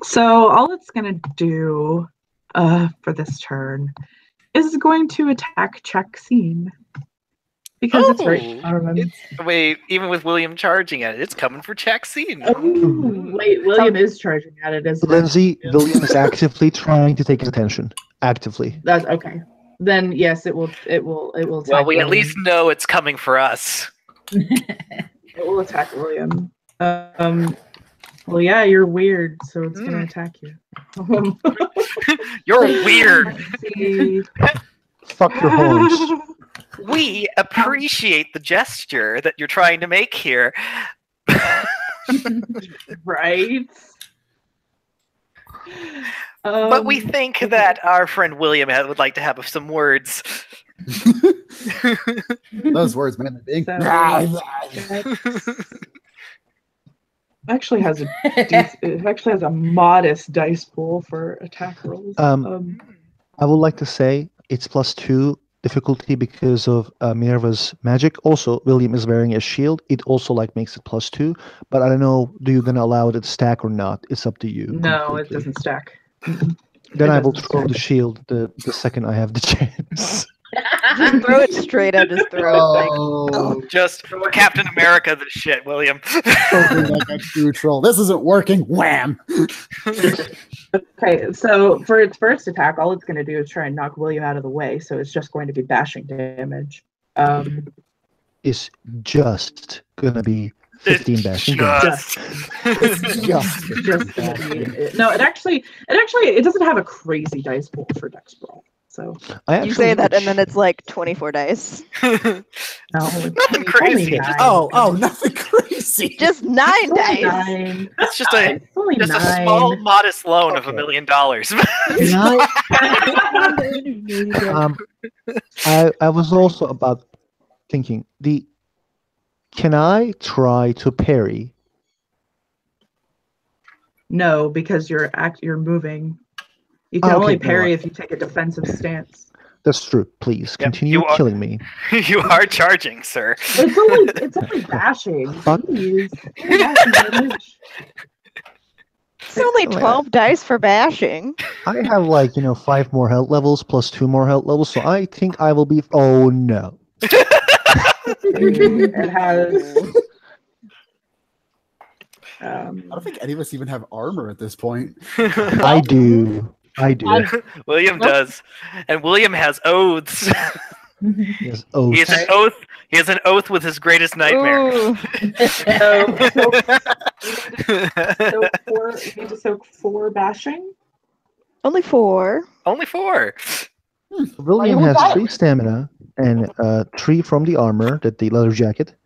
So all it's gonna do for this turn is going to attack check scene. Because it's right. Wait, even with William charging at it, it's coming for check scene. Oh, wait, William is charging at it as well. Lindsay, William is actively trying to take his attention. Actively. That's okay. Then yes, it will. Well, we at least know it's coming for us. It will attack William. Well, yeah, you're weird, so it's gonna attack you. You're weird. Fuck your horns. We appreciate the gesture that you're trying to make here. Right? But we think that our friend William would like to have some words. Those words, man. Actually has a modest dice pool for attack rolls. I would like to say it's +2 difficulty because of Minerva's magic. Also, William is wearing a shield. It also like makes it +2. But I don't know, do you gonna allow it to stack or not? It's up to you. No, completely. it doesn't stack. Then I will throw the shield the second I have the chance. Just throw it straight at his throat. Just Captain America the shit, William. Like a true troll. This isn't working. Wham! Okay, so for its first attack, all it's going to do is try and knock William out of the way. So it's just going to be bashing damage. It's just gonna be 15 bashing damage. No, it doesn't have a crazy dice pool for Dex Brawl. So you say that, and then it's like 24 dice. No, nothing crazy. Nothing crazy. Just 9 dice. That's just a small, modest loan of $1 million. I was also about thinking can I try to parry? No, because you're moving. You can only parry if you take a defensive stance. That's true. Please continue killing me. You are charging, sir. It's only bashing. Jeez. It's only 12 dice for bashing. I have 5 more health levels plus 2 more health levels, so I think I will be. Oh no. It has. I don't think any of us even have armor at this point. I do. William does, and William has oaths. He has oaths. He has an oath. He has an oath with his greatest nightmare. You need to soak 4 bashing. Only 4. Only 4. William has 3 stamina and 3 from the armor, that the leather jacket,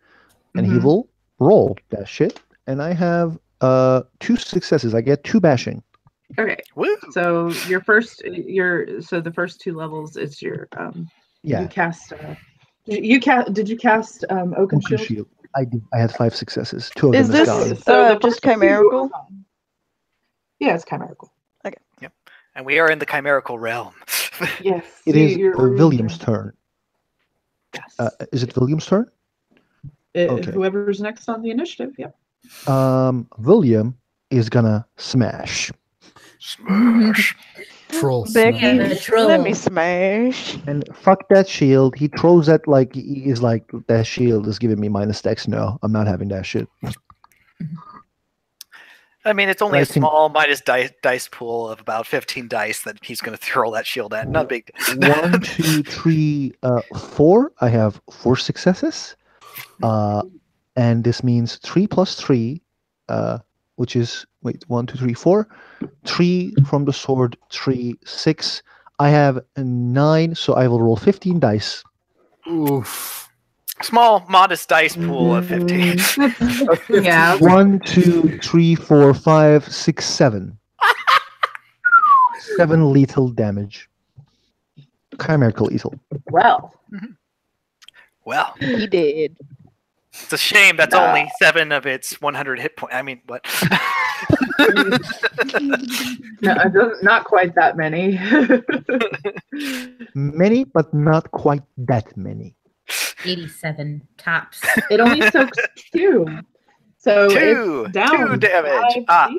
and he will roll that shit. And I have 2 successes. I get 2 bashing. Okay. Woo. So the first 2 levels is your yeah. You cast. Did you cast Oaken Shield? I did. I had 5 successes. 2 of is them this gone. Just chimerical? Yeah, it's chimerical. Okay. Yep. And we are in the chimerical realm. Yes. It is William's turn. Yes. Is it William's turn? Okay. Whoever's next on the initiative. Yep. William is gonna smash. Smash. Troll. Let me smash. And fuck that shield. He throws that he is like, that shield is giving me -Dex. No, I'm not having that shit. I mean, it's only a small minus dice pool of about 15 dice that he's going to throw that shield at. Not big. 1, 2, 3, 4. I have 4 successes. And this means 3 plus 3, which is 1, 2, 3, 4. 3 from the sword, 3, 6. I have a 9, so I will roll 15 dice. Oof. Small, modest dice pool of 15. Yeah. 1, 2, 3, 4, 5, 6, 7. 7 lethal damage. Chimerical lethal. Well. Well, He did. it's a shame that's only 7 of its 100 hit points. I mean, what? No, not quite that many. Many, but not quite that many. 87 tops. It only soaks 2. So 2! it's down 2 damage! 5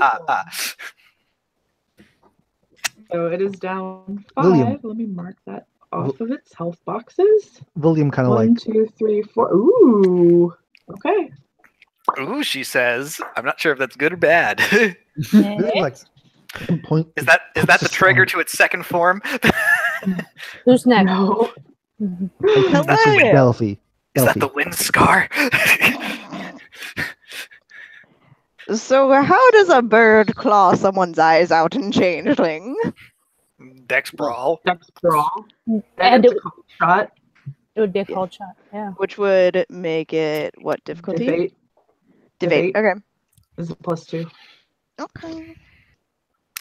So it is down 5. William. Let me mark that off of its health boxes. William kind of like 1, 2, 3, 4. Ooh. Okay. Ooh, she says. I'm not sure if that's good or bad. like point. Is that the trigger to its second form? Who's next? No. That's a Delphi. Is that the wind scar? So how does a bird claw someone's eyes out in Changeling? Dex brawl. Dex brawl. And it's a cold shot. It would be a cold shot, yeah. Which would make it what difficulty? Debate. Okay. This is a +2. Okay.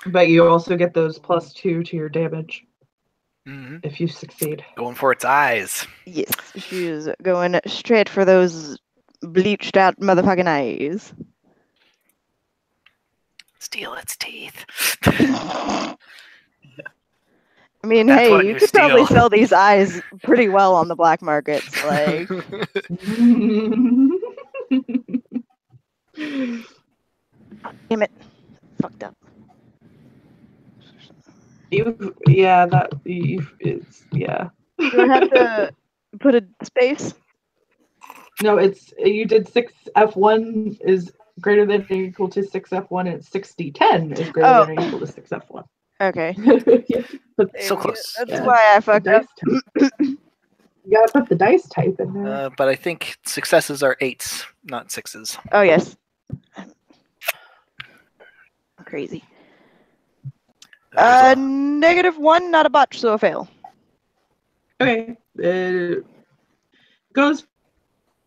But you also get those +2 to your damage Mhm. if you succeed. Going for its eyes. Yes, she's going straight for those bleached out motherfucking eyes. Steal its teeth. I mean, That's hey, what you you could probably steal. sell these eyes pretty well on the black markets. Like, damn it, fucked up. It's yeah. Do I have to put a space? No, it's you did 6F1 is greater than or equal to 6F1 and 6010 is greater than or equal to 6F1. Okay. So close. That's why I fucked up. You gotta put the dice type in there. But I think successes are 8s, not 6s. Oh yes. Crazy. -1, not a botch, so a fail. Okay. It goes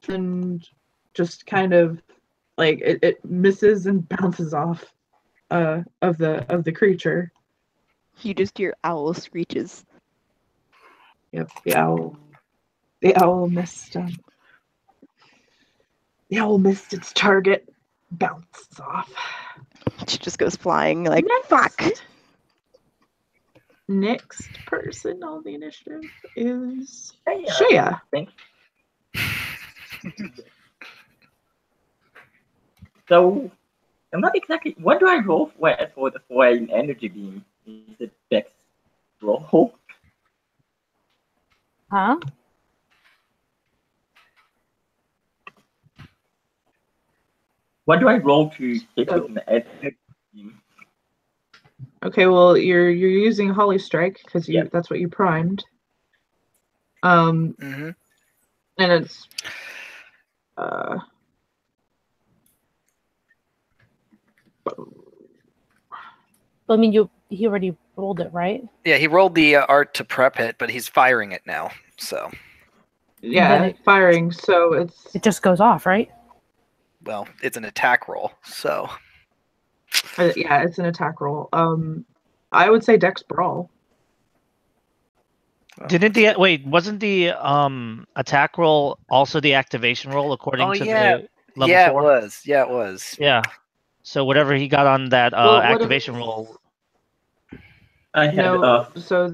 and just kind of like it misses and bounces off of the creature. You just hear owl screeches. Yep, the owl missed the owl missed its target, bounces off. She just goes flying like fuck. Next person on the initiative is Shea. So, I'm not exactly. What do I roll for an energy beam? Is it Dex roll? Huh? What do I roll to hit with an energy beam? Okay, well you're using Holly Strike because that's what you primed. And it's I mean, he already rolled it, right? Yeah, he rolled the art to prep it, but he's firing it now. So. Yeah, firing. So it just goes off, right? Well, it's an attack roll, so. Yeah, it's an attack roll. I would say Dex Brawl. Wasn't the attack roll also the activation roll according to the level 4? It was. Yeah. So whatever he got on that activation roll. So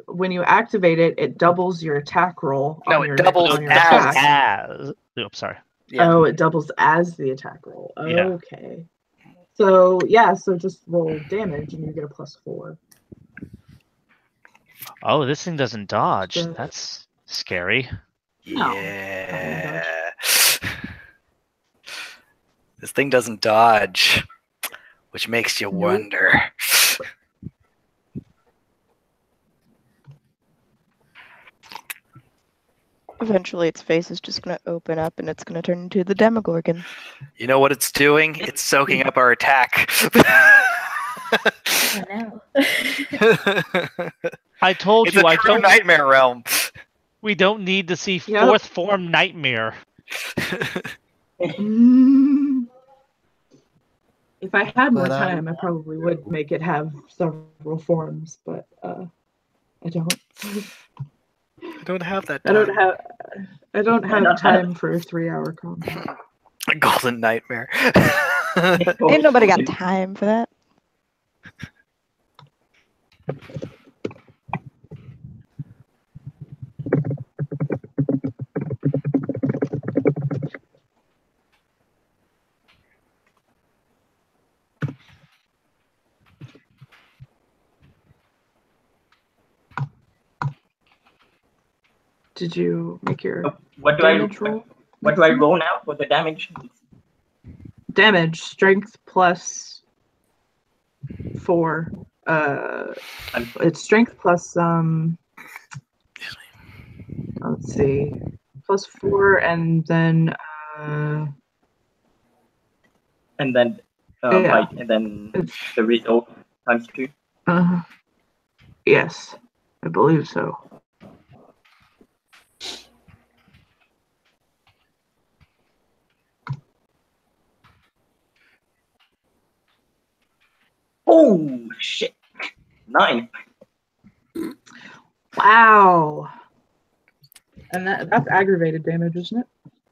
when you activate it, it doubles your attack roll. No, it doubles as. Oh, sorry. Yeah. Oh, it doubles as the attack roll. Yeah. Okay. So so just roll damage and you get a +4. Oh, this thing doesn't dodge. That's scary. Yeah. This thing doesn't dodge, which makes you wonder. Eventually, its face is just going to open up and it's going to turn into the Demogorgon. You know what it's doing? It's soaking up our attack. I know. I told It's you. a I true don't. nightmare realm. We don't need to see Yep. fourth form nightmare. Mm. If I had more But, time, I probably would make it have several forms, but I don't. I don't have that I time. don't have time for a 3-hour combat. A golden nightmare. Ain't nobody got time for that. Did you make your What do damage roll? What do I roll now for the damage? Damage, strength plus 4. It's strength plus let's see, plus 4, and then and then yeah. height, and then the result times 2. Yes, I believe so. Oh shit! 9. Wow. And that's aggravated damage, isn't it?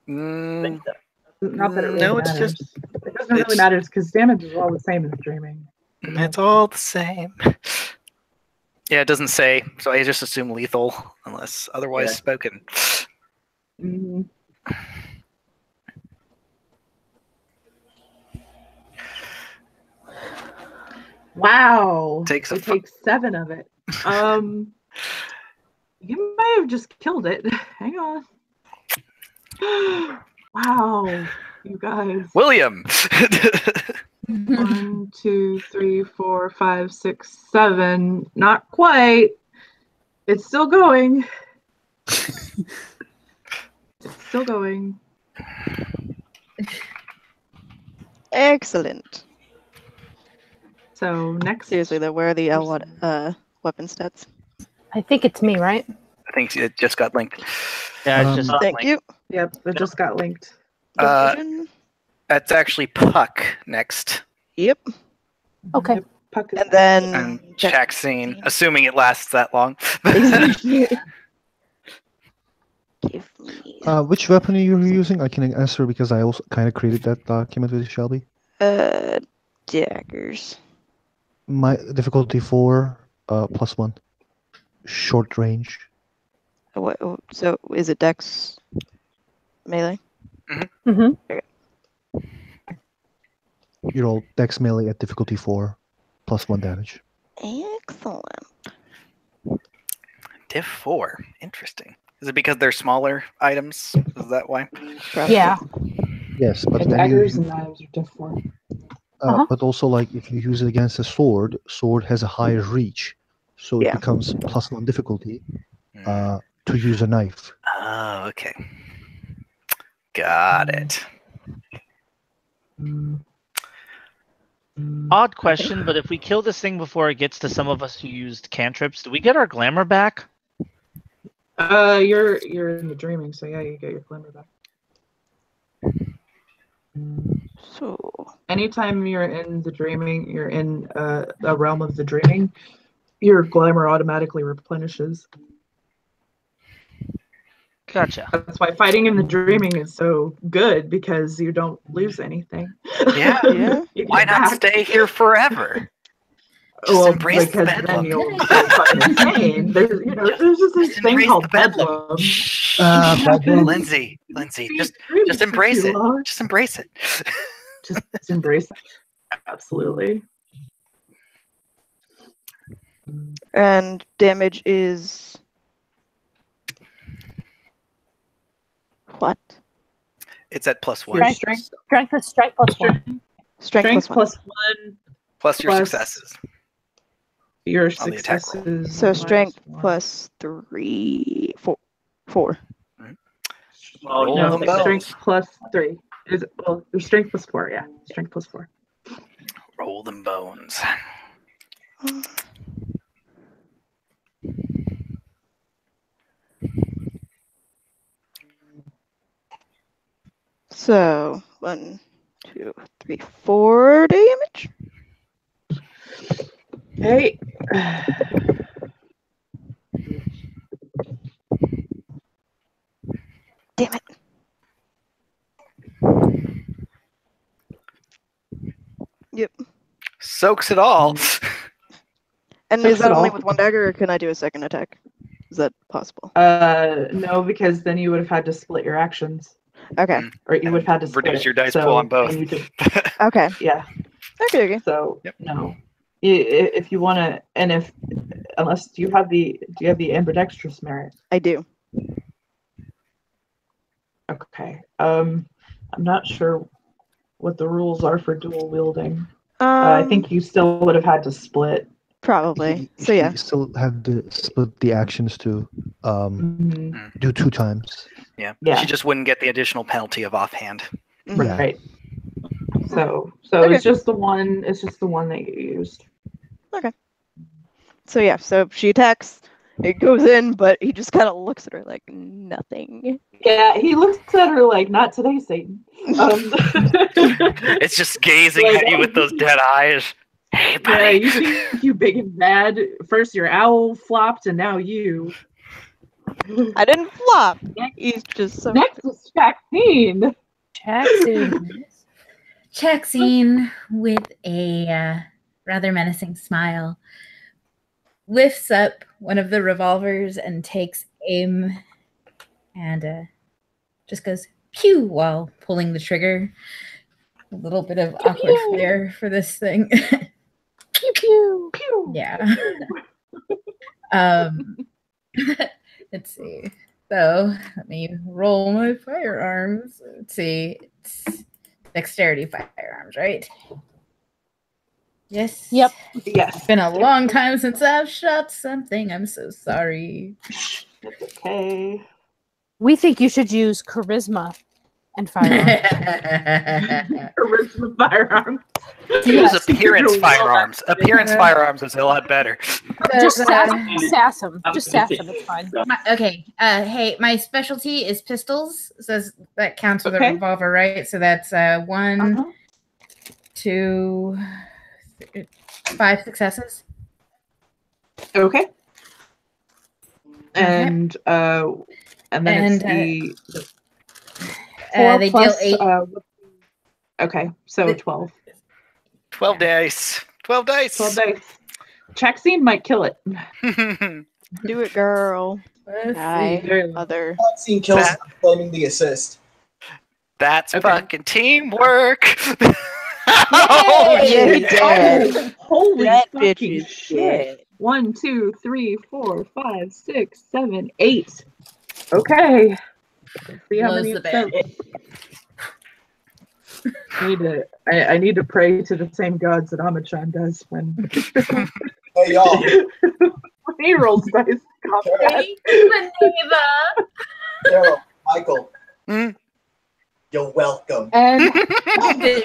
Not that it really no, matters. it's just It doesn't really matter because damage is all the same in streaming. it's all the same. Yeah, it doesn't say, so I just assume lethal unless otherwise spoken. Mm-hmm. Wow. Takes it takes 7 of it. You may have just killed it. Hang on. Wow, you guys. William. 1, 2, 3, 4, 5, 6, 7. Not quite. It's still going. It's still going. Excellent. So next. Seriously though, where are the L1 weapon stats? I think it's me, right? I think it just got linked. Yeah, it's just Thank you. Yep, it just got linked. Division. That's actually Puck next. Yep. Okay. Puck is And then And check scene, assuming it lasts that long. Exactly. Give me Which weapon are you using? I can answer because I also kind of created that document with Shelby. daggers. My difficulty 4, +1. Short range. What? So is it Dex melee? Mm-hmm. You roll Dex melee at difficulty 4, +1 damage. Excellent. Diff 4. Interesting. Is it because they're smaller items? Is that why? Probably. Yeah. Yes, but and then daggers and knives are different. but also like if you use it against a sword has a higher reach, so it becomes +1 difficulty to use a knife. Oh, okay. Got it. odd question, but if we kill this thing before it gets to some of us who used cantrips, do we get our glamour back? You're in the dreaming, so yeah, you get your glamour back. So anytime you're in the dreaming, you're in a realm of the dreaming, your glamour automatically replenishes. Gotcha. That's why fighting in the dreaming is so good, because you don't lose anything. Yeah. You Why get not back. stay here forever? Just embrace the because then bedlam. you'll go fucking insane. There's just this thing embrace called the bedlam. bedlam. Lindsay, just embrace it. Just embrace it. Just embrace it. Absolutely. and damage is what? It's at +1. Your strength plus 1. Strength plus 1. Plus your successes. Your on the attack roll. successes. So strength minus 4. 4. Roll No, them bones. strength plus 3. Your strength plus 4, yeah. Strength plus 4. Roll them bones. So 1, 2, 3, 4 damage. Okay. Damn it. Yep. Soaks it all. And Soaks is that it only all. with one dagger, or can I do a second attack? Is that possible? No, because then you would have had to split your actions. Okay. Or you would have had to split reduce it. your dice So, pool on both. and you just, Okay. yeah. Okay. So Yep. no, if you want to, and unless do you have the ambidextrous merit? I do. Okay. I'm not sure what the rules are for dual wielding. I think you still would have had to split. Probably. So yeah. You still have to split the actions to do 2 times. Yeah. Yeah. She just wouldn't get the additional penalty of offhand. Yeah. Right. So Okay. it's just the one. It's just the one that you used. Okay. So yeah. So she attacks. It goes in, but he just kind of looks at her like nothing. Yeah, he looks at her like, "Not today, Satan." It's just gazing at you with those dead eyes. Hey, buddy. Yeah, you think you big and bad. First your owl flopped, and now you. I didn't flop. He's just so. Next is Maxine. Chaxine, with a rather menacing smile, lifts up one of the revolvers and takes aim and just goes pew while pulling the trigger. A little bit of awkward flair for this thing. Pew pew pew. Yeah. Let's see. So let me roll my firearms. Let's see. It's dexterity firearms, right? Yes. Yep. Yes. It's been a long time since I've shot something. I'm so sorry. It's okay. We think you should use charisma and firearms. Charisma firearms. Use appearance firearms. Appearance firearms is a lot better. Just sass them. Just sass them. It's fine. Okay. Hey, my specialty is pistols. So that counts with a Okay. revolver, right? So that's 1, 2, 5 successes. Okay. And then it's they plus, deal 8. okay, so 12. 12 dice. 12 dice. 12 dice. Chaxine might kill it. Do it, girl. Let's Hi, see. other. Scene kills claiming the assist. That's Okay. fucking teamwork. Oh, yeah, he did. Holy That bitch fucking is shit. dead. 1, 2, 3, 4, 5, 6, 7, 8. Okay. Let's see how Blows many the it bed. says. I need to pray to the same gods that Amachan does when Hey, y'all. when he rolls dice. Carol, Michael. Hmm? You're welcome. And Thank you.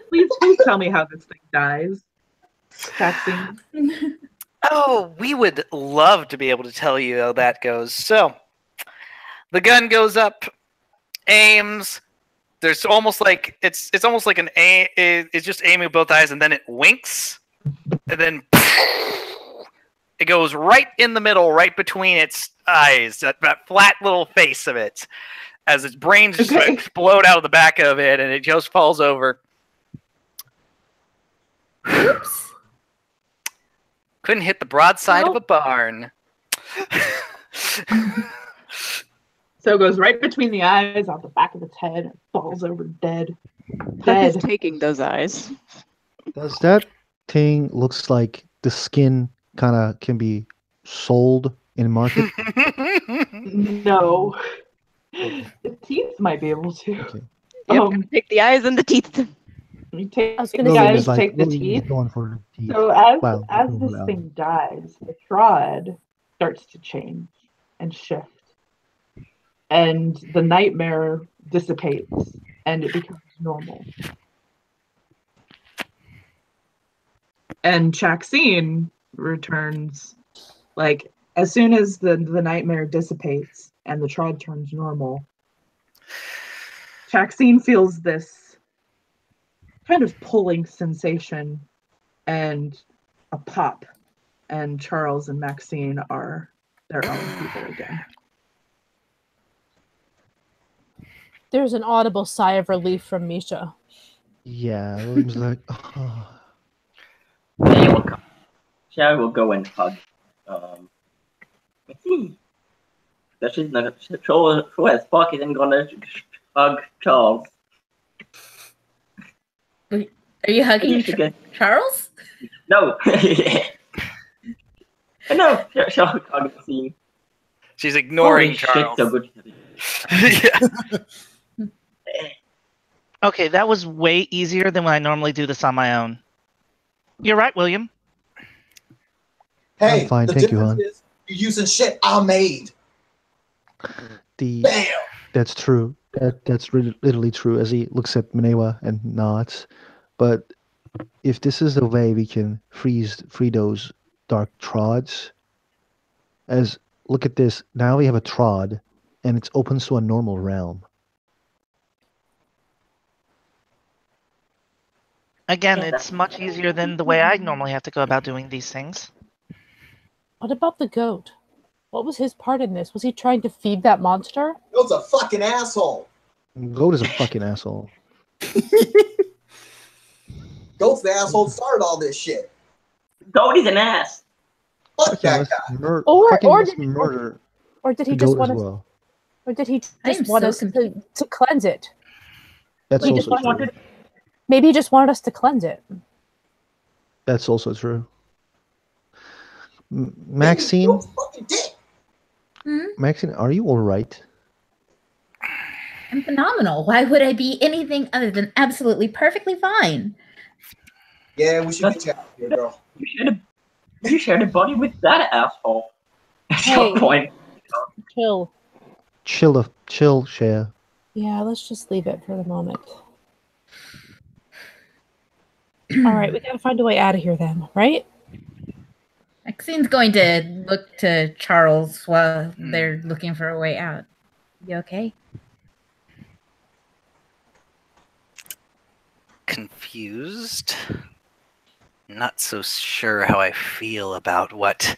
please tell me how this thing dies. Chaxine. Oh, we would love to be able to tell you how that goes. So, the gun goes up, aims. There's almost like it's almost like it's just aiming with both eyes, and then it winks, and then it goes right in the just right between its eyes, that flat little face of it, as its brains just explode out of the back of it, and it just falls over. Oops. Couldn't hit the broadside of a barn. So it goes right between the eyes, on the back of its head, and falls over dead. Puck is taking those eyes. Does that thing looks like the skin kind of can be sold in market? No. The teeth might be able to. Okay. Yep, take the eyes and the teeth. You take I was the gonna eyes, say- take the Lily is teeth. going for the teeth. So as Wow, this wow. thing dies, the trod starts to change and shift. And the nightmare dissipates and it becomes normal. And Chaxine returns, like, as soon as the nightmare dissipates and the trod turns normal, Maxine feels this kind of pulling sensation and a pop, and Charles and Maxine are their own people again. There's an audible sigh of relief from Misha. Yeah, William's like, oh. Shall will go and hug. Maxine. That she's not sure as Spark isn't gonna hug Charles. Are you hugging Charles? No. No, she'll hug Maxine. She's ignoring Charles. Shit, so good. Okay, that was way easier than when I normally do this on my own. You're right, William. Hey, I'm fine, the thank you, difference hon. is you're using shit I made. Bam! That's true. That's literally true. As he looks at Minewa and nods. But if this is the way we can free those dark trods, as look at this. Now we have a trod, and it's open to a normal realm. Again, it's much easier than the way I normally have to go about doing these things. What about the goat? What was his part in this? Was he trying to feed that monster? Goat's a fucking asshole. Goat is a fucking asshole. Goat's the asshole that started all this shit. Goat is an ass. Fuck that guy. Or did he the just goat want as us? well. Or did he I just am want so us confused. to cleanse it? That's He also just true. Maybe he just wanted us to cleanse it. That's also true. Maxine, Maxine, are you all right? I'm phenomenal. Why would I be anything other than absolutely perfectly fine? Yeah, we should get you out of here, girl. You shared a body with that asshole. At some point. Chill, Shea. Yeah, let's just leave it for the moment. All right, we gotta find a way out of here then, right? Maxine's going to look to Charles while they're looking for a way out. You okay? Confused. Not so sure how I feel about what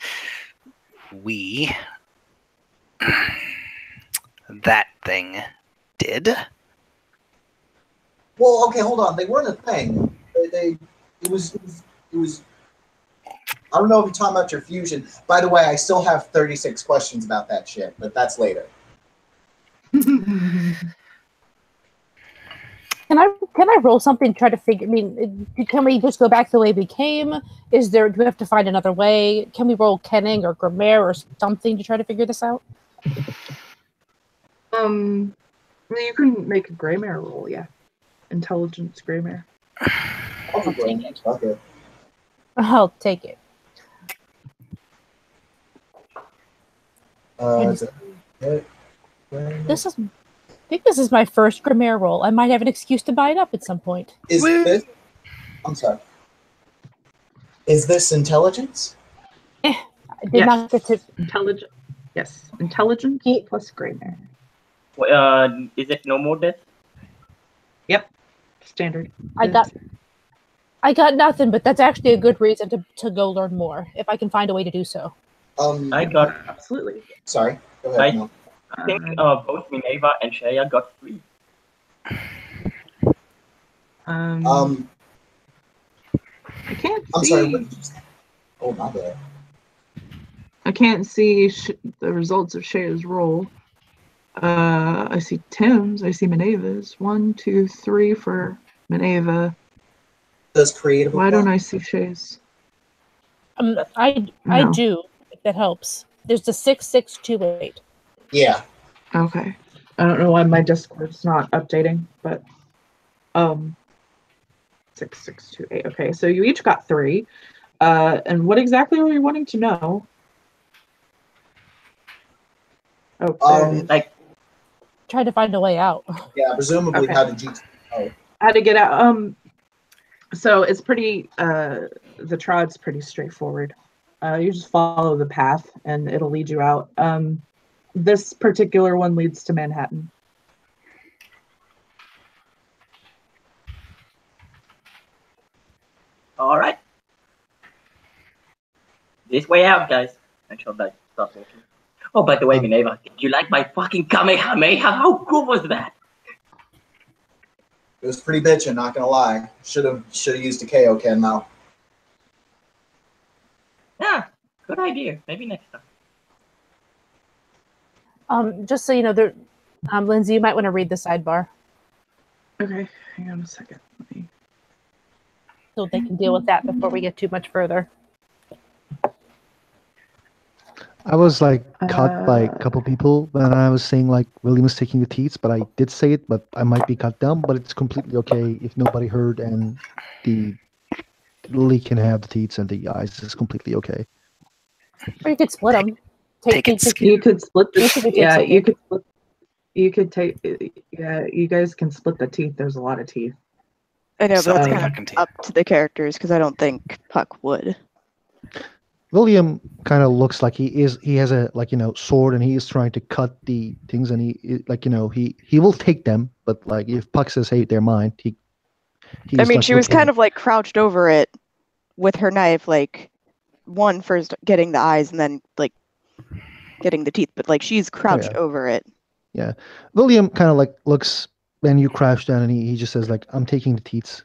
that thing did. Well, okay, hold on. They weren't a thing. It was. I don't know if you're talking about your fusion. By the way, I still have 36 questions about that shit, but that's later. Can I roll something to try to figure? I mean, can we just go back the way we came? Do we have to find another way? Can we roll Kenning or Grammaire or something to try to figure this out? Well, you can make a Greymare roll, yeah. Intelligence Greymare. I'll take it. Okay. I'll take it. This is. I think this is my first Grammaire roll. I might have an excuse to buy it up at some point. I'm sorry. Is this intelligence? I did not get to intelligence. Yes, intelligence plus Greymare. Is it no more death? Yep, standard. I got nothing, but that's actually a good reason to go learn more if I can find a way to do so. I got absolutely. Sorry. Go ahead. No. I think both Minerva and Shaya got 3. I can't. I'm see. sorry. What did you say? Oh my bad. I can't see the results of Shaya's roll. I see Tim's. I see Minerva's. 1, 2, 3 for Minerva. Does creative? Why don't I see Shaya's? I do. If that helps. There's the 6628. Yeah. Okay. I don't know why my Discord's not updating, but 6628. Okay, so you each got 3. And what exactly were you wanting to know? Oh, try to find a way out. Yeah, presumably Okay. how did you? How to get out? So it's pretty. The trod's pretty straightforward. You just follow the path, and it'll lead you out. This particular one leads to Manhattan. All right. This way out, guys. And she'll like stop walking. Oh, by the way, Minerva, did you like my fucking Kamehameha? How cool was that? It was pretty bitchin', not gonna lie. Should have used a KO Ken though. Yeah, good idea. Maybe next time. Just so you know, there, Lindsay, you might want to read the sidebar. Okay, hang on a second. So they can deal with that before we get too much further. I was like cut by a couple people when I was saying like William was taking the teats, but I did say it, but I might be cut down. But it's completely okay if nobody heard, and the Lily can have the teats and the eyes. It's completely okay. Or you could split them. You could split the yeah. You could split. You could take yeah. You guys can split the teeth. There's a lot of teeth. I know, but that's kind of up to the characters because I don't think Puck would. William kind of looks like he has a sword, and he is trying to cut the things, and he will take them, but like if Puck says, hey, they're mine, he's I mean, like, she was kind of like crouched over it with her knife, like one first getting the eyes and then like getting the teeth, but like she's crouched over it. Yeah. William kind of like looks, and you crouch down, and he just says like, I'm taking the teats.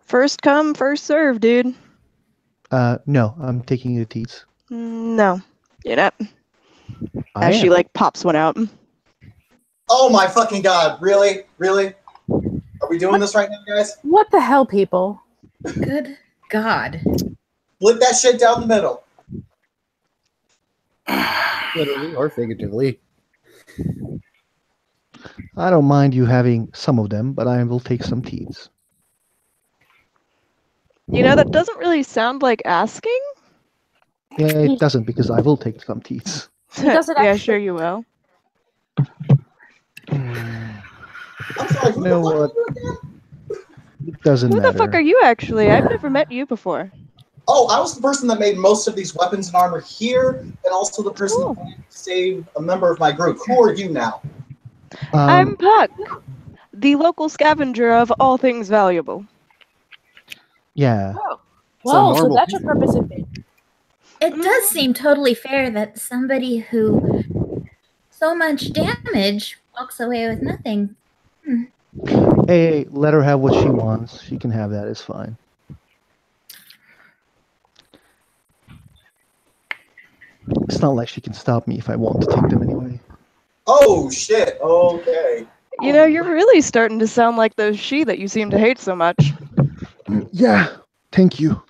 First come, first serve, dude. No, I'm taking the teats. No, you're not. I As am. she like pops one out. Oh my fucking god! Really? Are we doing this right now, guys? What the hell, people? Good God. Split that shit down the middle. Literally or figuratively. I don't mind you having some of them, but I will take some teats. You know, that doesn't really sound like asking. Yeah, it doesn't, because I will take some teats. Yeah, sure you will. I'm sorry, You know what? It doesn't Who matter. the fuck are you actually? I've never met you before. Oh, I was the person that made most of these weapons and armor here, and also the person that wanted to save a member of my group. Who are you now? I'm Puck, the local scavenger of all things valuable. Yeah. Well, so that's your purpose in being. It does seem totally fair that somebody who so much damage walks away with nothing. Hey, let her have what she wants. She can have that. It's fine. It's not like she can stop me if I want to take them anyway. Oh shit! Okay. You know, you're really starting to sound like those she that you seem to hate so much. Yeah, thank you.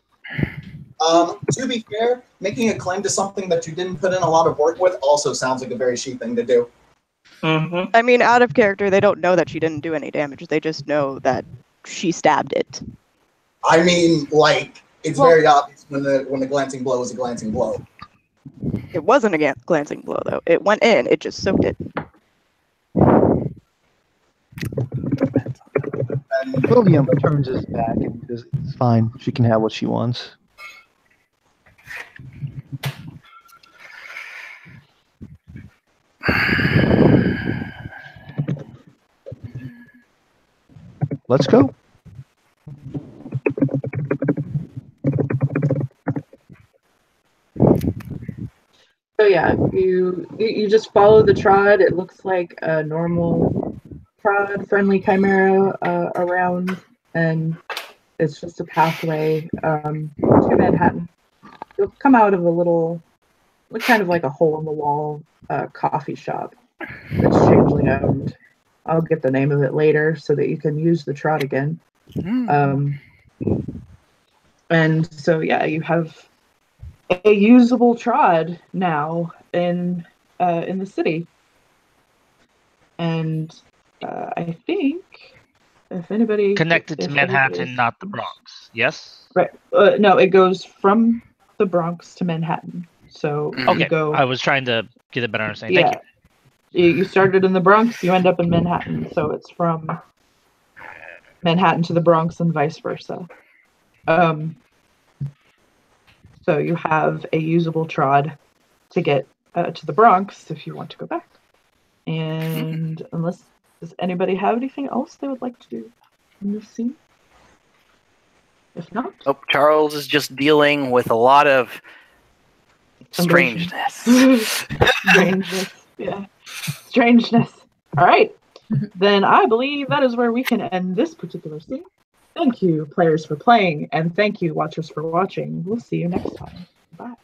To be fair, making a claim to something that you didn't put in a lot of work with also sounds like a very she thing to do. Mm-hmm. I mean, out of character, they don't know that she didn't do any damage. They just know that she stabbed it. I mean, like, it's very obvious when the glancing blow is a glancing blow. It wasn't a glancing blow, though. It went in. It just soaked it. And William turns his back and says, it's fine. She can have what she wants. Let's go. So yeah, you just follow the trod. It looks like a normal trod, friendly chimera around, and it's just a pathway to Manhattan. You'll come out of a little, kind of like a hole in the wall coffee shop that's changeling owned. I'll get the name of it later so that you can use the trot again. And so yeah, you have a usable trod now in the city, and I think if anybody connected to Manhattan, not the Bronx. Yes. Right. No, it goes from the Bronx to Manhattan. So Okay. you go. I was trying to get a better understanding. Yeah. Thank you. You started in the Bronx, you end up in Manhattan. So it's from Manhattan to the Bronx and vice versa. So you have a usable trod to get to the Bronx if you want to go back. And unless Does anybody have anything else they would like to do in this scene? If not, Charles is just dealing with a lot of strangeness. Strangeness, yeah. Strangeness. All right. Then I believe that is where we can end this particular scene. Thank you, players, for playing, and thank you, watchers, for watching. We'll see you next time. Bye.